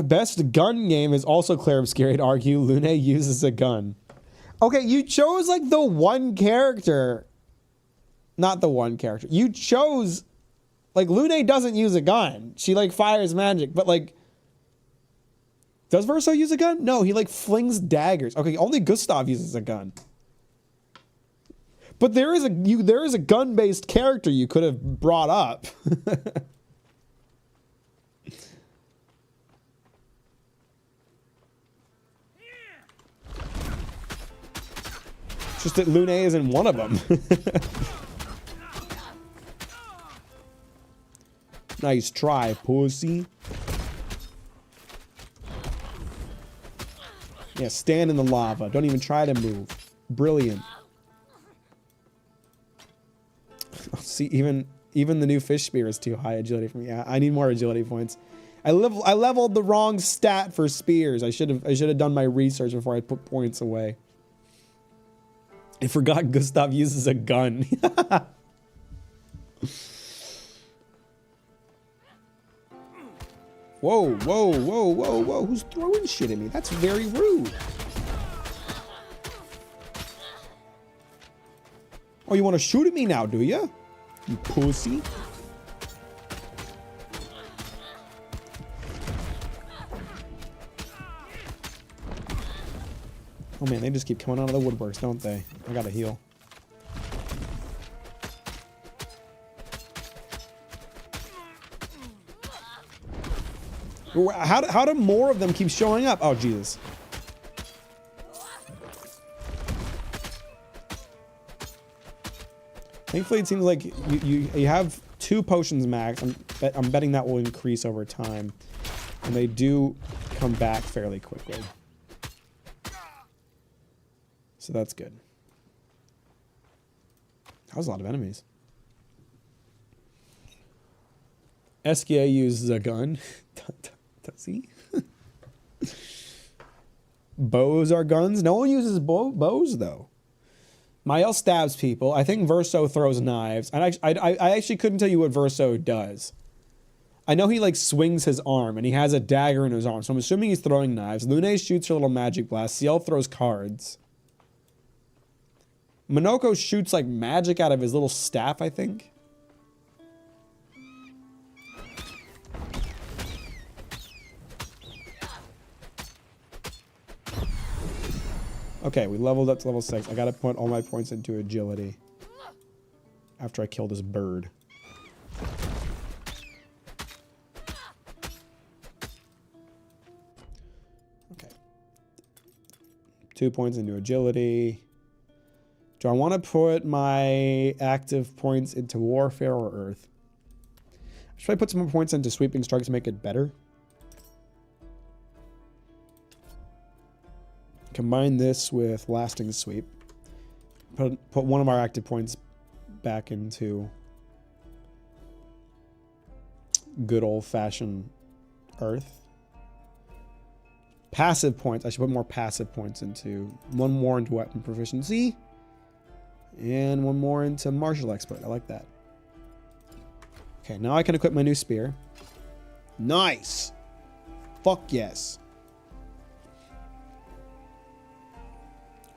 Best gun game is also Claire Obscure, I'd argue. Lune uses a gun. Okay, you chose like the one character. Not the one character. You chose, like, Lune doesn't use a gun. She, like, fires magic, but, like, does Verso use a gun? No, he, like, flings daggers. Okay, only Gustav uses a gun. But there is a gun-based character you could have brought up. Just that Lune isn't one of them. Nice try, pussy. Yeah, stand in the lava. Don't even try to move. Brilliant. See, even the new fish spear is too high agility for me. Yeah, I need more agility points. I leveled the wrong stat for spears. I should have done my research before I put points away. I forgot Gustav uses a gun. Whoa, whoa, whoa, whoa, whoa. Who's throwing shit at me? That's very rude. Oh, you want to shoot at me now, do you? You pussy. Oh man, they just keep coming out of the woodworks, don't they? I gotta heal. How do more of them keep showing up? Oh, Jesus. Thankfully, it seems like you have 2 potions max. I'm betting that will increase over time. And they do come back fairly quickly. So that's good. That was a lot of enemies. SKA uses a gun. Does he? Bows are guns. No one uses bows though. Mael stabs people. I think Verso throws knives. And I actually couldn't tell you what Verso does. I know he like swings his arm and he has a dagger in his arm. So I'm assuming he's throwing knives. Lune shoots her little magic blast. Ciel throws cards. Monoko shoots like magic out of his little staff, I think. Okay, we leveled up to level 6. I gotta put all my points into agility after I kill this bird. Okay. 2 points into agility. Do I want to put my active points into warfare or earth? Should I put some more points into sweeping strikes to make it better? Combine this with lasting sweep. Put one of our active points back into good old-fashioned earth. Passive points. I should put more passive points into. One more into weapon proficiency. And one more into martial expert. I like that. Okay, now I can equip my new spear. Nice! Fuck yes.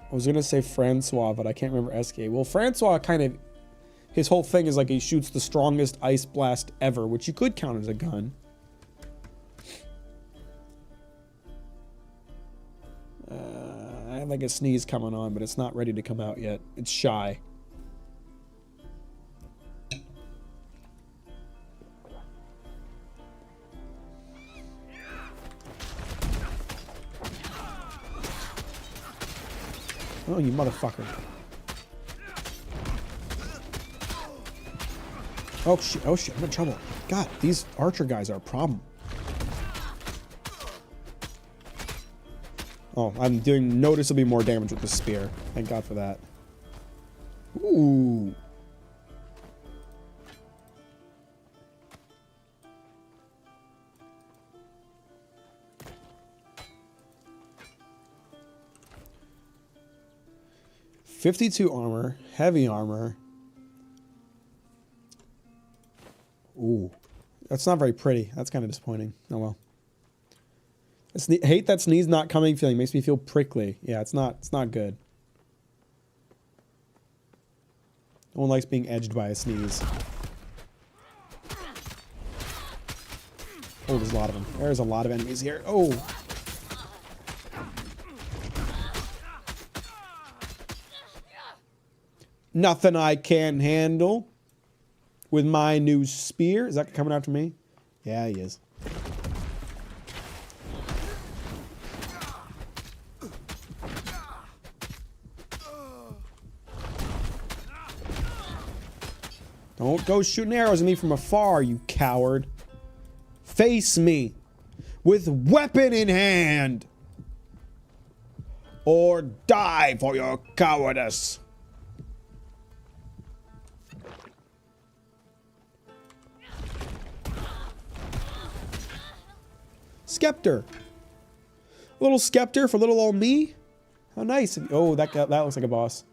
I was going to say Francois, but I can't remember SK. Well, Francois kind of... His whole thing is like he shoots the strongest ice blast ever, which you could count as a gun. I have like a sneeze coming on, but it's not ready to come out yet. It's shy. Oh, you motherfucker. Oh shit, I'm in trouble. God, these archer guys are a problem. Oh, I'm doing noticeably more damage with the spear. Thank God for that. Ooh. .52 armor, heavy armor. Ooh, that's not very pretty. That's kind of disappointing. Oh well. I hate that sneeze not coming feeling. Makes me feel prickly. Yeah, it's not good. No one likes being edged by a sneeze. Oh, there's a lot of them. There's a lot of enemies here. Oh. Nothing I can't handle with my new spear. Is that coming after me? Yeah, he is. Don't go shooting arrows at me from afar, you coward. Face me with weapon in hand. or die for your cowardice. Scepter. A little scepter for little old me. How nice. Oh, that looks like a boss.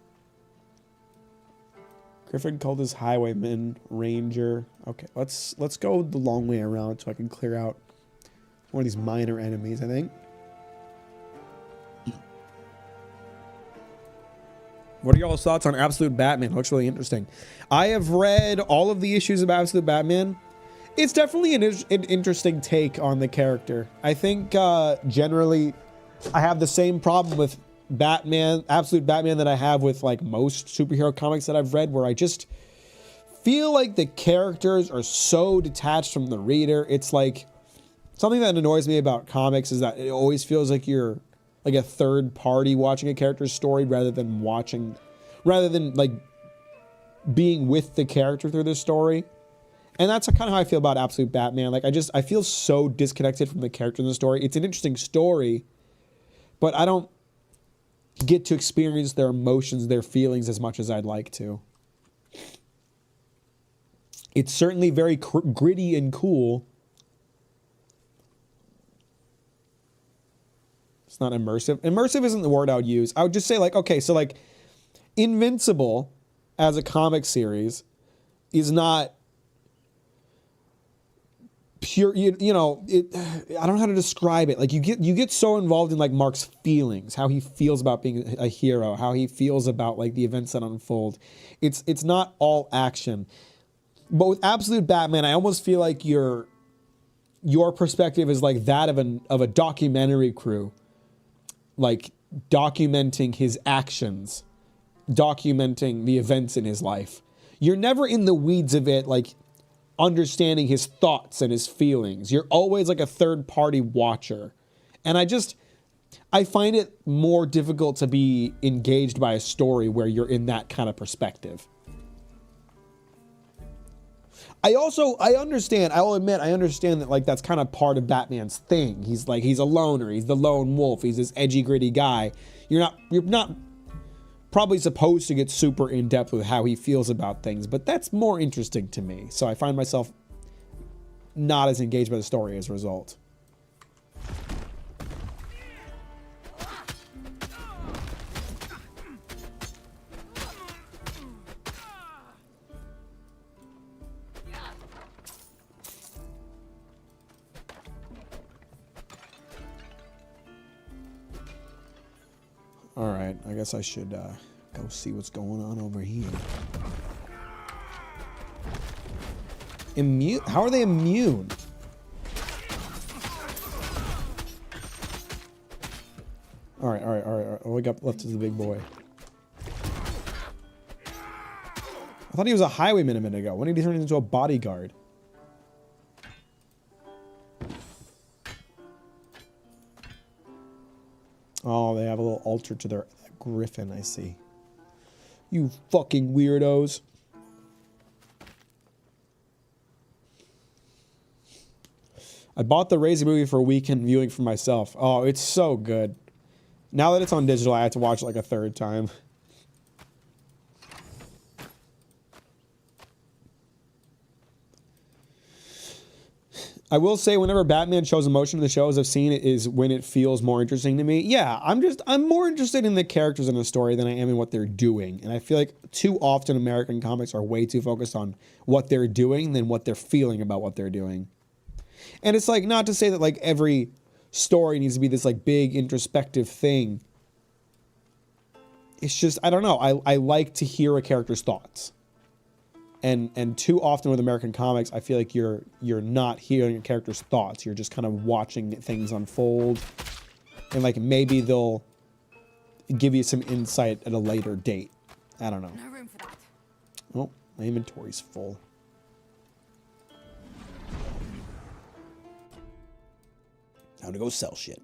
Griffin called his highwayman ranger. Okay, let's go the long way around so I can clear out one of these minor enemies, I think. What are y'all's thoughts on Absolute Batman? Looks really interesting. I have read all of the issues of Absolute Batman. It's definitely an interesting take on the character. I think generally I have the same problem with Batman, Absolute Batman, that I have with like most superhero comics that I've read, where I just feel like the characters are so detached from the reader. It's like something that annoys me about comics is that it always feels like you're like a third party watching a character's story rather than like being with the character through the story. And that's kind of how I feel about Absolute Batman. Like I feel so disconnected from the character in the story. It's an interesting story, but I don't get to experience their emotions, their feelings as much as I'd like to. It's certainly very gritty and cool. It's not immersive. Immersive isn't the word I would use. I would just say like, okay, so like Invincible as a comic series is not pure, you know, I don't know how to describe it. Like you get so involved in like Mark's feelings, how he feels about being a hero, how he feels about like the events that unfold. It's not all action. But with Absolute Batman, I almost feel like your perspective is like that of a documentary crew, like documenting his actions, documenting the events in his life. You're never in the weeds of it, like understanding his thoughts and his feelings. You're always like a third party watcher. And I find it more difficult to be engaged by a story where you're in that kind of perspective. I understand, I will admit, I understand that like that's kind of part of Batman's thing. He's a loner, he's the lone wolf, he's this edgy, gritty guy. You're not probably supposed to get super in depth with how he feels about things, but that's more interesting to me. So I find myself not as engaged by the story as a result. All right, I guess I should go see what's going on over here. Immune? How are they immune? All right. All we got left is the big boy. I thought he was a highwayman a minute ago. When did he turn into a bodyguard? Oh, they have a little altar to their griffin, I see. You fucking weirdos. I bought the Raising movie for a weekend viewing for myself. Oh, it's so good. Now that it's on digital, I have to watch it like a third time. I will say whenever Batman shows emotion in the shows I've seen, it is when it feels more interesting to me. Yeah, I'm more interested in the characters in the story than I am in what they're doing. And I feel like too often American comics are way too focused on what they're doing than what they're feeling about what they're doing. And it's like, not to say that like every story needs to be this like big introspective thing. It's just, I don't know. I like to hear a character's thoughts. And too often with American comics, I feel like you're not hearing a character's thoughts. You're just kind of watching things unfold. And like maybe they'll give you some insight at a later date. I don't know. No room for that. Oh, my inventory's full. Time to go sell shit.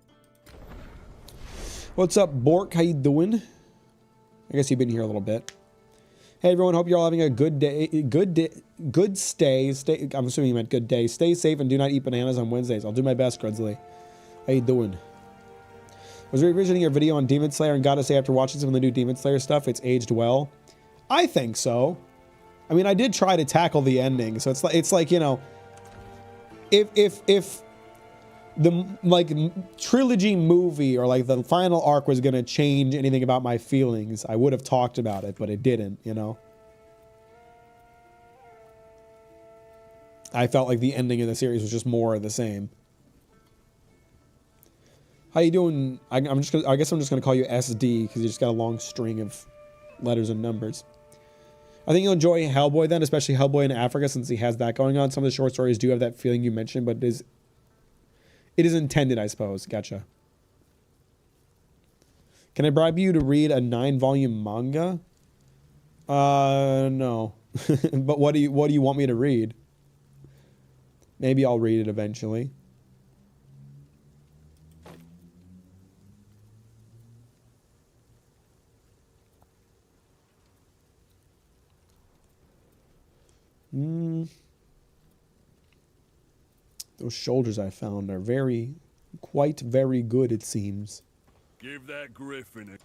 What's up, Bork? How you doing? I guess you've been here a little bit. Hey everyone, hope you're all having a good day. Good stay. I'm assuming you meant good day. Stay safe and do not eat bananas on Wednesdays. I'll do my best, Grudsley. How you doing? Was revisiting your video on Demon Slayer and gotta say after watching some of the new Demon Slayer stuff, it's aged well. I think so. I mean, I did try to tackle the ending, so it's like, you know, if the like trilogy movie or like the final arc was gonna change anything about my feelings, I would have talked about it, but it didn't, you know. I felt like the ending of the series was just more of the same. How you doing? I guess I'm just gonna call you SD because you just got a long string of letters and numbers. I think you'll enjoy Hellboy then, especially Hellboy in Africa, since he has that going on. Some of the short stories do have that feeling you mentioned, but it is intended, I suppose. Gotcha. Can I bribe you to read a 9-volume manga? No. But what do you want me to read? Maybe I'll read it eventually. Those shoulders I found are quite very good, it seems. Give that griffin a...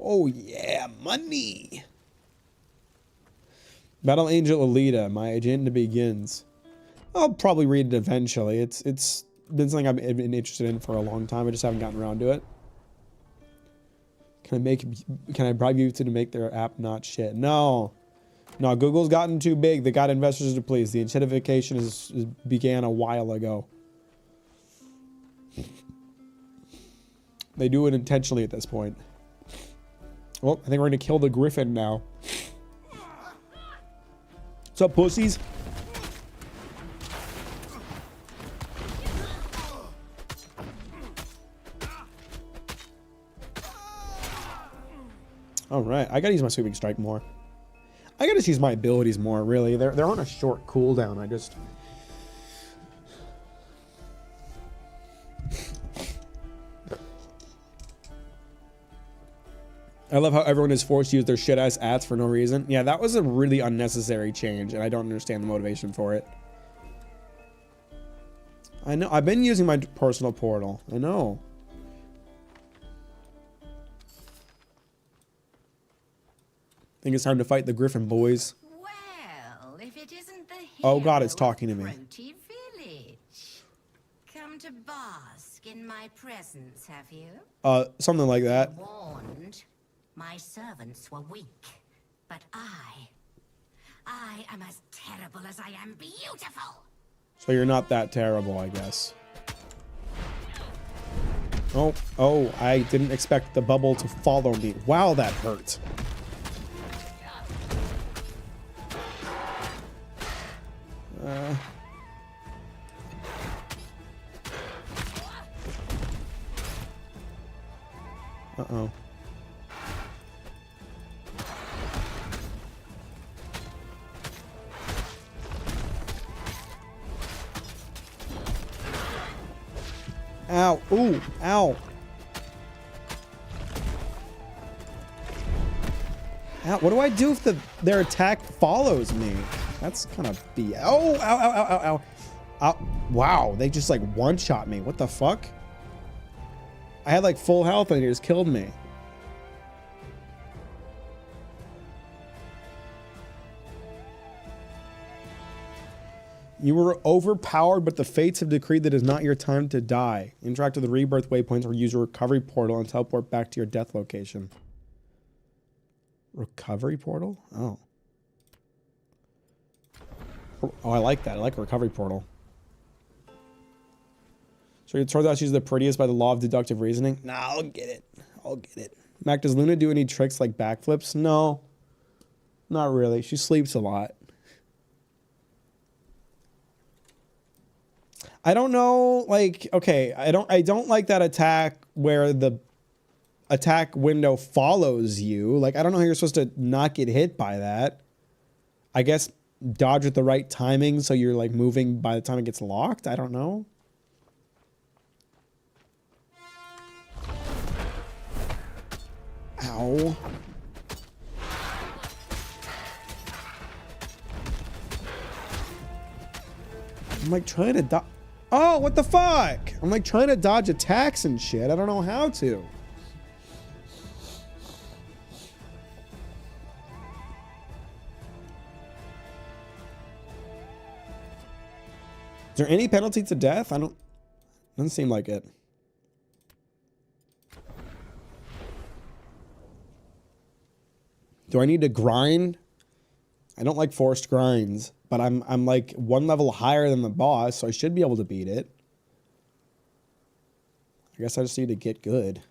Oh yeah, money! Battle Angel Alita, my agenda begins. I'll probably read it eventually. It's been something I've been interested in for a long time. I just haven't gotten around to it. Can I bribe you to make their app not shit? No. No, Google's gotten too big. They got investors to please. The incentivification began a while ago. They do it intentionally at this point. Well, I think we're gonna kill the griffin now. What's up, pussies? All right, I gotta use my sweeping strike more. I gotta use my abilities more. Really, they're on a short cooldown. I love how everyone is forced to use their shit ass ads for no reason. Yeah, that was a really unnecessary change, and I don't understand the motivation for it. I know I've been using my personal portal. I know. I think it's time to fight the Griffin boys. Well, if it isn't the Oh God, it's talking to me. Proti Village. Come to bask in my presence, have you? Something like that. Warned. My servants were weak, but I am as terrible as I am beautiful. So you're not that terrible, I guess. Oh, I didn't expect the bubble to follow me. Wow, that hurt. Uh-oh. Ow. Ooh. Ow. Ow. What do I do if their attack follows me? That's kind of BS. Oh, ow, ow, ow, ow, ow. Ow. Wow, they just like one-shot me. What the fuck? I had like full health and he just killed me. You were overpowered, but the fates have decreed that it is not your time to die. Interact with the rebirth waypoints or use a recovery portal and teleport back to your death location. Recovery portal? Oh. Oh, I like that. I like a recovery portal. So your sword is the prettiest by the law of deductive reasoning? Nah, I'll get it. I'll get it. Mac, does Luna do any tricks like backflips? No. Not really. She sleeps a lot. I don't know, like, okay, I don't like that attack where the attack window follows you. Like, I don't know how you're supposed to not get hit by that. I guess dodge with the right timing so you're like moving by the time it gets locked. I don't know. Ow. I'm like trying to dodge. Oh, what the fuck? I'm like trying to dodge attacks and shit. I don't know how to. Is there any penalty to death? Doesn't seem like it. Do I need to grind? I don't like forced grinds, but I'm like one level higher than the boss, so I should be able to beat it. I guess I just need to get good.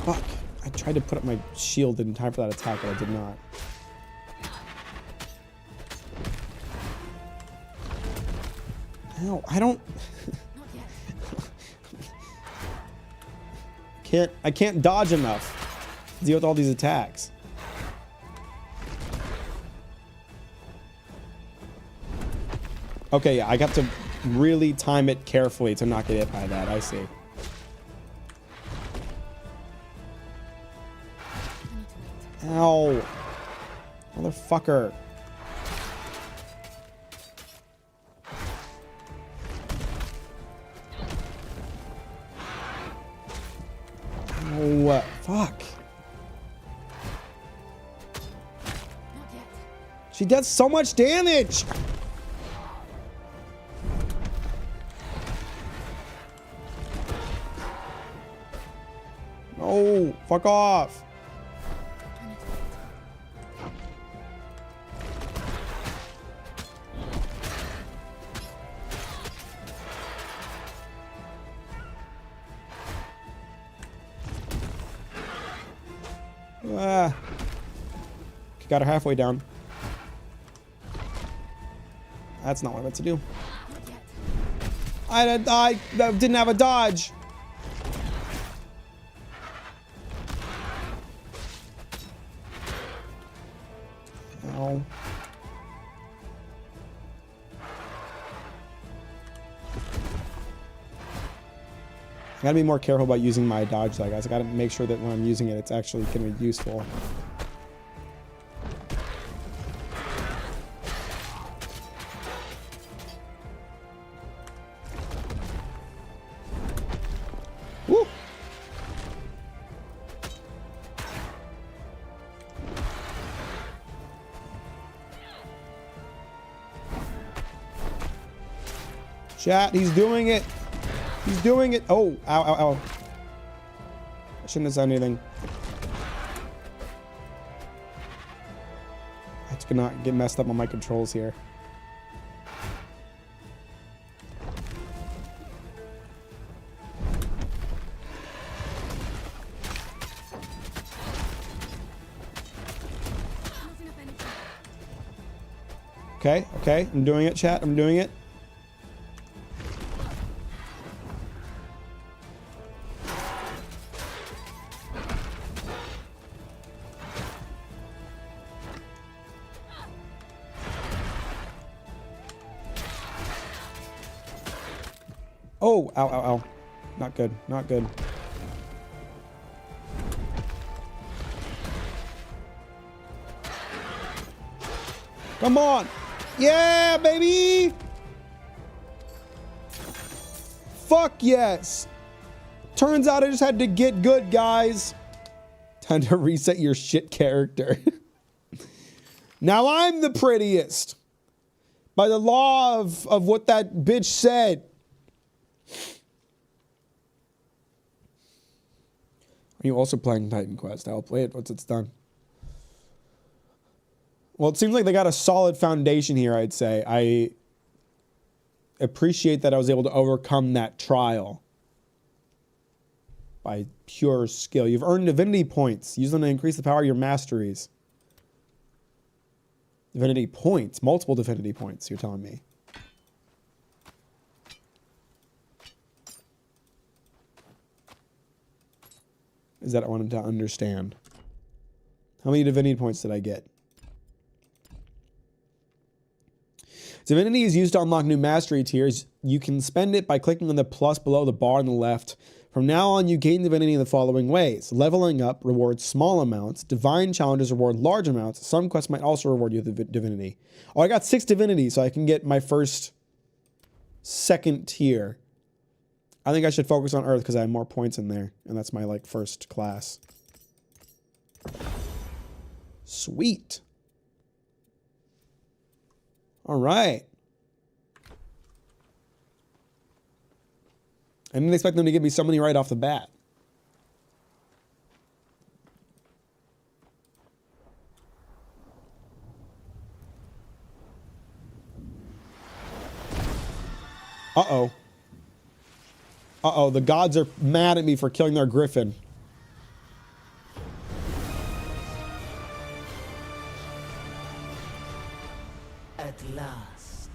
Fuck. I tried to put up my shield in time for that attack, but I did not. No, I don't... I can't dodge enough to deal with all these attacks. Okay, yeah, I got to really time it carefully to not get hit by that. I see. Ow. Motherfucker. Oh, fuck. She does so much damage. No, fuck off. Got her halfway down. That's not what I meant to do. I didn't have a dodge. Ow. I gotta be more careful about using my dodge though, guys. I gotta make sure that when I'm using it, it's actually gonna be useful. Woo! Chat, he's doing it. He's doing it. Oh, ow, ow, ow. I shouldn't have said anything. That's gonna get messed up on my controls here. Okay, okay. I'm doing it, chat. I'm doing it. Oh, ow, ow, ow. Not good, not good. Come on. Yeah, baby. Fuck yes. Turns out I just had to get good, guys. Time to reset your shit character. Now I'm the prettiest. By the law of what that bitch said. Are you also playing Titan Quest? I'll play it once it's done. Well, it seems like they got a solid foundation here, I'd say. I appreciate that I was able to overcome that trial by pure skill. You've earned divinity points. Use them to increase the power of your masteries. Divinity points. Multiple divinity points, you're telling me. Is that I wanted to understand. How many divinity points did I get? Divinity is used to unlock new mastery tiers. You can spend it by clicking on the plus below the bar on the left. From now on, you gain divinity in the following ways. Leveling up rewards small amounts. Divine challenges reward large amounts. Some quests might also reward you with divinity. Oh, I got 6 divinity, so I can get my second tier. I think I should focus on Earth because I have more points in there. And that's my, like, first class. Sweet. All right. I didn't expect them to give me so many right off the bat. Uh-oh. Uh-oh, the gods are mad at me for killing their griffin. At last.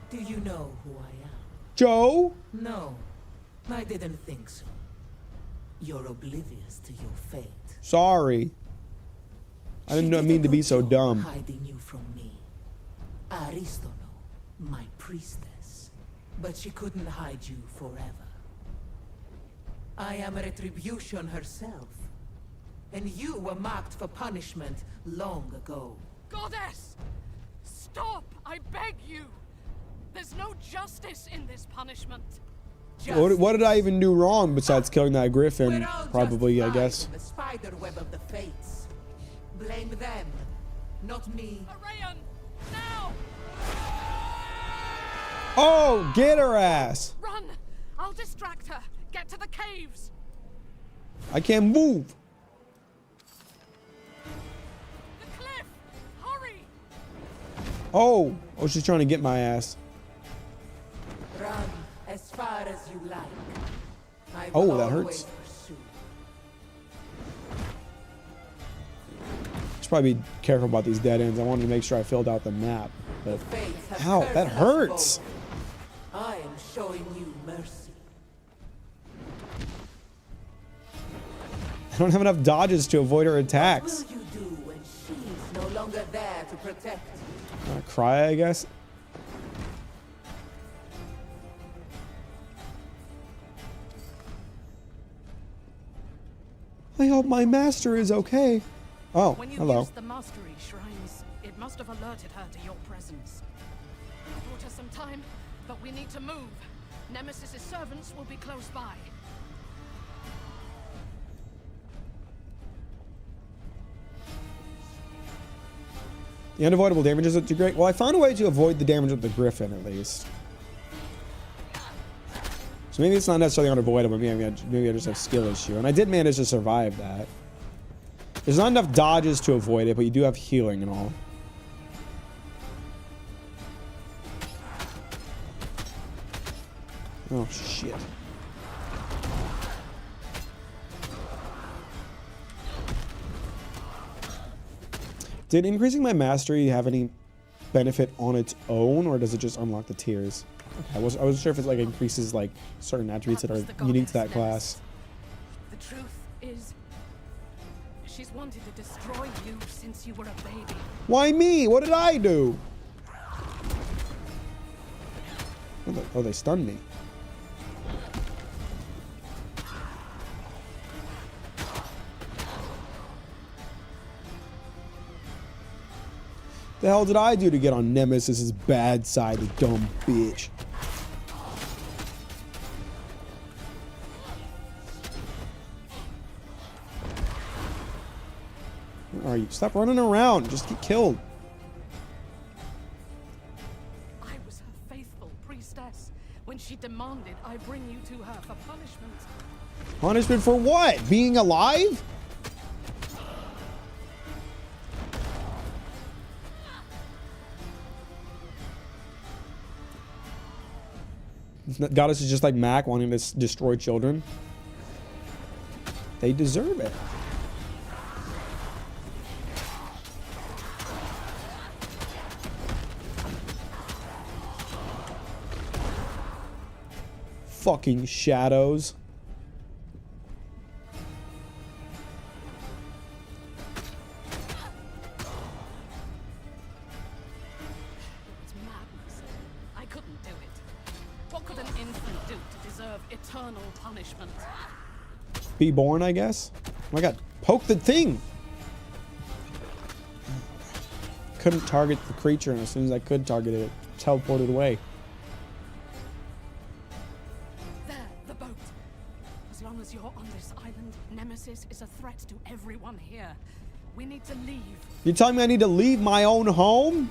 Do you know who I am? Joe? No, I didn't think so. You're oblivious to your fate. Sorry. I didn't mean to be so dumb. Hiding you from me. Aristono, my priestess. But she couldn't hide you forever. I am retribution herself. And you were marked for punishment long ago. Goddess! Stop! I beg you! There's no justice in this punishment. What did I even do wrong besides killing that griffin? We're all Probably, I justified guess. in the spider web of the fates. Blame them, not me. Arayan! Now! Oh, get her ass! Run! I'll distract her. Get to the caves. I can't move. The cliff! Hurry! Oh, she's trying to get my ass. Run as far as you like. I Oh, will that always hurts. pursue. Should probably be careful about these dead ends. I wanted to make sure I filled out the map. But Fates have ow, cursed that us hurts. both. I am showing you mercy. I don't have enough dodges to avoid her What attacks. will you do when she's no longer there to protect? Cry, I guess. I hope my master is okay. Oh, When you hello. used the mastery shrines, it must have alerted her to your presence. It bought us some time, but we need to move. Nemesis's servants will be close by. The unavoidable damage isn't too great. Well, I found a way to avoid the damage with the griffin, at least. So maybe it's not necessarily unavoidable. Maybe I just have skill issue. And I did manage to survive that. There's not enough dodges to avoid it, but you do have healing and all. Oh, shit. Did increasing my mastery have any benefit on its own, or does it just unlock the tiers? Okay, I wasn't sure if it like increases like certain attributes that are unique to that class. The truth is, she's wanted to destroy you since you were a baby. Why me? What did I do? Oh, they stunned me. The hell did I do to get on Nemesis's bad side, you dumb bitch? Where are you? Stop running around. Just get killed. I was her faithful priestess when she demanded I bring you to her for punishment. Punishment for what? Being alive? Goddess is just like Mack wanting to destroy children. They deserve it. Fucking shadows. It's madness. I couldn't do it. What could an infant do to deserve eternal eternal punishment. Be born, I guess. Oh my god, poke the thing. Couldn't target the creature, and as soon as I could target it, it teleported away. There, the boat. As long as you're on this island, Nemesis is a threat to everyone here. We need to leave. You're telling me I need to leave my own home?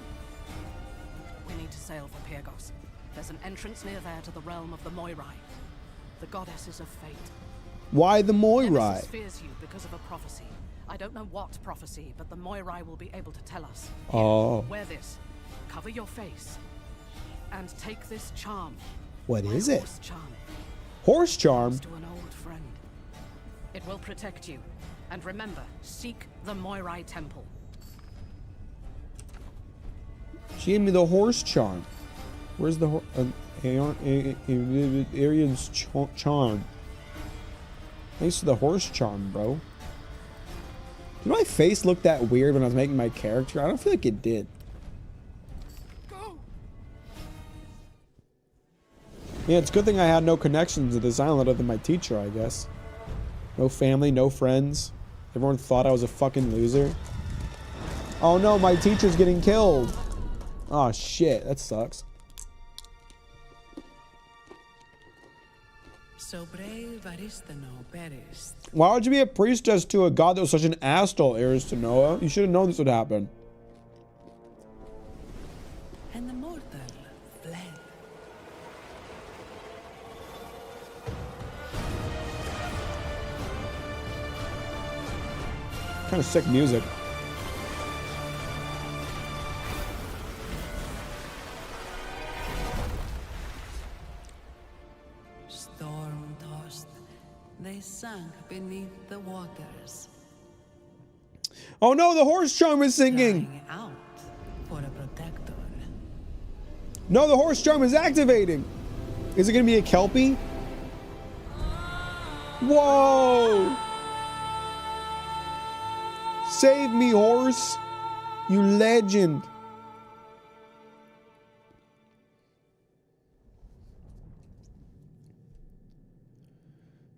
We need to sail for Pyrgos. There's an entrance near there to the realm of the Moirai, the goddesses of fate. Why the Moirai? Nemesis fears you because of a prophecy. I don't know what prophecy, but the Moirai will be able to tell us. Oh. Wear this. Cover your face. And take this charm. What is it? Horse charm. Horse charm? To an old friend. It will protect you. And remember, seek the Moirai temple. She gave me the horse charm. Where's the Arian's charm? Thanks to the horse charm, bro. Did my face look that weird when I was making my character? I don't feel like it did. Go. Yeah, it's a good thing I had no connections to this island other than my teacher, I guess. No family, no friends. Everyone thought I was a fucking loser. Oh no, my teacher's getting killed. Oh shit, that sucks. So brave Aristano perished. Why would you be a priestess to a god that was such an asshole, Aristanoa? You should have known this would happen. And the mortal fled. Kind of sick music. Storm-tossed, they sank beneath the waters. Oh no, the horse charm is singing! Crying out for a protector. No, the horse charm is activating! Is it gonna be a Kelpie? Whoa! Save me, horse! You legend!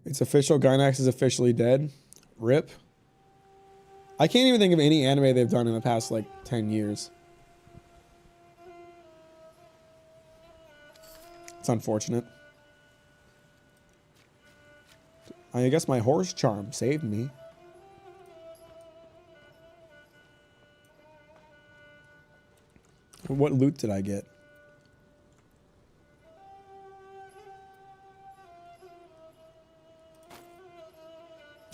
It's official, Gynax is officially dead. RIP. I can't even think of any anime they've done in the past, like, 10 years. It's unfortunate. I guess my horse charm saved me. What loot did I get?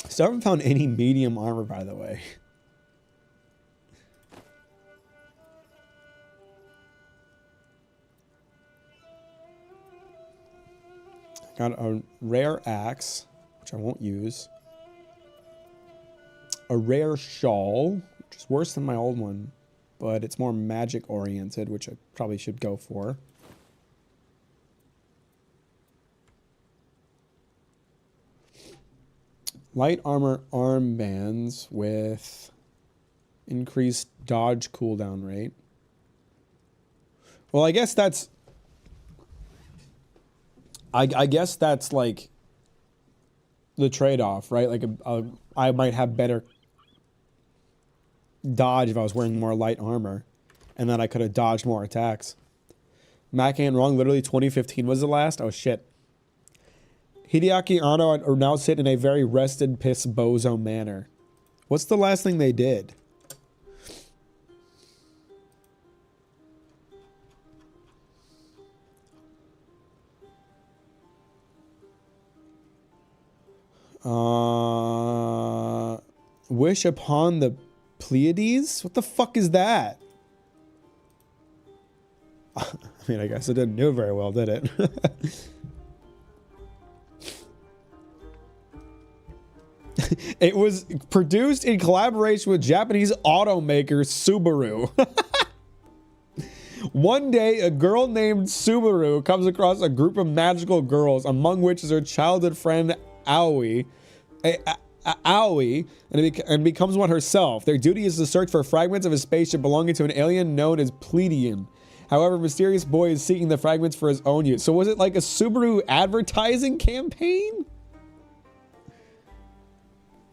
Still haven't found any medium armor, by the way. Got a rare axe, which I won't use. A rare shawl, which is worse than my old one, but it's more magic oriented, which I probably should go for. Light armor armbands with increased dodge cooldown rate. Well, I guess that's... I guess that's like the trade-off, right? Like I might have better dodge if I was wearing more light armor, and then I could have dodged more attacks. Mack ain't wrong. Literally 2015 was the last. Oh shit. Hideaki Anno are now sitting in a very rested piss bozo manner. What's the last thing they did? Wish upon the Pleiades? What the fuck is that? I mean, I guess it didn't do very well, did it? It was produced in collaboration with Japanese automaker Subaru. One day, a girl named Subaru comes across a group of magical girls, among which is her childhood friend Aoi, and becomes one herself. Their duty is to search for fragments of a spaceship belonging to an alien known as Pleiadian. However, mysterious boy is seeking the fragments for his own use. So was it like a Subaru advertising campaign?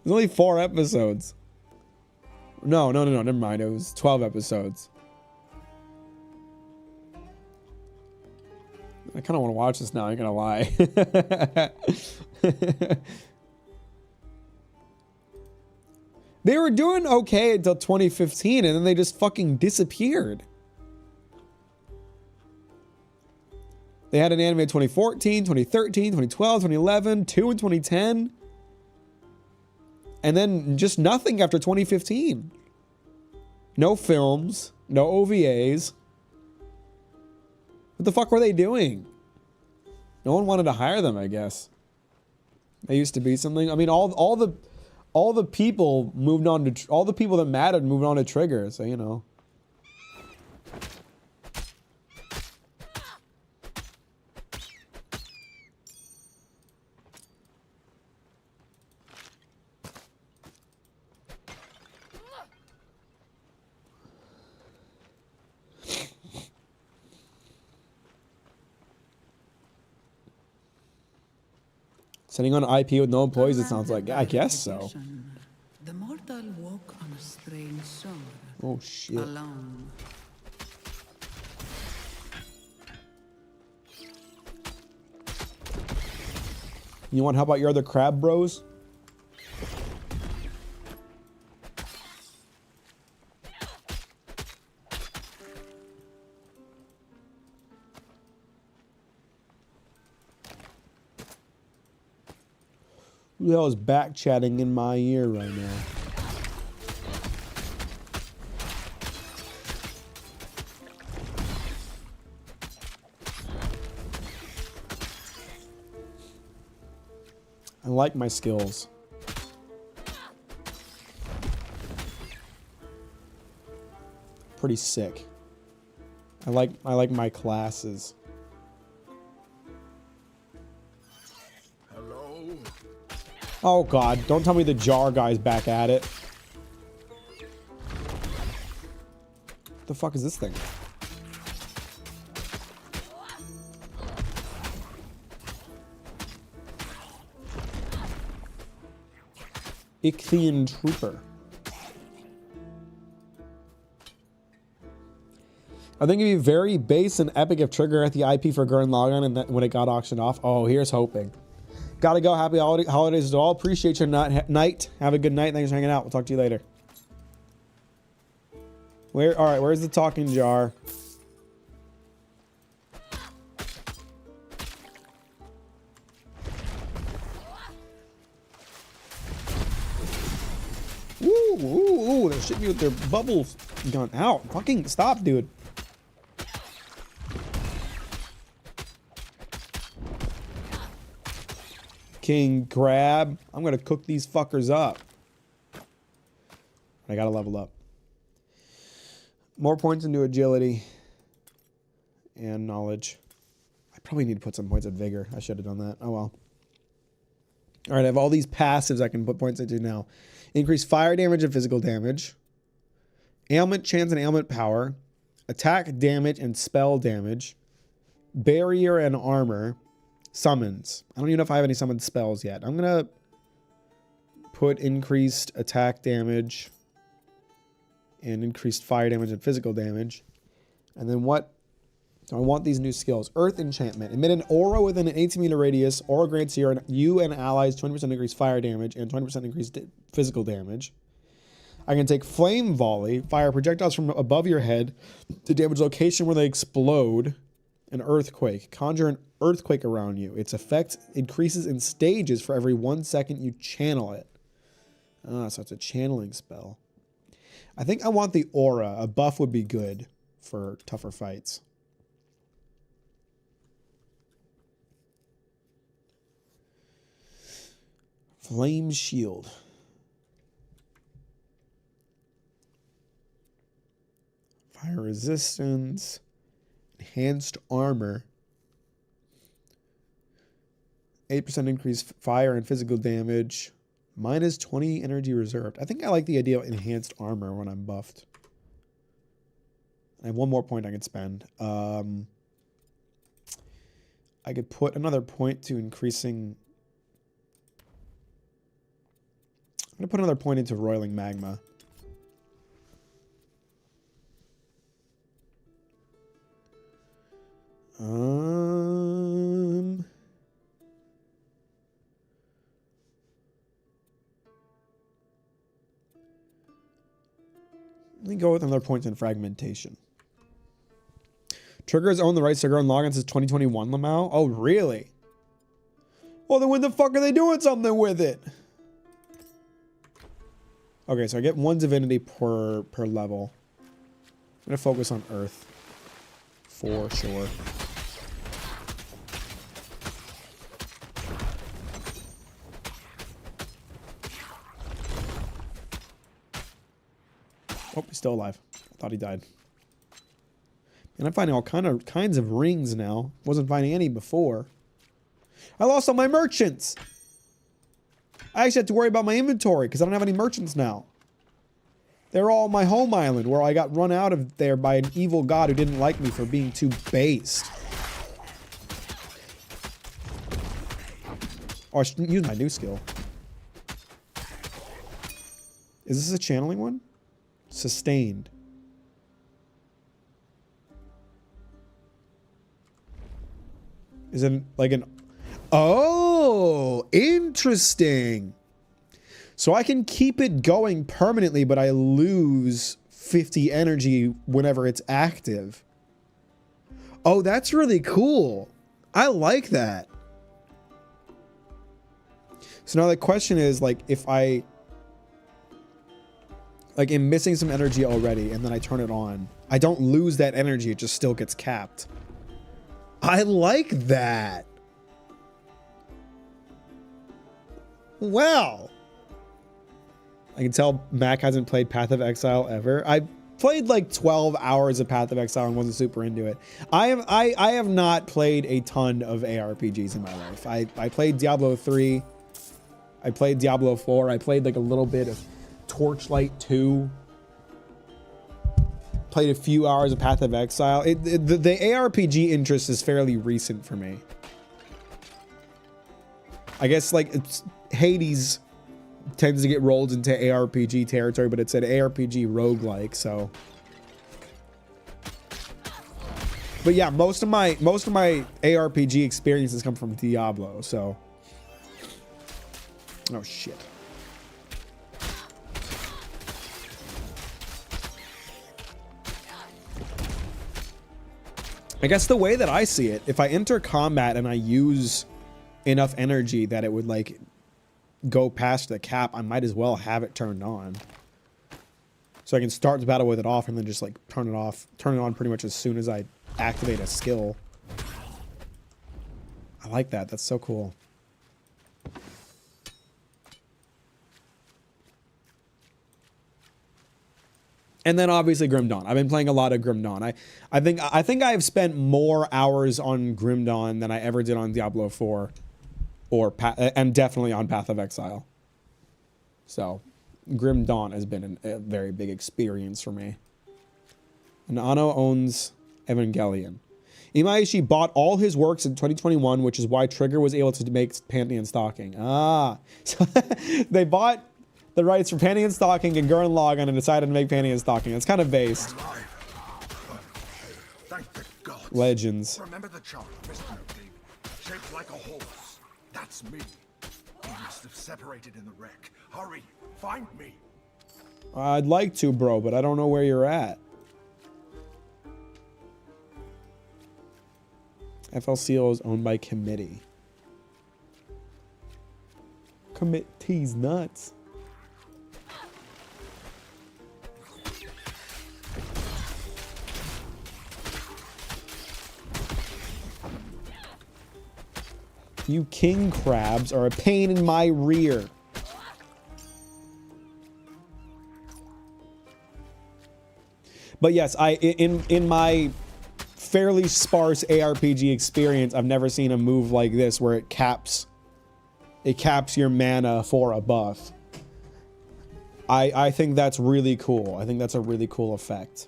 There's only 4 episodes. No, never mind. It was 12 episodes. I kind of want to watch this now, I ain't gonna lie. They were doing okay until 2015, and then they just fucking disappeared. They had an anime in 2014, 2013, 2012, 2011, 2 in 2010. And then just nothing after 2015. No films, no OVAs. What the fuck were they doing? No one wanted to hire them, I guess. They used to be something. I mean, all the people moved on to, all the people that mattered moved on to Trigger, so you know. Sitting on an IP with no employees, it sounds like. I guess so. The mortal woke on a strange shore. Oh shit. Alone. You want to help out your other crab bros? Who the hell is back chatting in my ear right now? I like my skills. Pretty sick. I like my classes. Oh god, don't tell me the jar guy's back at it. What the fuck is this thing? Ichthian Trooper. I think it'd be very base and epic if Trigger at the IP for Gurren Lagann and that when it got auctioned off. Oh, here's hoping. Gotta go. Happy holidays to all. Appreciate your night. Have a good night. Thanks for hanging out. We'll talk to you later. All right, where's the talking jar? Ooh, they're shitting me with their bubbles gun. Ow, fucking stop, dude. King Crab. I'm gonna cook these fuckers up. I gotta level up. More points into agility and knowledge. I probably need to put some points at vigor. I should have done that. Oh well. All right, I have all these passives I can put points into now. Increase fire damage and physical damage. Ailment chance and ailment power. Attack damage and spell damage. Barrier and armor. Summons. I don't even know if I have any summoned spells yet. I'm going to put increased attack damage and increased fire damage and physical damage. And then what? I want these new skills. Earth Enchantment. Emit an aura within an 18-meter radius. Aura grants you and allies 20% increased fire damage and 20% increased physical damage. I can take Flame Volley. Fire projectiles from above your head to damage location where they explode. An earthquake. Conjure an earthquake around you. Its effect increases in stages for every 1 second you channel it. Ah, so it's a channeling spell. I think I want the aura. A buff would be good for tougher fights. Flame Shield. Fire resistance. Enhanced armor. 8% increased fire and physical damage. Minus 20 energy reserved. I think I like the idea of enhanced armor when I'm buffed. I have one more point I could spend. I could put another point to increasing... I'm going to put another point into roiling magma. Let me go with another point in fragmentation. Trigger has owned the rights to Gurren Lagann since 2021, Lamau. Oh, really? Well, then when the fuck are they doing something with it? Okay, so I get one divinity per level. I'm going to focus on Earth. For sure. Oh, he's still alive. I thought he died. And I'm finding all kinds of rings now. Wasn't finding any before. I lost all my merchants. I actually had to worry about my inventory because I don't have any merchants now. They're all on my home island where I got run out of there by an evil god who didn't like me for being too based. Oh, I should use my new skill. Is this a channeling one? Sustained. Is it like an... Oh, interesting. So I can keep it going permanently, but I lose 50 energy whenever it's active. Oh, that's really cool. I like that. So now the question is, like, if I... Like, am missing some energy already, and then I turn it on. I don't lose that energy, it just still gets capped. I like that. Wow. I can tell Mac hasn't played Path of Exile ever. I played like 12 hours of Path of Exile and wasn't super into it. I have not played a ton of ARPGs in my life. I played Diablo 3. I played Diablo 4. I played like a little bit of Torchlight 2. Played a few hours of Path of Exile. The ARPG interest is fairly recent for me. I guess like it's Hades tends to get rolled into ARPG territory, but it's an ARPG roguelike, so. But yeah, most of my ARPG experiences come from Diablo, so. Oh shit. I guess the way that I see it, if I enter combat and I use enough energy that it would like go past the cap, I might as well have it turned on. So I can start the battle with it off and then just like turn it on pretty much as soon as I activate a skill. I like that. That's so cool. And then obviously Grim Dawn. I've been playing a lot of Grim Dawn. I think I've spent more hours on Grim Dawn than I ever did on Diablo 4 and definitely on Path of Exile. So Grim Dawn has been a very big experience for me. And Ano owns Evangelion. Imaishi bought all his works in 2021, which is why Trigger was able to make Pantheon Stalking. Ah, so they bought the rights for Pantheon Stalking and Gurren Lagann and decided to make Pantheon Stalking. It's kind of based. Thank the gods. Legends. Remember the chart Mr. gave? Shaped like a horse. That's me. We must have separated in the wreck. Hurry, find me. I'd like to, bro, but I don't know where you're at. FLCO is owned by Committee. Committee's nuts. You king crabs are a pain in my rear. But yes, in my fairly sparse ARPG experience, I've never seen a move like this where it caps your mana for a buff. I think that's really cool. I think that's a really cool effect.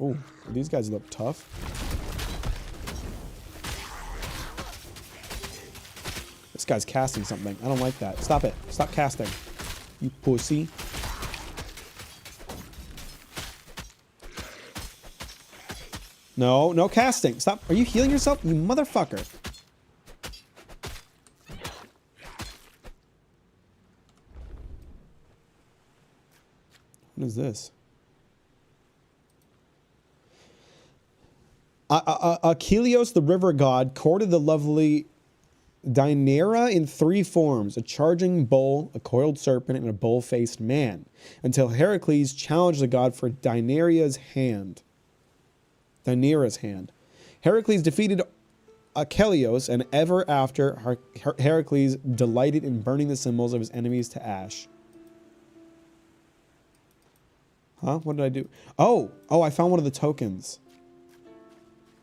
Oh, these guys look tough. This guy's casting something. I don't like that. Stop it. Stop casting. You pussy. No, no casting. Stop. Are you healing yourself? You motherfucker. What is this? Achilleos, the river god, courted the lovely Dinaira in 3 forms: a charging bull, a coiled serpent, and a bull-faced man, until Heracles challenged the god for Dinaira's hand. Heracles defeated Achilleos, and ever after, Heracles delighted in burning the symbols of his enemies to ash. Huh? What did I do? Oh, I found one of the tokens.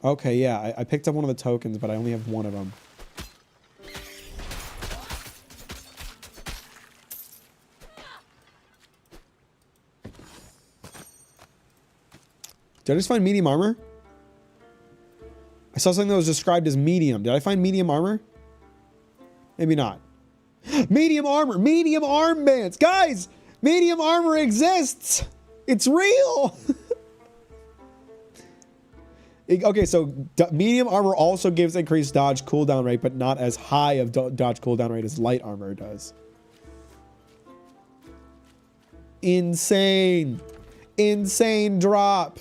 Okay, yeah, I picked up one of the tokens, but I only have one of them. Did I just find medium armor? I saw something that was described as medium. Did I find medium armor? Maybe not. Medium armor! Medium armbands! Guys! Medium armor exists! It's real! Okay, so medium armor also gives increased dodge cooldown rate, but not as high of dodge cooldown rate as light armor does. Insane. Insane drop.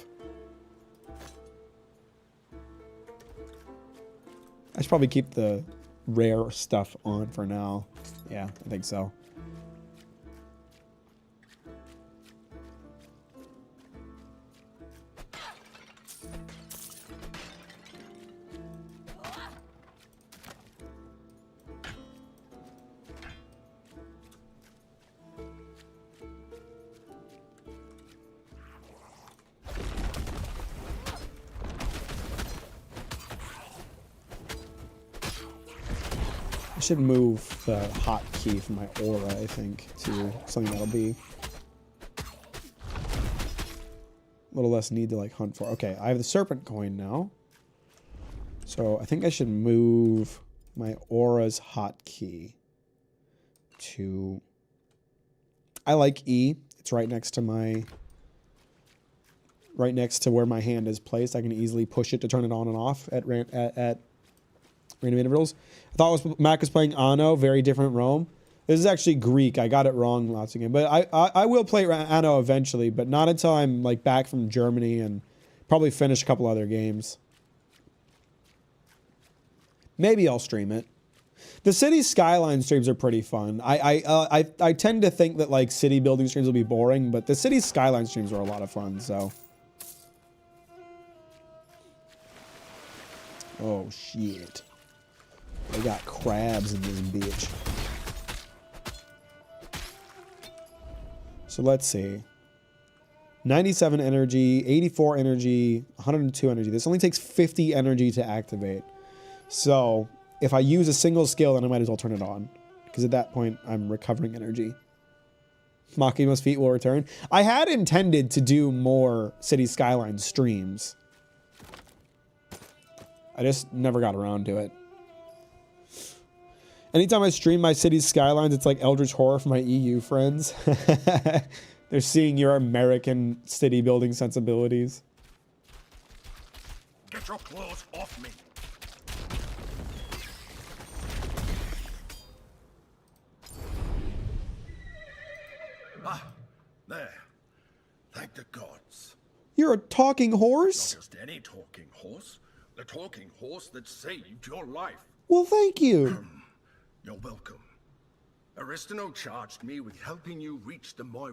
I should probably keep the rare stuff on for now. Yeah, I think so. I should move the hotkey from my aura, I think, to something that'll be a little less need to like hunt for. Okay, I have the serpent coin now. So I think I should move my aura's hotkey to... I like E. It's right next to my... right next to where my hand is placed. I can easily push it to turn it on and off at random intervals. I thought Mack was playing Anno, very different Rome. This is actually Greek. I got it wrong lots again. But I will play Anno eventually, but not until I'm like back from Germany and probably finish a couple other games. Maybe I'll stream it. The city skyline streams are pretty fun. I tend to think that like city building streams will be boring, but the city skyline streams are a lot of fun, so. Oh shit. They got crabs in this bitch. So let's see. 97 energy, 84 energy, 102 energy. This only takes 50 energy to activate. So if I use a single skill, then I might as well turn it on. Because at that point, I'm recovering energy. Makima's feet will return. I had intended to do more City Skyline streams. I just never got around to it. Anytime I stream my Cities Skylines, it's like Eldritch Horror for my EU friends. They're seeing your American city building sensibilities. Get your claws off me! Ah, there. Thank the gods. You're a talking horse? Not just any talking horse. The talking horse that saved your life. Well, thank you. You're welcome. Aristano charged me with helping you reach the Moirai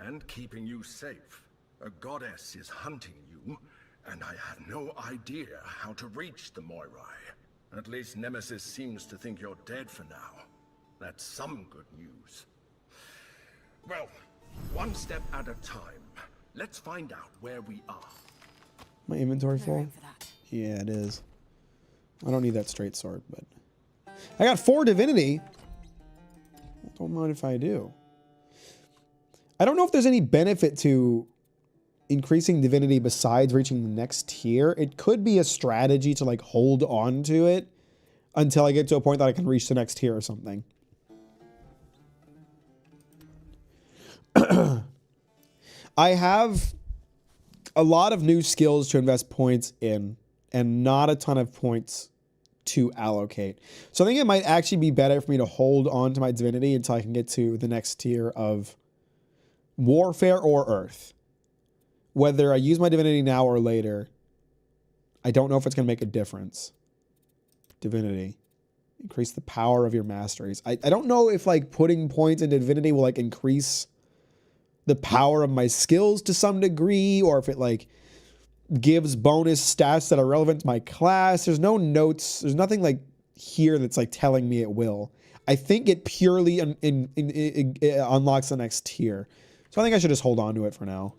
and keeping you safe. A goddess is hunting you, and I had no idea how to reach the Moirai. At least Nemesis seems to think you're dead for now. That's some good news. Well, one step at a time. Let's find out where we are. My inventory full? Yeah, it is. I don't need that straight sword, but... I got 4 divinity. Don't mind if I do. I don't know if there's any benefit to increasing divinity besides reaching the next tier. It could be a strategy to like hold on to it until I get to a point that I can reach the next tier or something. I have a lot of new skills to invest points in and not a ton of points to allocate. So I think it might actually be better for me to hold on to my divinity until I can get to the next tier of warfare or earth. Whether I use my divinity now or later, I don't know if it's going to make a difference. Divinity. Increase the power of your masteries. I don't know if like putting points in divinity will like increase the power of my skills to some degree, or if it like gives bonus stats that are relevant to my class. There's no notes. There's nothing like here that's like telling me it will. I think it purely it unlocks the next tier. So I think I should just hold on to it for now.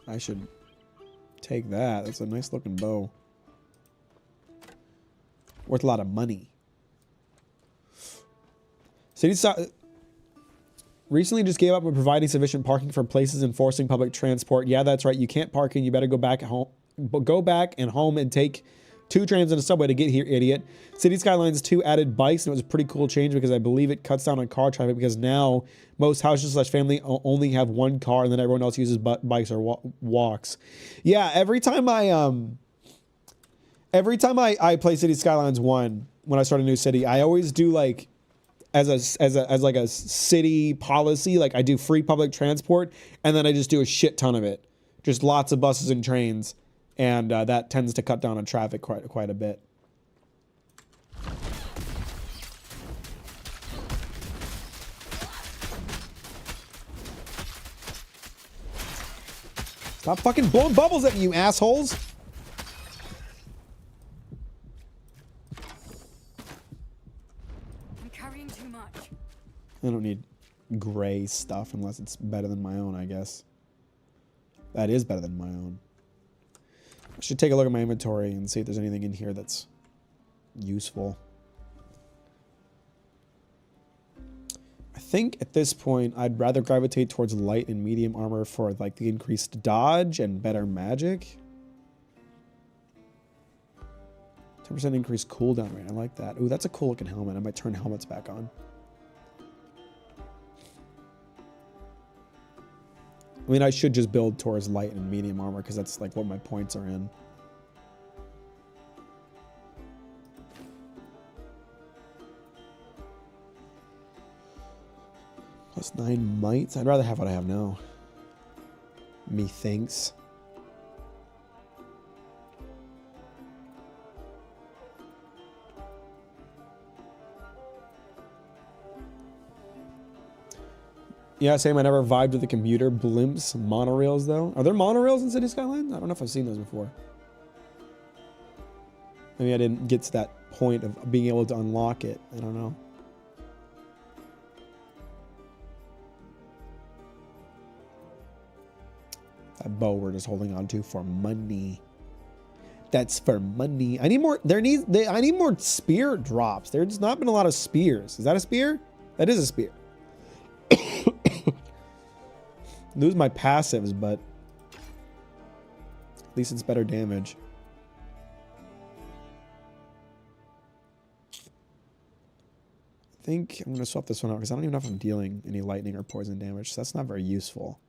I should take that. That's a nice looking bow. Worth a lot of money. City recently just gave up on providing sufficient parking for places enforcing public transport. Yeah, that's right. You can't park and you better go back home. Go back and home and take 2 trams and a subway to get here, idiot. City Skylines 2 added bikes, and it was a pretty cool change because I believe it cuts down on car traffic because now most houses / family only have 1 car and then everyone else uses bikes or walks. Yeah, every time I play City Skylines 1 when I start a new city, I always do like as like a city policy, like I do free public transport and then I just do a shit ton of it. Just lots of buses and trains. And that tends to cut down on traffic quite a bit. Stop fucking blowing bubbles at me, you assholes! I'm carrying too much. I don't need gray stuff unless it's better than my own, I guess. That is better than my own. I should take a look at my inventory and see if there's anything in here that's useful. I think at this point, I'd rather gravitate towards light and medium armor for like the increased dodge and better magic. 10% increased cooldown rate. I like that. Ooh, that's a cool looking helmet. I might turn helmets back on. I mean, I should just build towards light and medium armor because that's like what my points are in. +9 mites. I'd rather have what I have now. Methinks. Yeah, same. I never vibed with the commuter blimps, monorails though. Are there monorails in City Skylines? I don't know if I've seen those before. Maybe I didn't get to that point of being able to unlock it. I don't know. That bow we're just holding on to for money. That's for money. I need more. I need more spear drops. There's not been a lot of spears. Is that a spear? That is a spear. Lose my passives, but at least it's better damage. I think I'm going to swap this one out because I don't even know if I'm dealing any lightning or poison damage, so that's not very useful.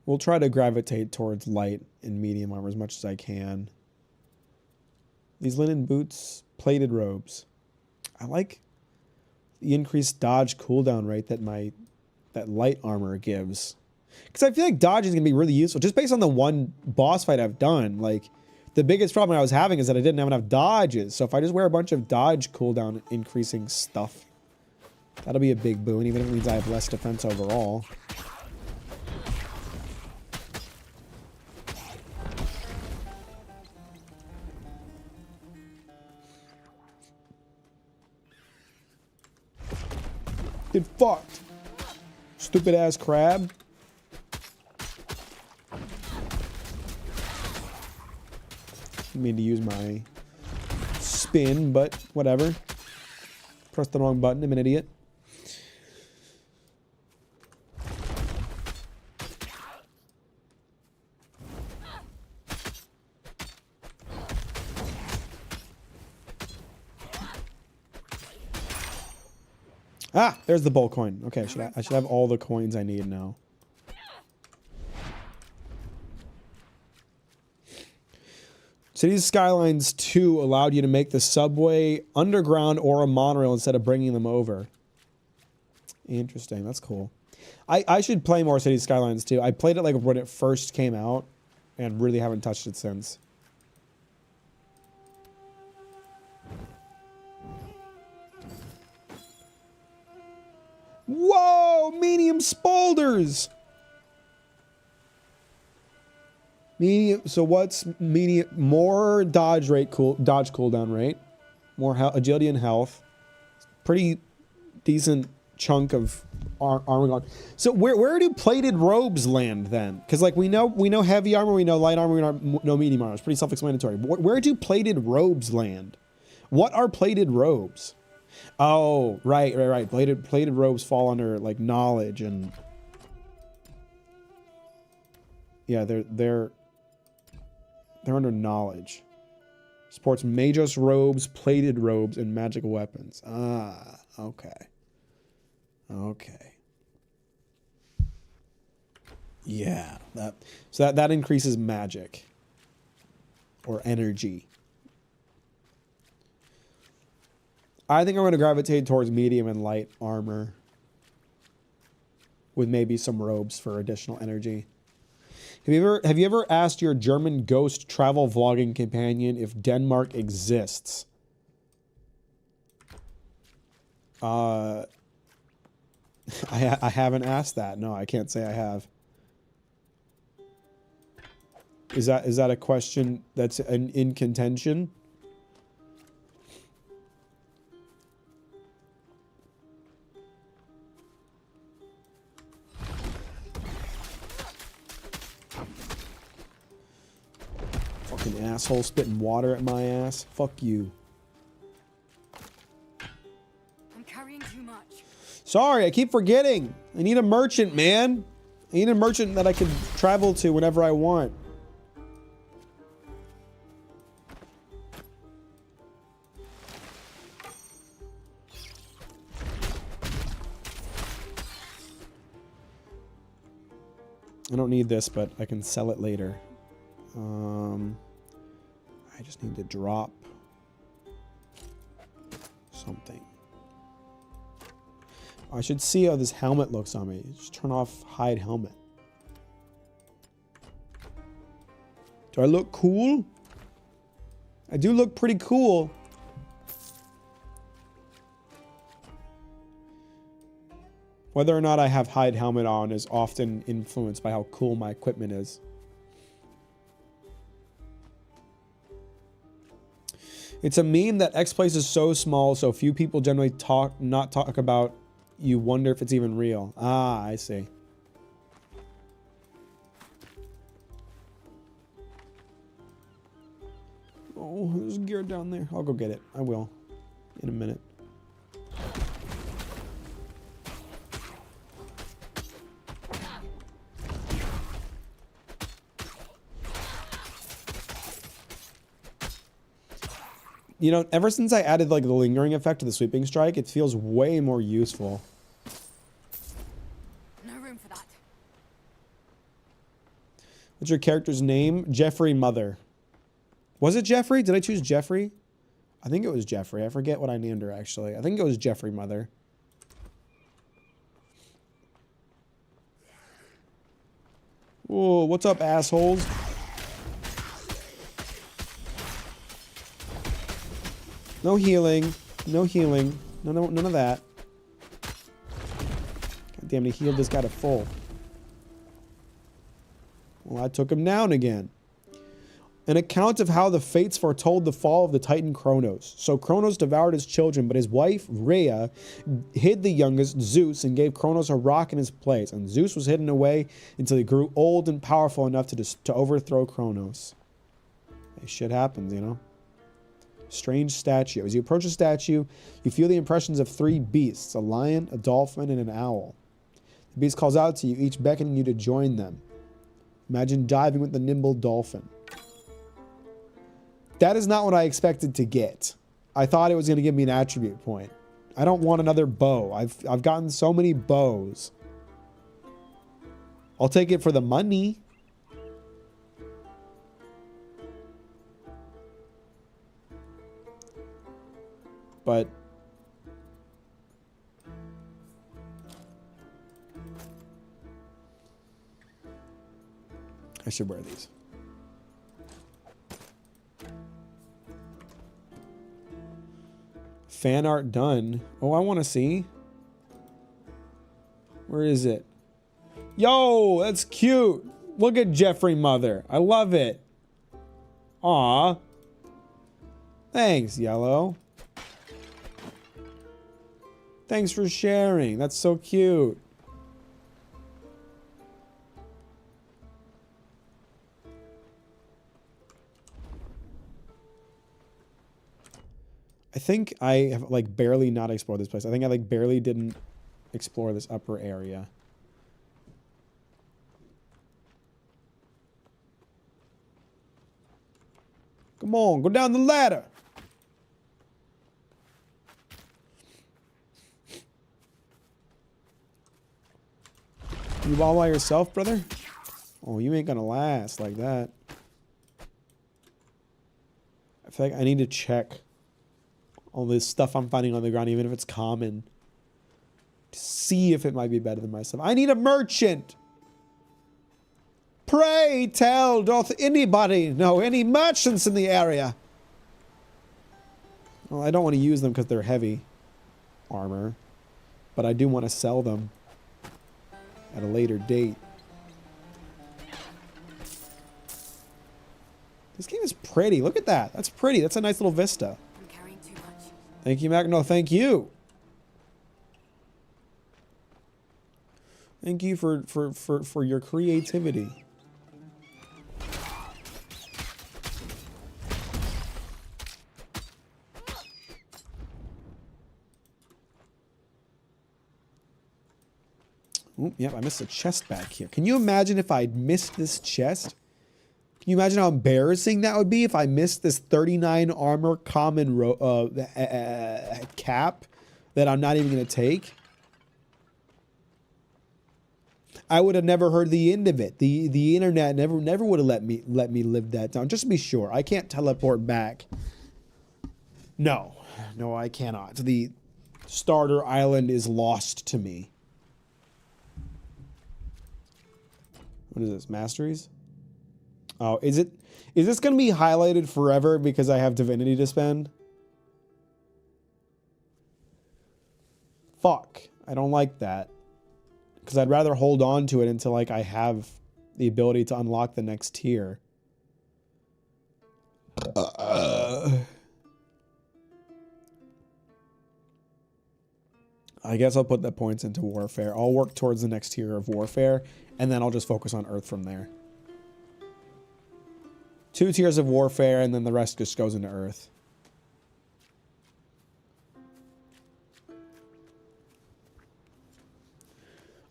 We'll try to gravitate towards light and medium armor as much as I can. These linen boots, plated robes. I like the increased dodge cooldown rate that that light armor gives. Because I feel like dodge is going to be really useful. Just based on the one boss fight I've done, like the biggest problem I was having is that I didn't have enough dodges. So if I just wear a bunch of dodge cooldown increasing stuff, that'll be a big boon, even if it means I have less defense overall. Get fucked. Stupid ass crab. Didn't mean to use my spin, but whatever. Pressed the wrong button. I'm an idiot. Ah, there's the bowl coin. Okay, I should have all the coins I need now. Cities Skylines 2 allowed you to make the subway underground or a monorail instead of bringing them over. Interesting. That's cool. I should play more Cities Skylines 2. I played it like when it first came out and really haven't touched it since. Whoa! Medium Spaulders! Medium, so what's medium? More dodge cooldown rate. More agility and health. Pretty decent chunk of armor gone. So where do plated robes land then? Because like we know heavy armor, we know light armor, we know medium armor. It's pretty self-explanatory. Where do plated robes land? What are plated robes? Oh, right. Plated robes fall under like knowledge and yeah, they're under knowledge. Supports Magos robes, plated robes, and magical weapons. Ah, okay. Okay. Yeah, that increases magic or energy. I think I'm going to gravitate towards medium and light armor with maybe some robes for additional energy. Have you ever asked your German ghost travel vlogging companion if Denmark exists? I haven't asked that. No, I can't say I have. Is that a question that's in contention? Fucking asshole spitting water at my ass. Fuck you. I'm carrying too much. Sorry, I keep forgetting. I need a merchant, man. I need a merchant that I can travel to whenever I want. I don't need this, but I can sell it later. I just need to drop something. I should see how this helmet looks on me. Just turn off hide helmet. Do I look cool? I do look pretty cool. Whether or not I have hide helmet on is often influenced by how cool my equipment is. It's a meme that X place is so small, so few people generally not talk about. You wonder if it's even real. Ah, I see. Oh, there's gear down there. I'll go get it. I will. In a minute. You know, ever since I added like the lingering effect to the sweeping strike, it feels way more useful. No room for that. What's your character's name? Jeffrey Mother. Was it Jeffrey? Did I choose Jeffrey? I think it was Jeffrey. I forget what I named her actually. I think it was Jeffrey Mother. Whoa, what's up, assholes? No healing. No healing. None of that. God damn, he healed this guy to full. Well, I took him down again. An account of how the fates foretold the fall of the Titan Kronos. So Kronos devoured his children, but his wife, Rhea, hid the youngest, Zeus, and gave Kronos a rock in his place. And Zeus was hidden away until he grew old and powerful enough to overthrow Kronos. Shit happens, you know? Strange statue. As you approach the statue, you feel the impressions of 3 beasts, a lion, a dolphin, and an owl. The beast calls out to you, each beckoning you to join them. Imagine diving with the nimble dolphin. That is not what I expected to get. I thought it was going to give me an attribute point. I don't want another bow. I've gotten so many bows. I'll take it for the money. But I should wear these. Fan art done. Oh, I want to see. Where is it? Yo, that's cute. Look at Jeffrey Mother. I love it. Aw. Thanks, Yellow. Thanks for sharing. That's so cute. I think I have like barely not explored this place. I think I like barely didn't explore this upper area. Come on, go down the ladder. You all by yourself, brother? Oh, you ain't gonna last like that. I feel like I need to check all this stuff I'm finding on the ground, even if it's common, to see if it might be better than my stuff. I need a merchant. Pray tell, doth anybody know any merchants in the area? Well, I don't want to use them because they're heavy armor, but I do want to sell them at a later date. This game is pretty. Look at that. That's pretty. That's a nice little vista. I'm carrying too much. Thank you, Mack. No, thank you. Thank you for your creativity. Ooh, yep, I missed a chest back here. Can you imagine if I'd missed this chest? Can you imagine how embarrassing that would be if I missed this 39 armor common cap that I'm not even going to take? I would have never heard the end of it. The internet never would have let me live that down. Just to be sure, I can't teleport back. No, I cannot. The starter island is lost to me. What is this? Masteries? Oh, is this going to be highlighted forever because I have divinity to spend? Fuck. I don't like that. Because I'd rather hold on to it until like I have the ability to unlock the next tier. I guess I'll put the points into warfare. I'll work towards the next tier of warfare, and then I'll just focus on Earth from there. 2 tiers of warfare, and then the rest just goes into Earth.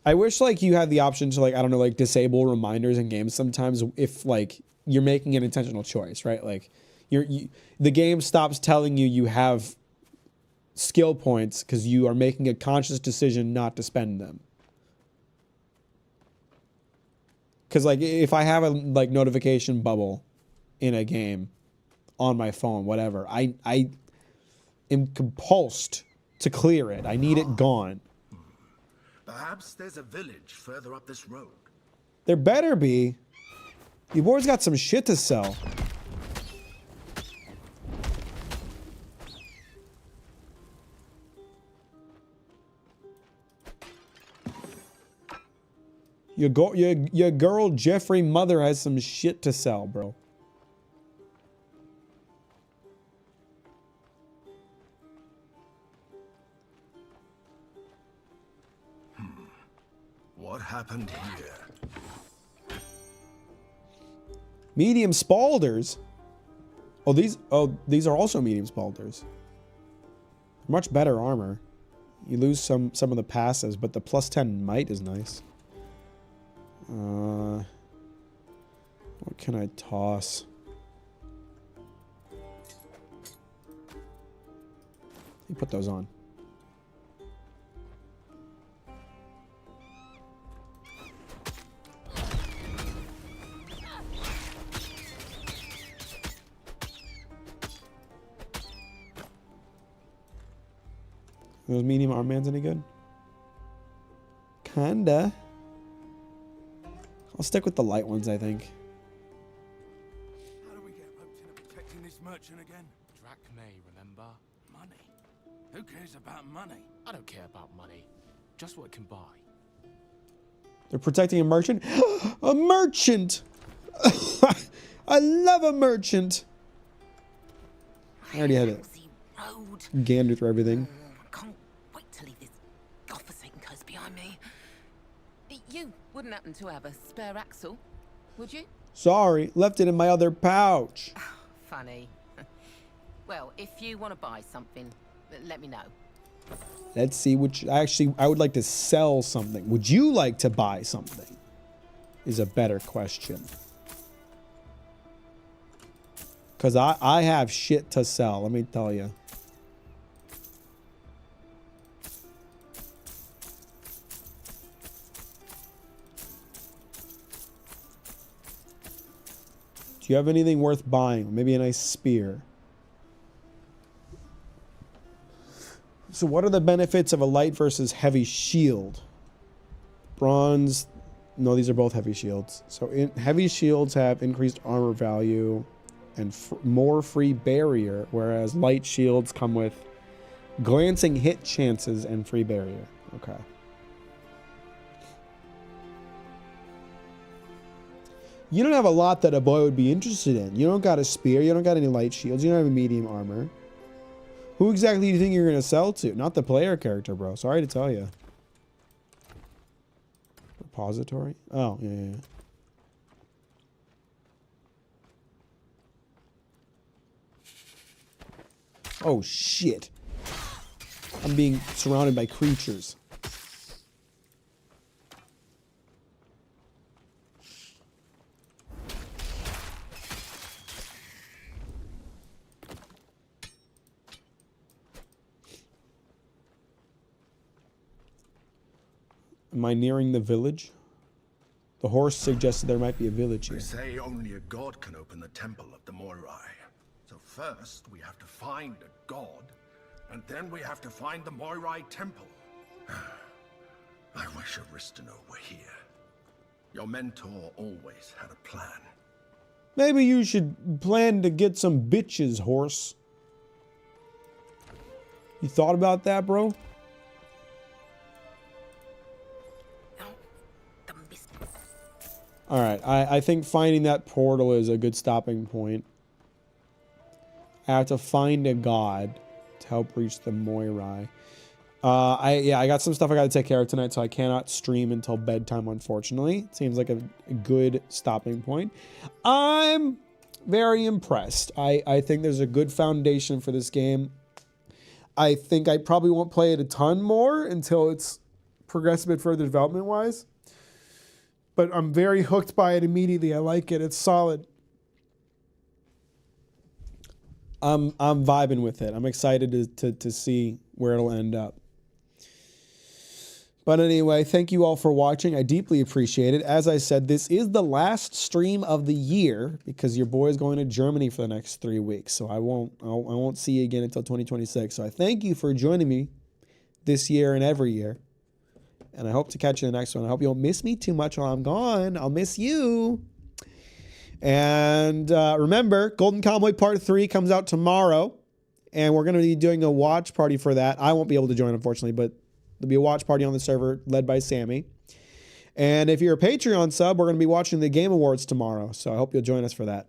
I wish like you had the option to like, I don't know, like disable reminders in games sometimes if like you're making an intentional choice, right? Like the game stops telling you you have skill points because you are making a conscious decision not to spend them. Because like if I have a like notification bubble in a game on my phone, whatever, I am compulsed to clear it. I need it gone. Perhaps there's a village further up this road. There better be. You boys got some shit to sell. Your girl Jeffrey Mother has some shit to sell, bro. What happened here? Medium Spalders? Oh, these are also medium spalders. Much better armor. You lose some of the passives, but the +10 might is nice. What can I toss? You put those on. Those medium armbands any good? Kinda. I'll stick with the light ones, I think. How do we get roped into protecting this merchant again? Drachmae, remember? Money. Who cares about money? I don't care about money. Just what it can buy. They're protecting a merchant? A merchant! I love a merchant! I already had it. Gander through everything. Can't wait to leave this godforsaken coast behind me. You wouldn't happen to have a spare axle, would you? Sorry, left it in my other pouch. Funny. Well, if you want to buy something, let me know. Let's see which... Actually, I would like to sell something. Would you like to buy something? Is a better question. Because I have shit to sell, let me tell you. Do you have anything worth buying? Maybe a nice spear. So what are the benefits of a light versus heavy shield? Bronze. No, these are both heavy shields. So heavy shields have increased armor value and more free barrier, whereas light shields come with glancing hit chances and free barrier. Okay. You don't have a lot that a boy would be interested in. You don't got a spear. You don't got any light shields. You don't have a medium armor. Who exactly do you think you're going to sell to? Not the player character, bro. Sorry to tell you. Repository? Oh, yeah. Oh, shit. I'm being surrounded by creatures. Am I nearing the village? The horse suggested there might be a village here. They say only a god can open the temple of the Moirai. So first we have to find a god, and then we have to find the Moirai temple. I wish Aristano were here. Your mentor always had a plan. Maybe you should plan to get some bitches, horse. You thought about that, bro? Alright, I think finding that portal is a good stopping point. I have to find a god to help reach the Moirai. I got some stuff I gotta take care of tonight, so I cannot stream until bedtime, unfortunately. Seems like a good stopping point. I'm very impressed. I think there's a good foundation for this game. I think I probably won't play it a ton more until it's progressed a bit further development-wise. But I'm very hooked by it immediately. I like it. It's solid. I'm vibing with it. I'm excited to see where it'll end up. But anyway, thank you all for watching. I deeply appreciate it. As I said, this is the last stream of the year because your boy is going to Germany for the next 3 weeks. So I won't see you again until 2026. So I thank you for joining me this year and every year. And I hope to catch you in the next one. I hope you don't miss me too much while I'm gone. I'll miss you. And remember, Golden Convoy Part 3 comes out tomorrow. And we're going to be doing a watch party for that. I won't be able to join, unfortunately, but there'll be a watch party on the server led by Sammy. And if you're a Patreon sub, we're going to be watching the Game Awards tomorrow. So I hope you'll join us for that.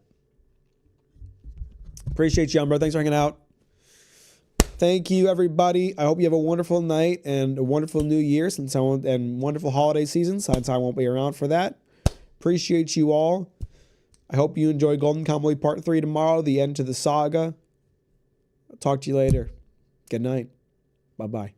Appreciate you, bro. Thanks for hanging out. Thank you, everybody. I hope you have a wonderful night and a wonderful new year and wonderful holiday season since I won't be around for that. Appreciate you all. I hope you enjoy Golden Kamuy Part 3 tomorrow, the end to the saga. I'll talk to you later. Good night. Bye-bye.